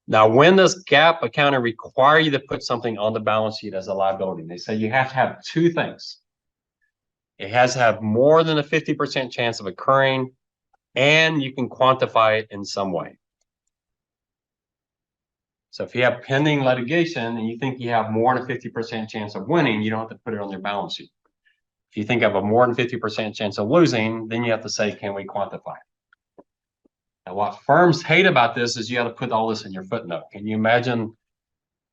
[SPEAKER 1] Now, when does GAAP accounting require you to put something on the balance sheet as a liability? They say you have to have two things. It has to have more than a 50% chance of occurring, and you can quantify it in some way. So if you have pending litigation and you think you have more than a 50% chance of winning, you don't have to put it on your balance sheet. If you think of a more than 50% chance of losing, then you have to say, can we quantify it? Now, what firms hate about this is you have to put all this in your footnote. Can you imagine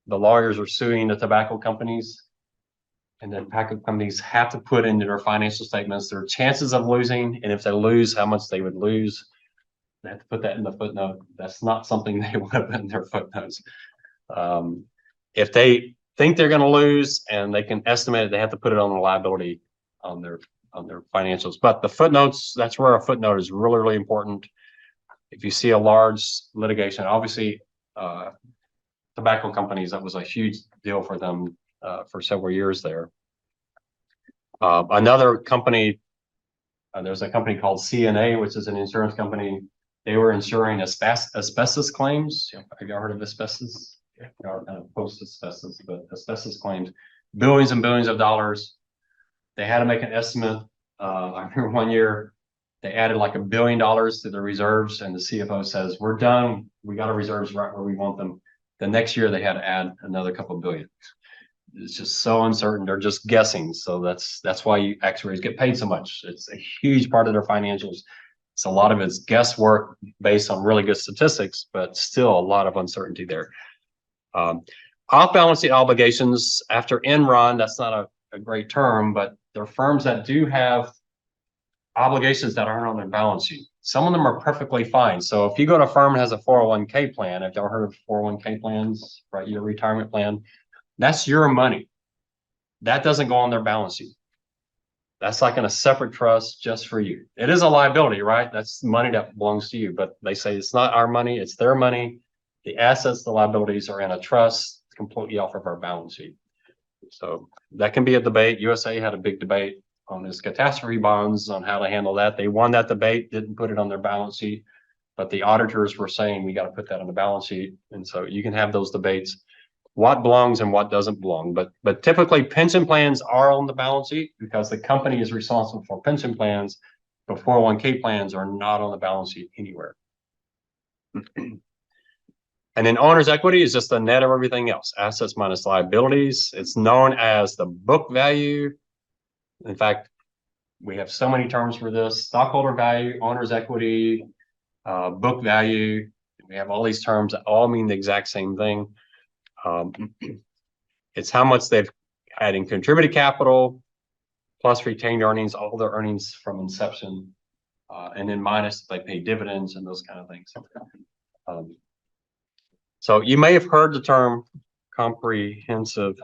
[SPEAKER 1] the lawyers are suing the tobacco companies, and the tobacco companies have to put into their financial statements their chances of losing, and if they lose, how much they would lose. They have to put that in the footnote. That's not something they want to put in their footnotes. If they think they're going to lose and they can estimate it, they have to put it on the liability on their financials. But the footnotes, that's where a footnote is really, really important. If you see a large litigation, obviously, tobacco companies, that was a huge deal for them for several years there. Another company, there's a company called CNA, which is an insurance company. They were insuring asbestos claims. Have you heard of asbestos? Yeah, kind of post-asbestos, but asbestos claims, billions and billions of dollars. They had to make an estimate. I remember one year they added like $1 billion to the reserves, and the CFO says, "We're done. We got our reserves right where we want them." The next year they had to add another couple billion. It's just so uncertain. They're just guessing. So that's why actuaries get paid so much. It's a huge part of their financials. So a lot of it's guesswork based on really good statistics, but still a lot of uncertainty there. Off-balance sheet obligations after Enron, that's not a great term, but there are firms that do have obligations that aren't on their balance sheet. Some of them are perfectly fine. So if you go to a firm that has a 401k plan, if y'all heard of 401k plans, right, your retirement plan, that's your money. That doesn't go on their balance sheet. That's like in a separate trust just for you. It is a liability, right? That's money that belongs to you, but they say it's not our money, it's their money. The assets, the liabilities are in a trust completely off of our balance sheet. So that can be a debate. USA had a big debate on this catastrophe bonds, on how to handle that. They won that debate, didn't put it on their balance sheet, but the auditors were saying we got to put that on the balance sheet. And so you can have those debates, what belongs and what doesn't belong. But typically pension plans are on the balance sheet because the company is responsible for pension plans, but 401k plans are not on the balance sheet anywhere. And then owner's equity is just the net of everything else, assets minus liabilities. It's known as the book value. In fact, we have so many terms for this: stockholder value, owner's equity, book value. We have all these terms that all mean the exact same thing. It's how much they've had in contributed capital, plus retained earnings, all their earnings from inception, and then minus if they pay dividends and those kind of things. So you may have heard the term comprehensive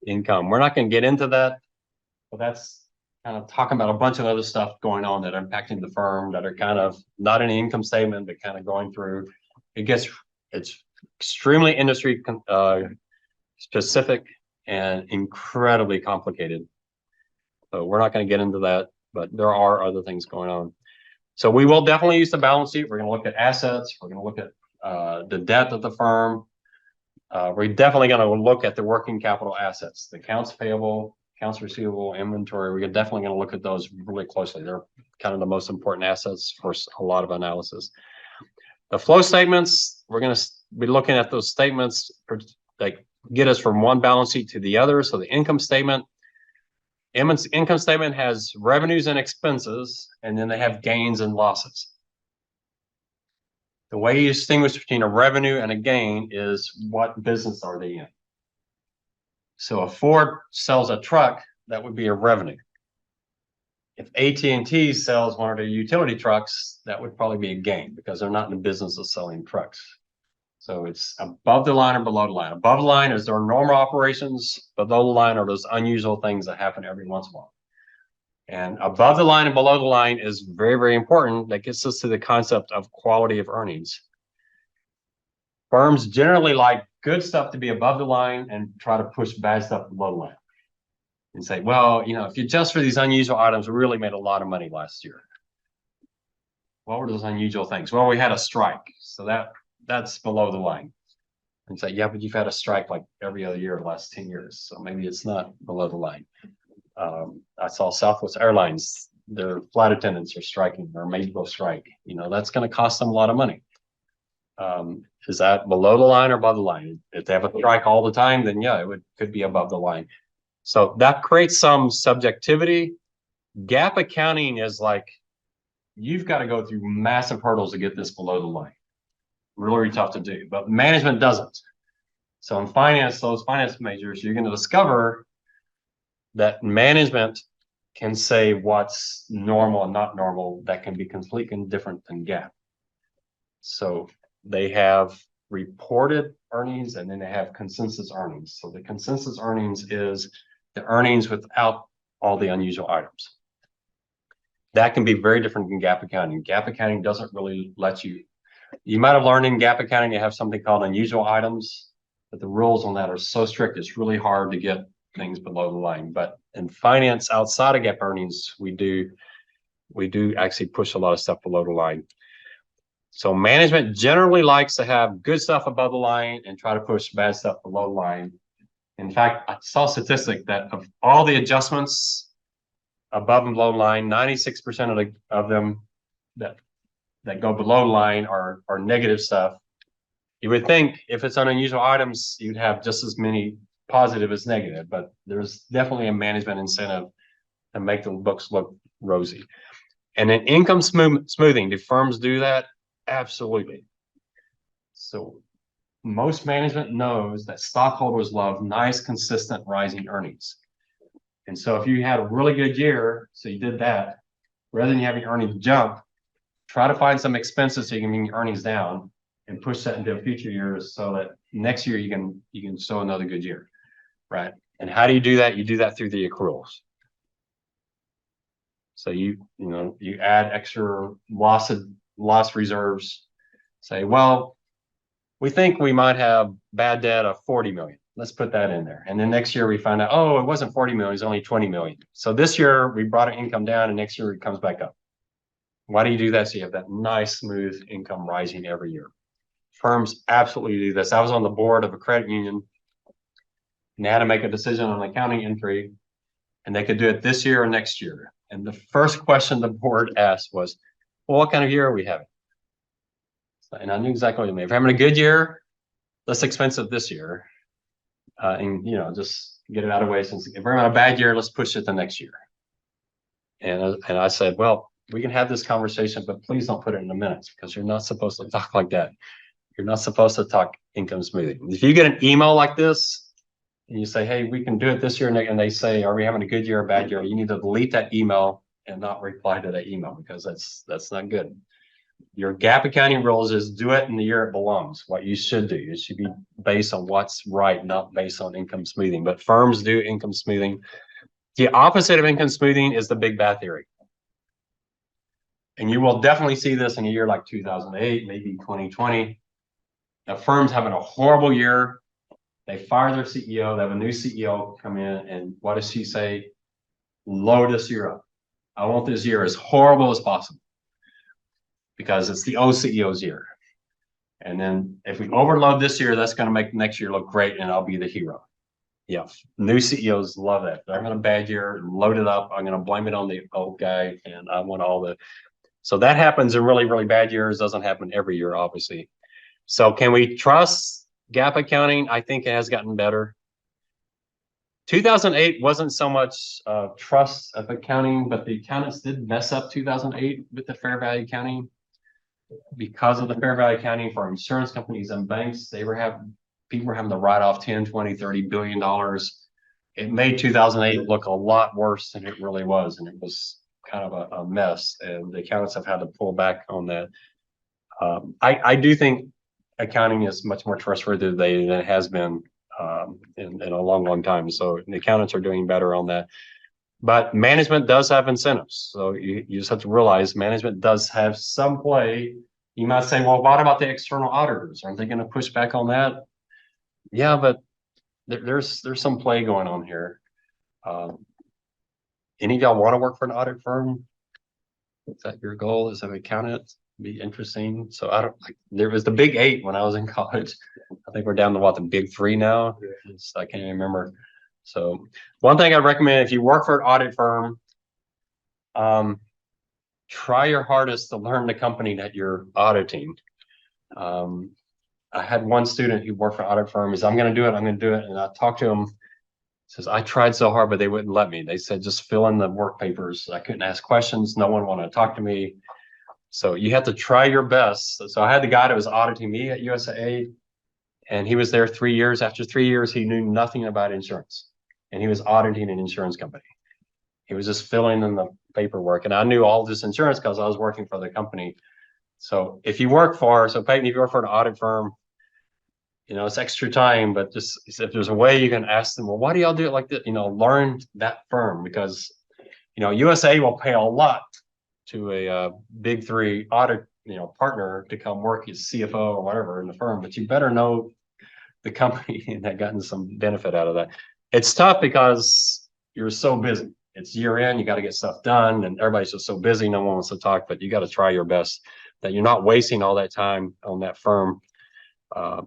[SPEAKER 1] income. We're not going to get into that, but that's kind of talking about a bunch of other stuff going on that are impacting the firm that are kind of not in the income statement, but kind of going through. It's extremely industry specific and incredibly complicated. So we're not going to get into that, but there are other things going on. So we will definitely use the balance sheet. We're going to look at assets. We're going to look at the debt of the firm. We're definitely going to look at the working capital assets, the accounts payable, accounts receivable, inventory. We're definitely going to look at those really closely. They're kind of the most important assets for a lot of analysis. The flow statements, we're going to be looking at those statements that get us from one balance sheet to the other. So the income statement has revenues and expenses, and then they have gains and losses. The way you distinguish between a revenue and a gain is what business are they in. So if Ford sells a truck, that would be a revenue. If AT&T sells one of their utility trucks, that would probably be a gain because they're not in the business of selling trucks. So it's above the line or below the line. Above the line is their normal operations. Below the line are those unusual things that happen every once in a while. And above the line and below the line is very, very important. That gets us to the concept of quality of earnings. Firms generally like good stuff to be above the line and try to push bad stuff below the line. And say, well, you know, if you adjust for these unusual items, we really made a lot of money last year. What were those unusual things? Well, we had a strike. So that's below the line. And say, yeah, but you've had a strike like every other year the last 10 years. So maybe it's not below the line. I saw Southwest Airlines, their flight attendants are striking or maybe go strike. You know, that's going to cost them a lot of money. Is that below the line or above the line? If they have a strike all the time, then yeah, could be above the line. So that creates some subjectivity. GAAP accounting is like, you've got to go through massive hurdles to get this below the line. Really tough to do, but management doesn't. So in finance, those finance majors, you're going to discover that management can say what's normal and not normal. That can be completely different than GAAP. So they have reported earnings and then they have consensus earnings. So the consensus earnings is the earnings without all the unusual items. That can be very different than GAAP accounting. GAAP accounting doesn't really let you might have learned in GAAP accounting, you have something called unusual items, but the rules on that are so strict, it's really hard to get things below the line. But in finance outside of GAAP earnings, we do actually push a lot of stuff below the line. So management generally likes to have good stuff above the line and try to push bad stuff below the line. In fact, I saw a statistic that of all the adjustments above and below the line, 96% of them that go below the line are negative stuff. You would think if it's on unusual items, you'd have just as many positive as negative, but there's definitely a management incentive to make the books look rosy. And then income smoothing, do firms do that? Absolutely. So most management knows that stockholders love nice, consistent rising earnings. And so if you had a really good year, so you did that, rather than having earnings jump, try to find some expenses so you can bring your earnings down and push that into future years so that next year you can show another good year, right? And how do you do that? You do that through the accruals. So you add extra loss reserves. Say, well, we think we might have bad debt of 40 million. Let's put that in there. And then next year we find out, oh, it wasn't 40 million, it's only 20 million. So this year we brought our income down and next year it comes back up. Why do you do that? So you have that nice, smooth income rising every year. Firms absolutely do this. I was on the board of a credit union and they had to make a decision on an accounting entry and they could do it this year or next year. And the first question the board asked was, well, what kind of year are we having? And I knew exactly what you mean. If we're having a good year, less expensive this year. And just get it out of the way. Since if we're having a bad year, let's push it the next year. And I said, well, we can have this conversation, but please don't put it in the minutes because you're not supposed to talk like that. You're not supposed to talk income smoothing. If you get an email like this and you say, hey, we can do it this year, and they say, are we having a good year or bad year? You need to delete that email and not reply to that email because that's not good. Your GAAP accounting rules is do it in the year it belongs. What you should do. It should be based on what's right, not based on income smoothing. But firms do income smoothing. The opposite of income smoothing is the big bad theory. And you will definitely see this in a year like 2008, maybe 2020. The firm's having a horrible year. They fire their CEO. They have a new CEO come in. And what does she say? Load this year up. I want this year as horrible as possible because it's the old CEO's year. And then if we overload this year, that's going to make next year look great and I'll be the hero. Yeah, new CEOs love that. They're having a bad year, load it up. I'm going to blame it on the old guy and I want all the. So that happens in really, really bad years. Doesn't happen every year, obviously. So can we trust GAAP accounting? I think it has gotten better. 2008 wasn't so much trust of accounting, but the accountants did mess up 2008 with the fair value accounting. Because of the fair value accounting for insurance companies and banks, people were having to write off 10, 20, 30 billion dollars. It made 2008 look a lot worse than it really was. And it was kind of a mess. And the accountants have had to pull back on that. I do think accounting is much more trustworthy than it has been in a long, long time. So the accountants are doing better on that. But management does have incentives. So you just have to realize management does have some play. You might say, well, what about the external auditors? Aren't they going to push back on that? Yeah, but there's some play going on here. Any of y'all want to work for an audit firm? Is that your goal as an accountant? Be interesting. So I don't like, there was the big 8 when I was in college. I think we're down to what, the big 3 now. I can't even remember. So one thing I recommend, if you work for an audit firm, try your hardest to learn the company that you're auditing. I had one student who worked for an audit firm. He said, I'm going to do it. And I talked to him. He says, I tried so hard, but they wouldn't let me. They said, just fill in the work papers. I couldn't ask questions. No one wanted to talk to me. So you have to try your best. So I had the guy that was auditing me at USAA, and he was there 3 years. After 3 years, he knew nothing about insurance, and he was auditing an insurance company. He was just filling in the paperwork, and I knew all this insurance because I was working for the company. So if you work for, so Peyton, if you work for an audit firm, you know, it's extra time, but just if there's a way you can ask them, well, why do y'all do it like this? You know, learn that firm, because, you know, USA will pay a lot to a big 3 audit, you know, partner to come work as CFO or whatever in the firm, but you better know the company and have gotten some benefit out of that. It's tough because you're so busy. It's year end, you got to get stuff done, and everybody's just so busy, no one wants to talk, but you got to try your best that you're not wasting all that time on that firm. All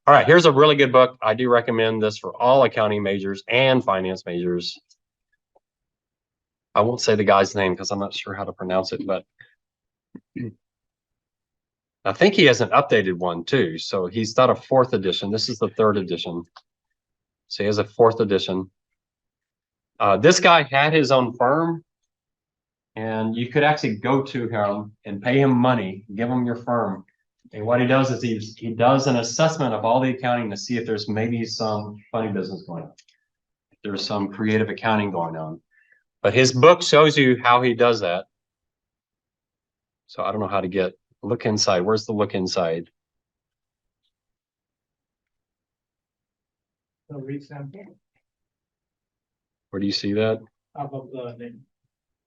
[SPEAKER 1] right, here's a really good book. I do recommend this for all accounting majors and finance majors. I won't say the guy's name because I'm not sure how to pronounce it, but I think he has an updated one too. So he's got a 4th edition. This is the 3rd edition. So he has a 4th edition. This guy had his own firm, and you could actually go to him and pay him money, give him your firm. And what he does is he does an assessment of all the accounting to see if there's maybe some funny business going on. If there's some creative accounting going on. But his book shows you how he does that. So I don't know how to look inside. Where's the look inside?
[SPEAKER 3] Read sample
[SPEAKER 1] Where do you see that?
[SPEAKER 3] above the name.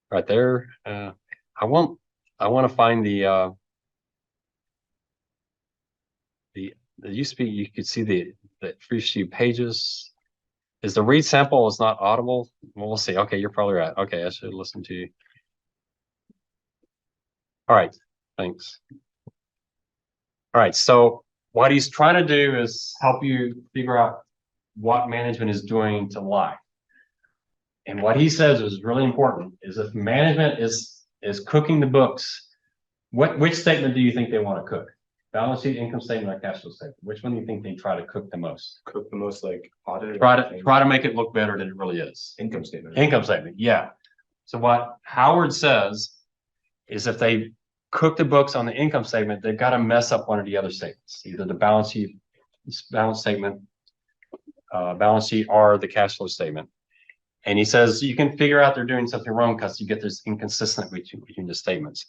[SPEAKER 1] Right there. I want to find the there used to be, you could see the first few pages. Is the read sample is not audible? Well, we'll see. Okay, you're probably right. Okay, I should listen to you. All right, thanks. All right, so what he's trying to do is help you figure out what management is doing to lie. And what he says is really important is if management is cooking the books, which statement do you think they want to cook? Balance sheet, income statement, or cash flow statement? Which one do you think they try to cook the most?
[SPEAKER 2] Cook the most, like audit.
[SPEAKER 1] Try to make it look better than it really is.
[SPEAKER 2] Income statement.
[SPEAKER 1] Income statement, yeah. So what Howard says is if they cook the books on the income statement, they've got to mess up one of the other statements, either the balance sheet, balance statement, balance sheet, or the cash flow statement. And he says you can figure out they're doing something wrong because you get this inconsistent between the statements.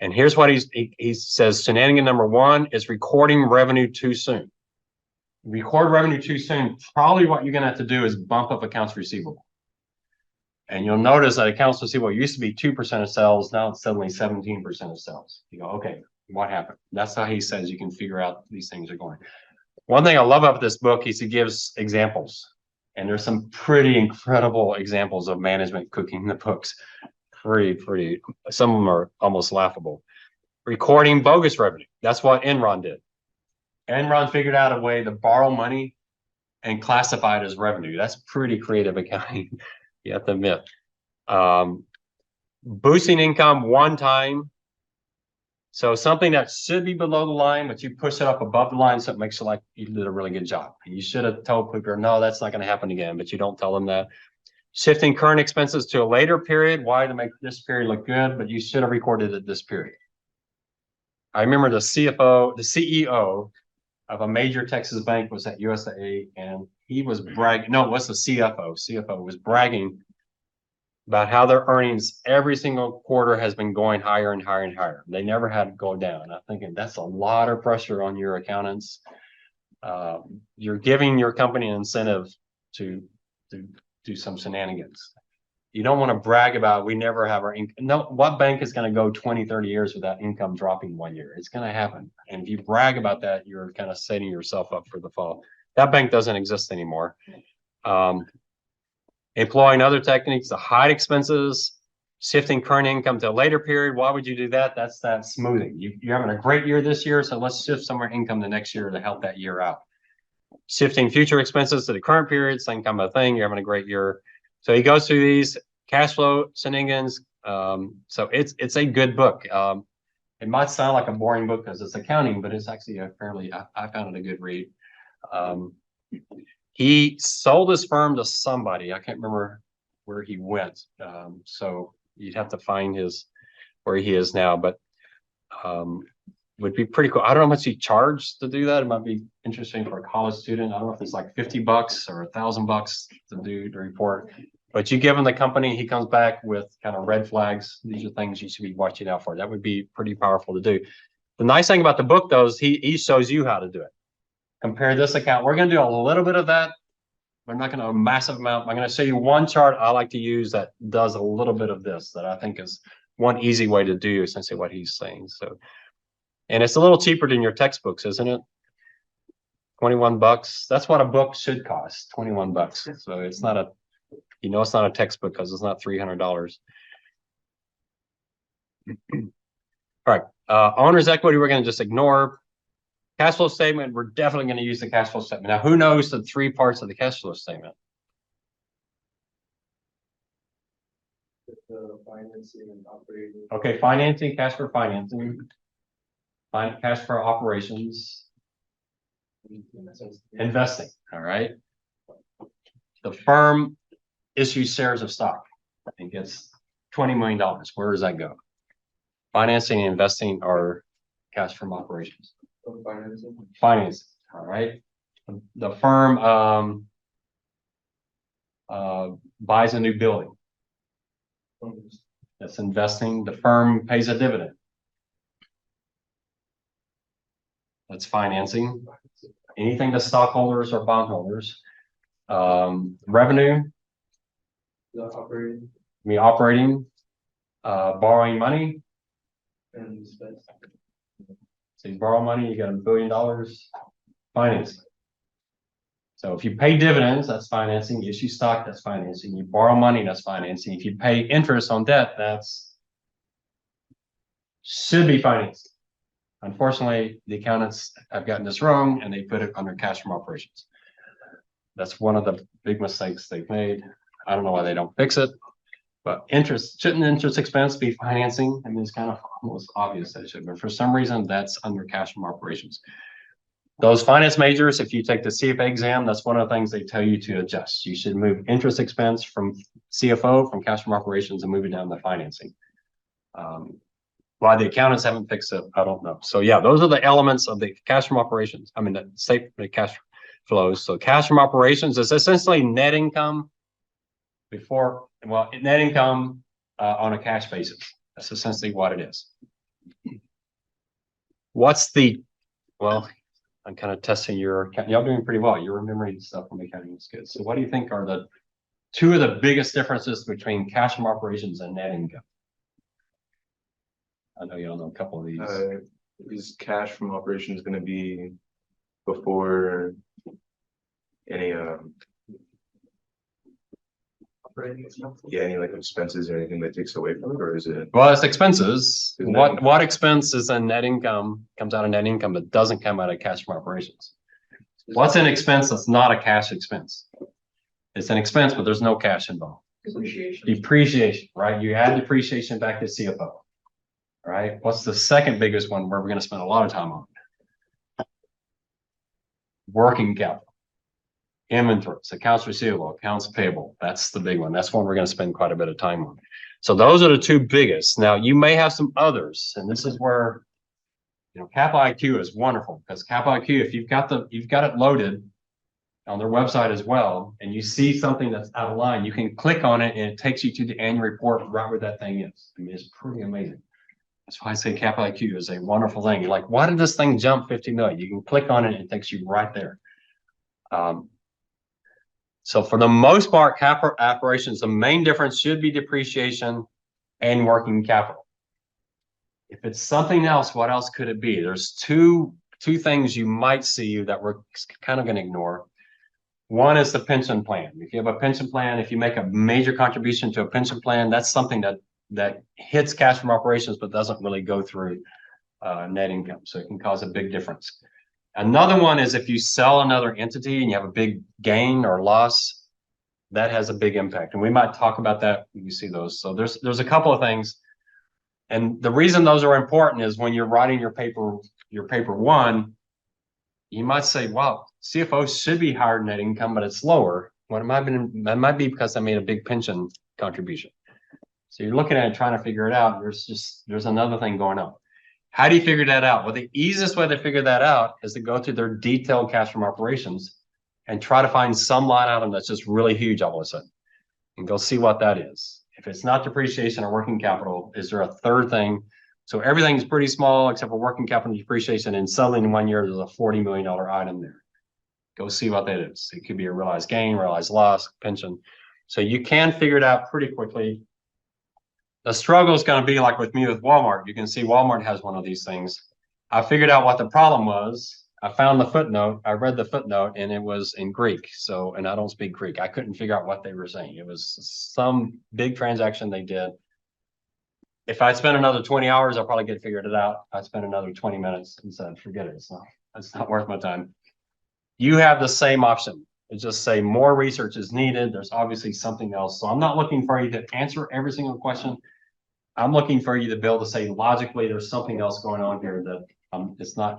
[SPEAKER 1] And here's what he says: shenanigan number 1 is recording revenue too soon. Record revenue too soon. Probably what you're going to have to do is bump up accounts receivable. And you'll notice that accounts receivable used to be 2% of sales, now it's suddenly 17% of sales. You go, okay, what happened? That's how he says you can figure out these things are going. One thing I love about this book is he gives examples. And there's some pretty incredible examples of management cooking in the books. Pretty, some of them are almost laughable. Recording bogus revenue. That's what Enron did. Enron figured out a way to borrow money and classify it as revenue. That's pretty creative accounting, you have to admit. Boosting income one time. So something that should be below the line, but you push it up above the line, so it makes it like you did a really good job. And you should have told people, no, that's not going to happen again, but you don't tell them that. Shifting current expenses to a later period. Why? To make this period look good, but you should have recorded it this period. I remember the CEO of a major Texas bank was at UTSA, and he was bragging. No, it was the CFO. CFO was bragging about how their earnings every single quarter has been going higher and higher and higher. They never had to go down. I'm thinking that's a lot of pressure on your accountants. You're giving your company an incentive to do some shenanigans. You don't want to brag about we never have our income. No, what bank is going to go 20, 30 years without income dropping 1 year? It's going to happen. And if you brag about that, you're kind of setting yourself up for the fall. That bank doesn't exist anymore. Employing other techniques to hide expenses, shifting current income to a later period. Why would you do that? That's that smoothing. You're having a great year this year, so let's shift some of our income the next year to help that year out. Shifting future expenses to the current period, same kind of thing. You're having a great year. So he goes through these cash flow shenanigans. So it's a good book. It might sound like a boring book because it's accounting, but it's actually a fairly, I found it a good read. He sold his firm to somebody. I can't remember where he went. So you'd have to find where he is now, but would be pretty cool. I don't know how much he charged to do that. It might be interesting for a college student. I don't know if it's like $50 or $1,000 to do the report, but you give him the company, he comes back with kind of red flags. These are things you should be watching out for. That would be pretty powerful to do. The nice thing about the book though, is he shows you how to do it. Compare this account. We're going to do a little bit of that. We're not going to a massive amount. I'm going to show you one chart I like to use that does a little bit of this that I think is one easy way to do essentially what he's saying. So, and it's a little cheaper than your textbooks, isn't it? $21. That's what a book should cost. $21. So it's not it's not a textbook because it's not $300. All right. Owner's equity, we're going to just ignore. Cash flow statement, we're definitely going to use the cash flow statement. Now, who knows the three parts of the cash flow statement?
[SPEAKER 3] The financing and operating.
[SPEAKER 1] Okay, financing, cash for financing, cash for operations, investing. All right. The firm issues shares of stock and gets $20 million. Where does that go? Financing and investing are cash from operations. Financing. All right. The firm buys a new building. That's investing. The firm pays a dividend. That's financing. Anything to stockholders or bondholders. Revenue. Operating. Borrowing money.
[SPEAKER 3] And expense.
[SPEAKER 1] So you borrow money, you got $1 billion. Financing. So if you pay dividends, that's financing. You issue stock, that's financing. You borrow money, that's financing. If you pay interest on debt, should be financing. Unfortunately, the accountants have gotten this wrong and they put it under cash from operations. That's one of the big mistakes they've made. I don't know why they don't fix it, but shouldn't interest expense be financing? I mean, it's kind of almost obvious that it should, but for some reason that's under cash from operations. Those finance majors, if you take the CFA exam, that's one of the things they tell you to adjust. You should move interest expense from CFO, from cash from operations, and move it down to financing. Why the accountants haven't fixed it, I don't know. So yeah, those are the elements of the cash from operations. I mean, the cash flows. So cash from operations is essentially net income net income on a cash basis. That's essentially what it is. I'm kind of testing y'all doing pretty well. You're remembering stuff from accounting is good. So what do you think are the two of the biggest differences between cash from operations and net income. I know you don't know a couple of these.
[SPEAKER 2] Is cash from operations gonna be before any, any like expenses or anything that takes away from it, or is it?
[SPEAKER 1] Well, it's expenses.
[SPEAKER 2] Isn't
[SPEAKER 1] What expense is in net income, comes out of net income, but doesn't come out of cash from operations? What's an expense that's not a cash expense? It's an expense, but there's no cash involved.
[SPEAKER 7] Depreciation.
[SPEAKER 1] Depreciation, right? You add depreciation back to CFO. Right? What's the second biggest one where we're gonna spend a lot of time on? Working capital. Inventories, accounts receivable, accounts payable. That's the big one. That's one we're gonna spend quite a bit of time on. So those are the two biggest. Now, you may have some others, and this is where, Capital IQ is wonderful, because Capital IQ, if you've got it loaded on their website as well, and you see something that's out of line, you can click on it and it takes you to the annual report right where that thing is. I mean, it's pretty amazing. That's why I say Capital IQ is a wonderful thing. You're like, why did this thing jump 50 million? You can click on it and it takes you right there. So for the most part, capital operations, the main difference should be depreciation and working capital. If it's something else, what else could it be? There's two things you might see that we're kind of going to ignore. One is the pension plan. If you have a pension plan, if you make a major contribution to a pension plan, that's something that hits cash from operations, but doesn't really go through net income. So it can cause a big difference. Another one is if you sell another entity and you have a big gain or loss, that has a big impact. And we might talk about that when you see those. So there's a couple of things. And the reason those are important is when you're writing your paper one, you might say, wow, CFO should be higher net income, but it's lower. Well, it might be because I made a big pension contribution. So you're looking at it, trying to figure it out. There's another thing going on. How do you figure that out? Well, the easiest way to figure that out is to go to their detailed cash from operations and try to find some line item that's just really huge all of a sudden, and go see what that is. If it's not depreciation or working capital, is there a third thing? So everything's pretty small except for working capital and depreciation, and suddenly in 1 year there's a $40 million item there. Go see what that is. It could be a realized gain, realized loss, pension. So you can figure it out pretty quickly. The struggle is going to be like with me with Walmart. You can see Walmart has one of these things. I figured out what the problem was. I found the footnote. I read the footnote and it was in Greek. So, and I don't speak Greek. I couldn't figure out what they were saying. It was some big transaction they did. If I spent another 20 hours, I'll probably get figured it out. I spent another 20 minutes and said, forget it. It's not worth my time. You have the same option. It's just say more research is needed. There's obviously something else. So I'm not looking for you to answer every single question. I'm looking for you to be able to say logically, there's something else going on here that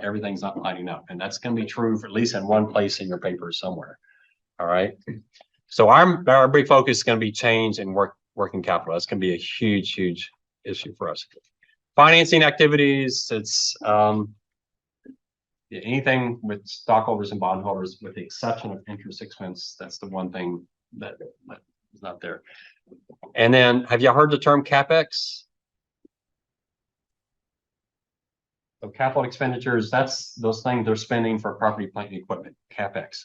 [SPEAKER 1] everything's not lining up. And that's going to be true for at least in one place in your paper somewhere. All right. So our big focus is going to be change and working capital. That's going to be a huge, huge issue for us. Financing activities, it's anything with stockholders and bondholders, with the exception of interest expense. That's the one thing that is not there. And then, have you heard the term CapEx? So capital expenditures, that's those things they're spending for property, plant, and equipment, CapEx.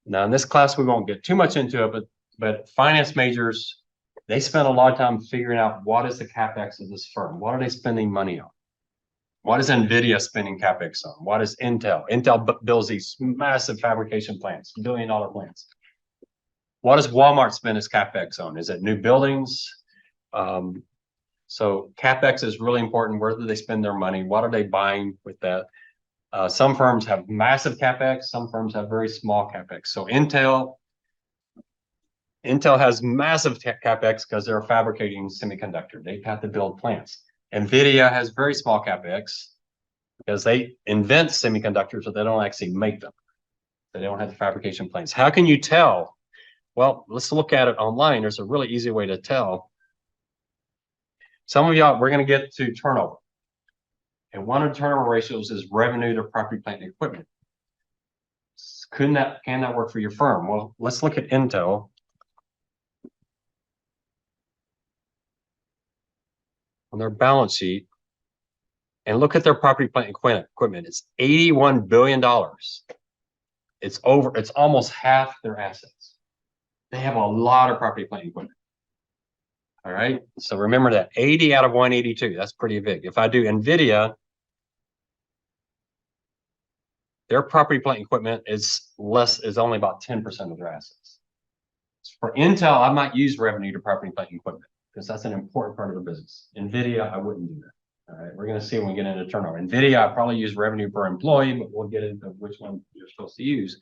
[SPEAKER 1] Now, in this class, we won't get too much into it, but finance majors, they spend a lot of time figuring out what is the CapEx of this firm? What are they spending money on? What is NVIDIA spending CapEx on? What is Intel? Intel builds these massive fabrication plants, billion-dollar plants. What does Walmart spend its CapEx on? Is it new buildings? So CapEx is really important. Where do they spend their money? What are they buying with that? Some firms have massive CapEx. Some firms have very small CapEx. So Intel has massive CapEx because they're fabricating semiconductor. They have to build plants. NVIDIA has very small CapEx because they invent semiconductors, but they don't actually make them. They don't have the fabrication plants. How can you tell? Well, let's look at it online. There's a really easy way to tell. Some of y'all, we're going to get to turnover. And one of the turnover ratios is revenue to property, plant, and equipment. Can that work for your firm? Well, let's look at Intel. On their balance sheet and look at their property, plant, and equipment. It's $81 billion. It's almost half their assets. they have a lot of property, plant, and equipment. All right, so remember that 80 out of 182, that's pretty big. If I do NVIDIA, their property, plant, and equipment is only about 10% of their assets. For Intel, I might use revenue to property, plant, and equipment because that's an important part of the business. NVIDIA, I wouldn't do that. All right, we're going to see when we get into turnover. NVIDIA, I probably use revenue per employee, but we'll get into which one you're supposed to use.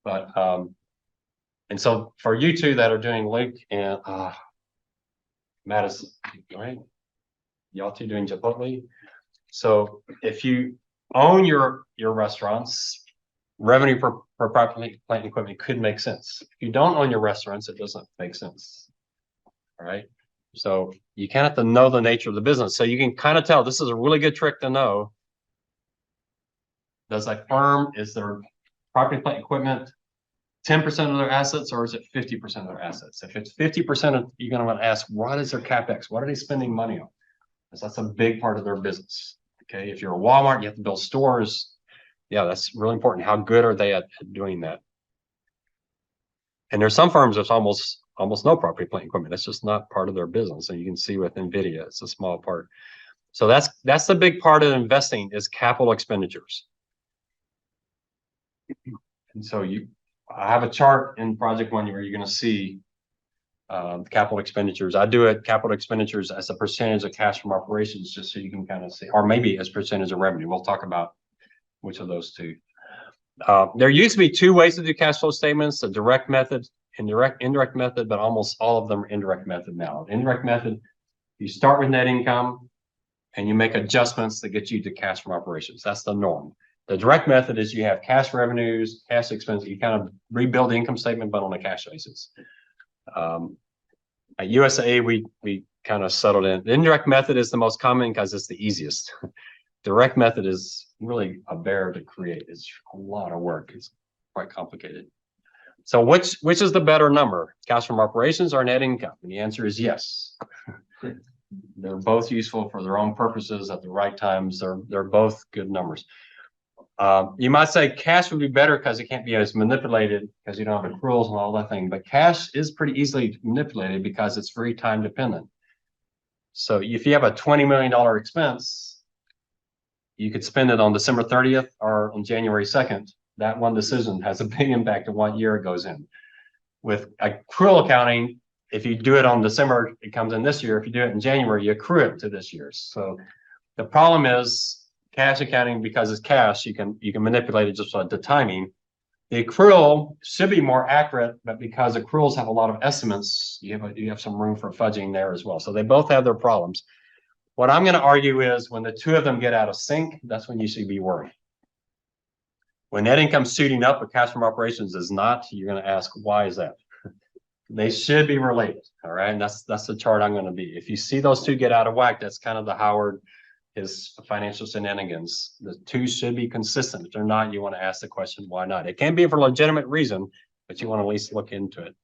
[SPEAKER 1] But and so for you two that are doing Luke and Madison, right? Y'all two doing Chipotle. So if you own your restaurants, revenue per property, plant, and equipment could make sense. If you don't own your restaurants, it doesn't make sense. All right. So you kind of have to know the nature of the business. So you can kind of tell this is a really good trick to know. Does a firm, is their property, plant, equipment 10% of their assets, or is it 50% of their assets? If it's 50%, you're going to want to ask, what is their CapEx? What are they spending money on? Because that's a big part of their business. Okay. If you're a Walmart, you have to build stores. Yeah, that's really important. How good are they at doing that? And there's some firms that's almost no property, plant, equipment. That's just not part of their business. And you can see with NVIDIA, it's a small part. So that's the big part of investing is capital expenditures. And so I have a chart in Project One where you're going to see capital expenditures. I do it capital expenditures as a percentage of cash from operations, just so you can kind of see, or maybe as percentage of revenue. We'll talk about which of those two. There used to be two ways to do cash flow statements: the direct method and indirect method, but almost all of them are indirect method now. Indirect method, you start with net income and you make adjustments that get you to cash from operations. That's the norm. The direct method is you have cash revenues, cash expenses. You kind of rebuild the income statement, but on a cash basis. At USAA, we kind of settled in. The indirect method is the most common because it's the easiest. Direct method is really a bear to create. It's a lot of work. It's quite complicated. So which is the better number, cash from operations or net income? And the answer is yes. They're both useful for their own purposes at the right times. They're both good numbers. You might say cash would be better because it can't be as manipulated because you don't have accruals and all that thing. But cash is pretty easily manipulated because it's very time dependent. So if you have a $20 million expense, you could spend it on December 30th or on January 2nd. That one decision has a big impact on what year it goes in. With accrual accounting, if you do it on December, it comes in this year. If you do it in January, you accrue it to this year. So the problem is cash accounting, because it's cash, you can manipulate it just like the timing. The accrual should be more accurate, but because accruals have a lot of estimates, you have some room for fudging there as well. So they both have their problems. What I'm going to argue is when the two of them get out of sync, that's when you should be worried. When net income's shooting up, but cash from operations is not, you're going to ask, why is that? They should be related, all right? And that's the chart I'm going to be. If you see those two get out of whack, that's kind of the Howard, his financial shenanigans. The two should be consistent. If they're not, you want to ask the question, why not? It can be for a legitimate reason, but you want to at least look into it.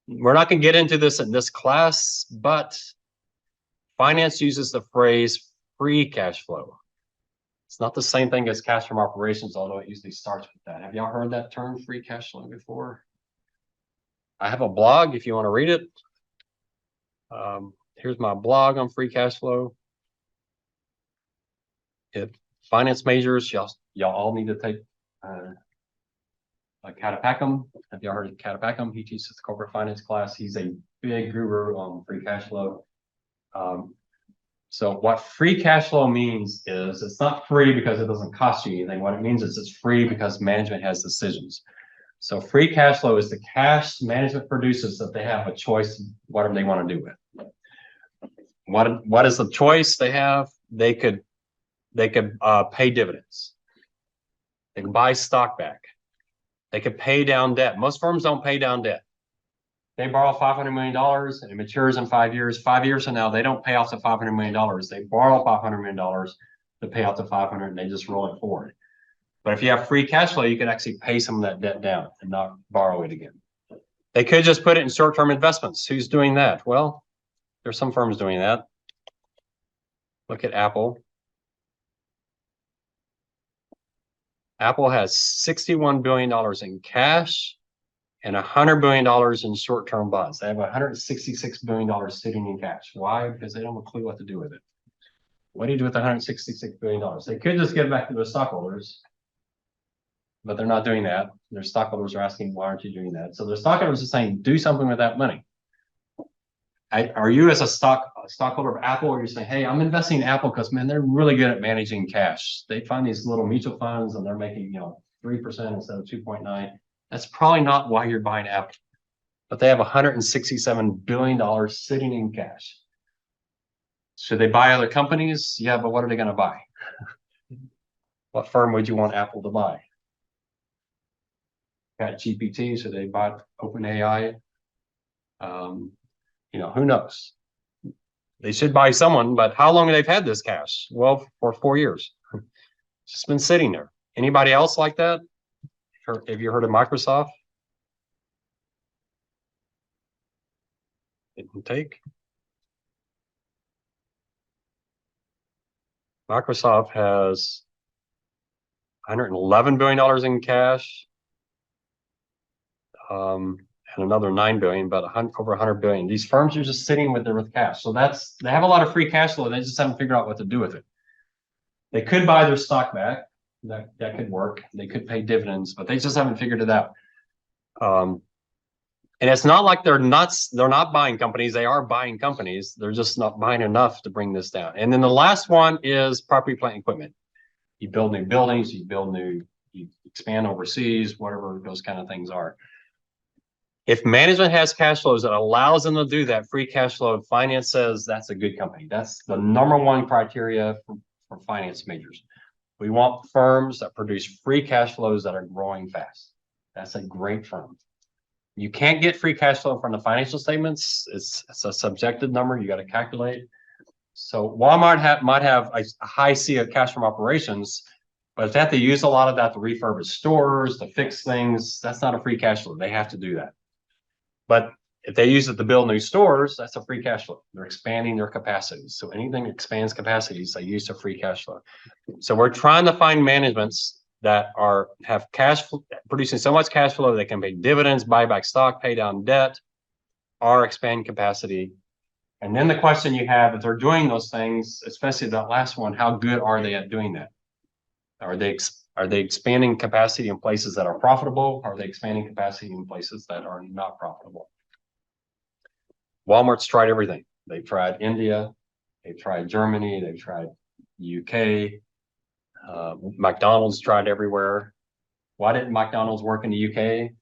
[SPEAKER 1] We're not going to get into this in this class, but finance uses the phrase free cash flow. It's not the same thing as cash from operations, although it usually starts with that. Have y'all heard that term, free cash flow, before? I have a blog if you want to read it. Here's my blog on free cash flow. If finance majors, y'all all need to take Catapacum. Have y'all heard of Catapacum? He teaches the corporate finance class. He's a big guru on free cash flow. So what free cash flow means is it's not free because it doesn't cost you anything. What it means is it's free because management has decisions. So free cash flow is the cash management produces that they have a choice, whatever they want to do with. What is the choice they have? They could pay dividends. They can buy stock back. They could pay down debt. Most firms don't pay down debt. They borrow $500 million and it matures in 5 years. 5 years from now, they don't pay off the $500 million. They borrow $500 million to pay off the 500 and they just roll it forward. But if you have free cash flow, you can actually pay some of that debt down and not borrow it again. They could just put it in short-term investments. Who's doing that? Well, there's some firms doing that. Look at Apple. Apple has $61 billion in cash and $100 billion in short-term bonds. They have $166 billion sitting in cash. Why? Because they don't have a clue what to do with it. What do you do with $166 billion? They could just give it back to their stockholders, but they're not doing that. Their stockholders are asking, why aren't you doing that? So their stockholders are saying, do something with that money. Are you as a stockholder of Apple, or you're saying, hey, I'm investing in Apple because, man, they're really good at managing cash. They find these little mutual funds and they're making, 3% instead of 2.9. That's probably not why you're buying Apple. But they have $167 billion sitting in cash. Should they buy other companies? Yeah, but what are they going to buy? What firm would you want Apple to buy? Got GPT, should they buy OpenAI? Who knows? They should buy someone, but how long have they had this cash? Well, for 4 years. It's just been sitting there. Anybody else like that? Have you heard of Microsoft? Didn't take. Microsoft has $111 billion in cash. And another 9 billion, but over 100 billion. These firms are just sitting with cash. So they have a lot of free cash flow. They just haven't figured out what to do with it. They could buy their stock back. That could work. They could pay dividends, but they just haven't figured it out. And it's not like they're not buying companies. They are buying companies. They're just not buying enough to bring this down. And then the last one is property, plant, and equipment. You build new buildings, you expand overseas, whatever those kind of things are. If management has cash flows that allows them to do that, free cash flow, finance says that's a good company. That's the number one criteria for finance majors. We want firms that produce free cash flows that are growing fast. That's a great firm. You can't get free cash flow from the financial statements. It's a subjective number. You got to calculate. So Walmart might have a high C of cash from operations, but if they have to use a lot of that to refurbish stores, to fix things, that's not a free cash flow. They have to do that. But if they use it to build new stores, that's a free cash flow. They're expanding their capacities. So anything that expands capacities, they use a free cash flow. So we're trying to find managements that have cash flow, producing so much cash flow they can pay dividends, buy back stock, pay down debt, or expand capacity. And then the question you have, if they're doing those things, especially that last one, how good are they at doing that? Are they expanding capacity in places that are profitable? Are they expanding capacity in places that are not profitable? Walmart's tried everything. They've tried India, they've tried Germany, they've tried UK. McDonald's tried everywhere. Why didn't McDonald's work in the UK?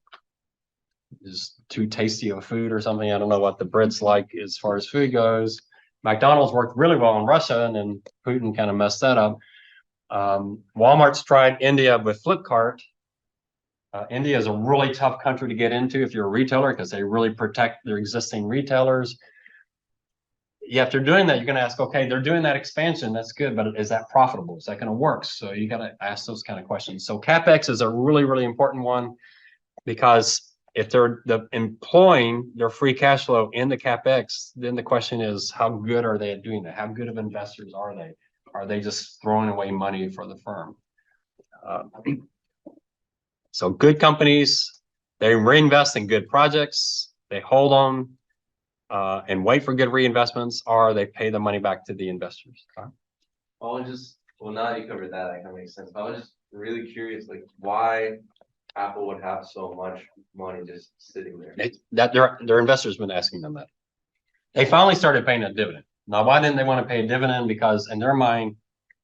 [SPEAKER 1] Is too tasty of food or something. I don't know what the Brits like as far as food goes. McDonald's worked really well in Russia, and then Putin kind of messed that up. Walmart's tried India with Flipkart. India is a really tough country to get into if you're a retailer because they really protect their existing retailers. Yeah, if they're doing that, you're going to ask, okay, they're doing that expansion. That's good, but is that profitable? Is that going to work? So you got to ask those kind of questions. So CapEx is a really, really important one because if they're employing their free cash flow in the CapEx, then the question is, how good are they at doing that? How good of investors are they? Are they just throwing away money for the firm? So good companies, they reinvest in good projects, they hold on and wait for good reinvestments, or they pay the money back to the investors.
[SPEAKER 6] Well, now you covered that, kind of makes sense. But I was just really curious, like why Apple would have so much money just sitting there.
[SPEAKER 1] Their investors have been asking them that. They finally started paying a dividend. Now, why didn't they want to pay a dividend? Because in their mind,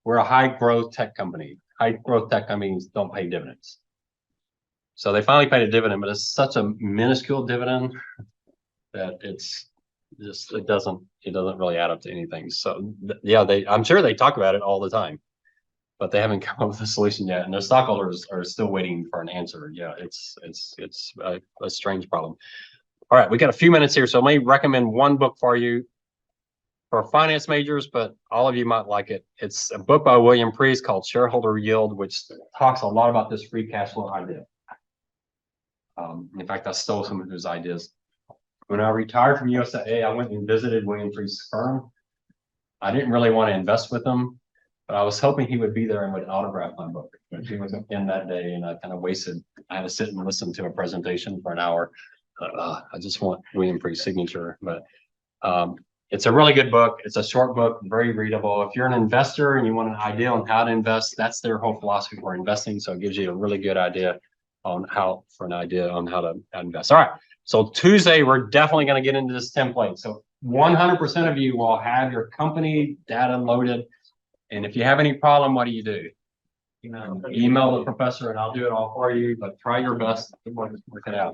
[SPEAKER 1] we're a high growth tech company. High growth tech companies don't pay dividends. So they finally paid a dividend, but it's such a minuscule dividend that it doesn't really add up to anything. So yeah, I'm sure they talk about it all the time, but they haven't come up with a solution yet. And their stockholders are still waiting for an answer. Yeah, it's a strange problem. All right, we got a few minutes here, so let me recommend one book for you for finance majors, but all of you might like it. It's a book by William Priest called Shareholder Yield, which talks a lot about this free cash flow idea. In fact, I stole some of his ideas. When I retired from UTSA, I went and visited William Priest's firm. I didn't really want to invest with them, But I was hoping he would be there and would autograph my book, but he wasn't in that day and I kind of wasted, I had to sit and listen to a presentation for an hour. I just want William Freeh's signature, but it's a really good book. It's a short book, very readable. If you're an investor and you want an idea on how to invest, that's their whole philosophy for investing. So it gives you a really good idea on how to invest. All right. So Tuesday, we're definitely going to get into this template. So 100% of you will have your company data loaded. And if you have any problem, what do? Email the professor and I'll do it all for you, but try your best to work it out.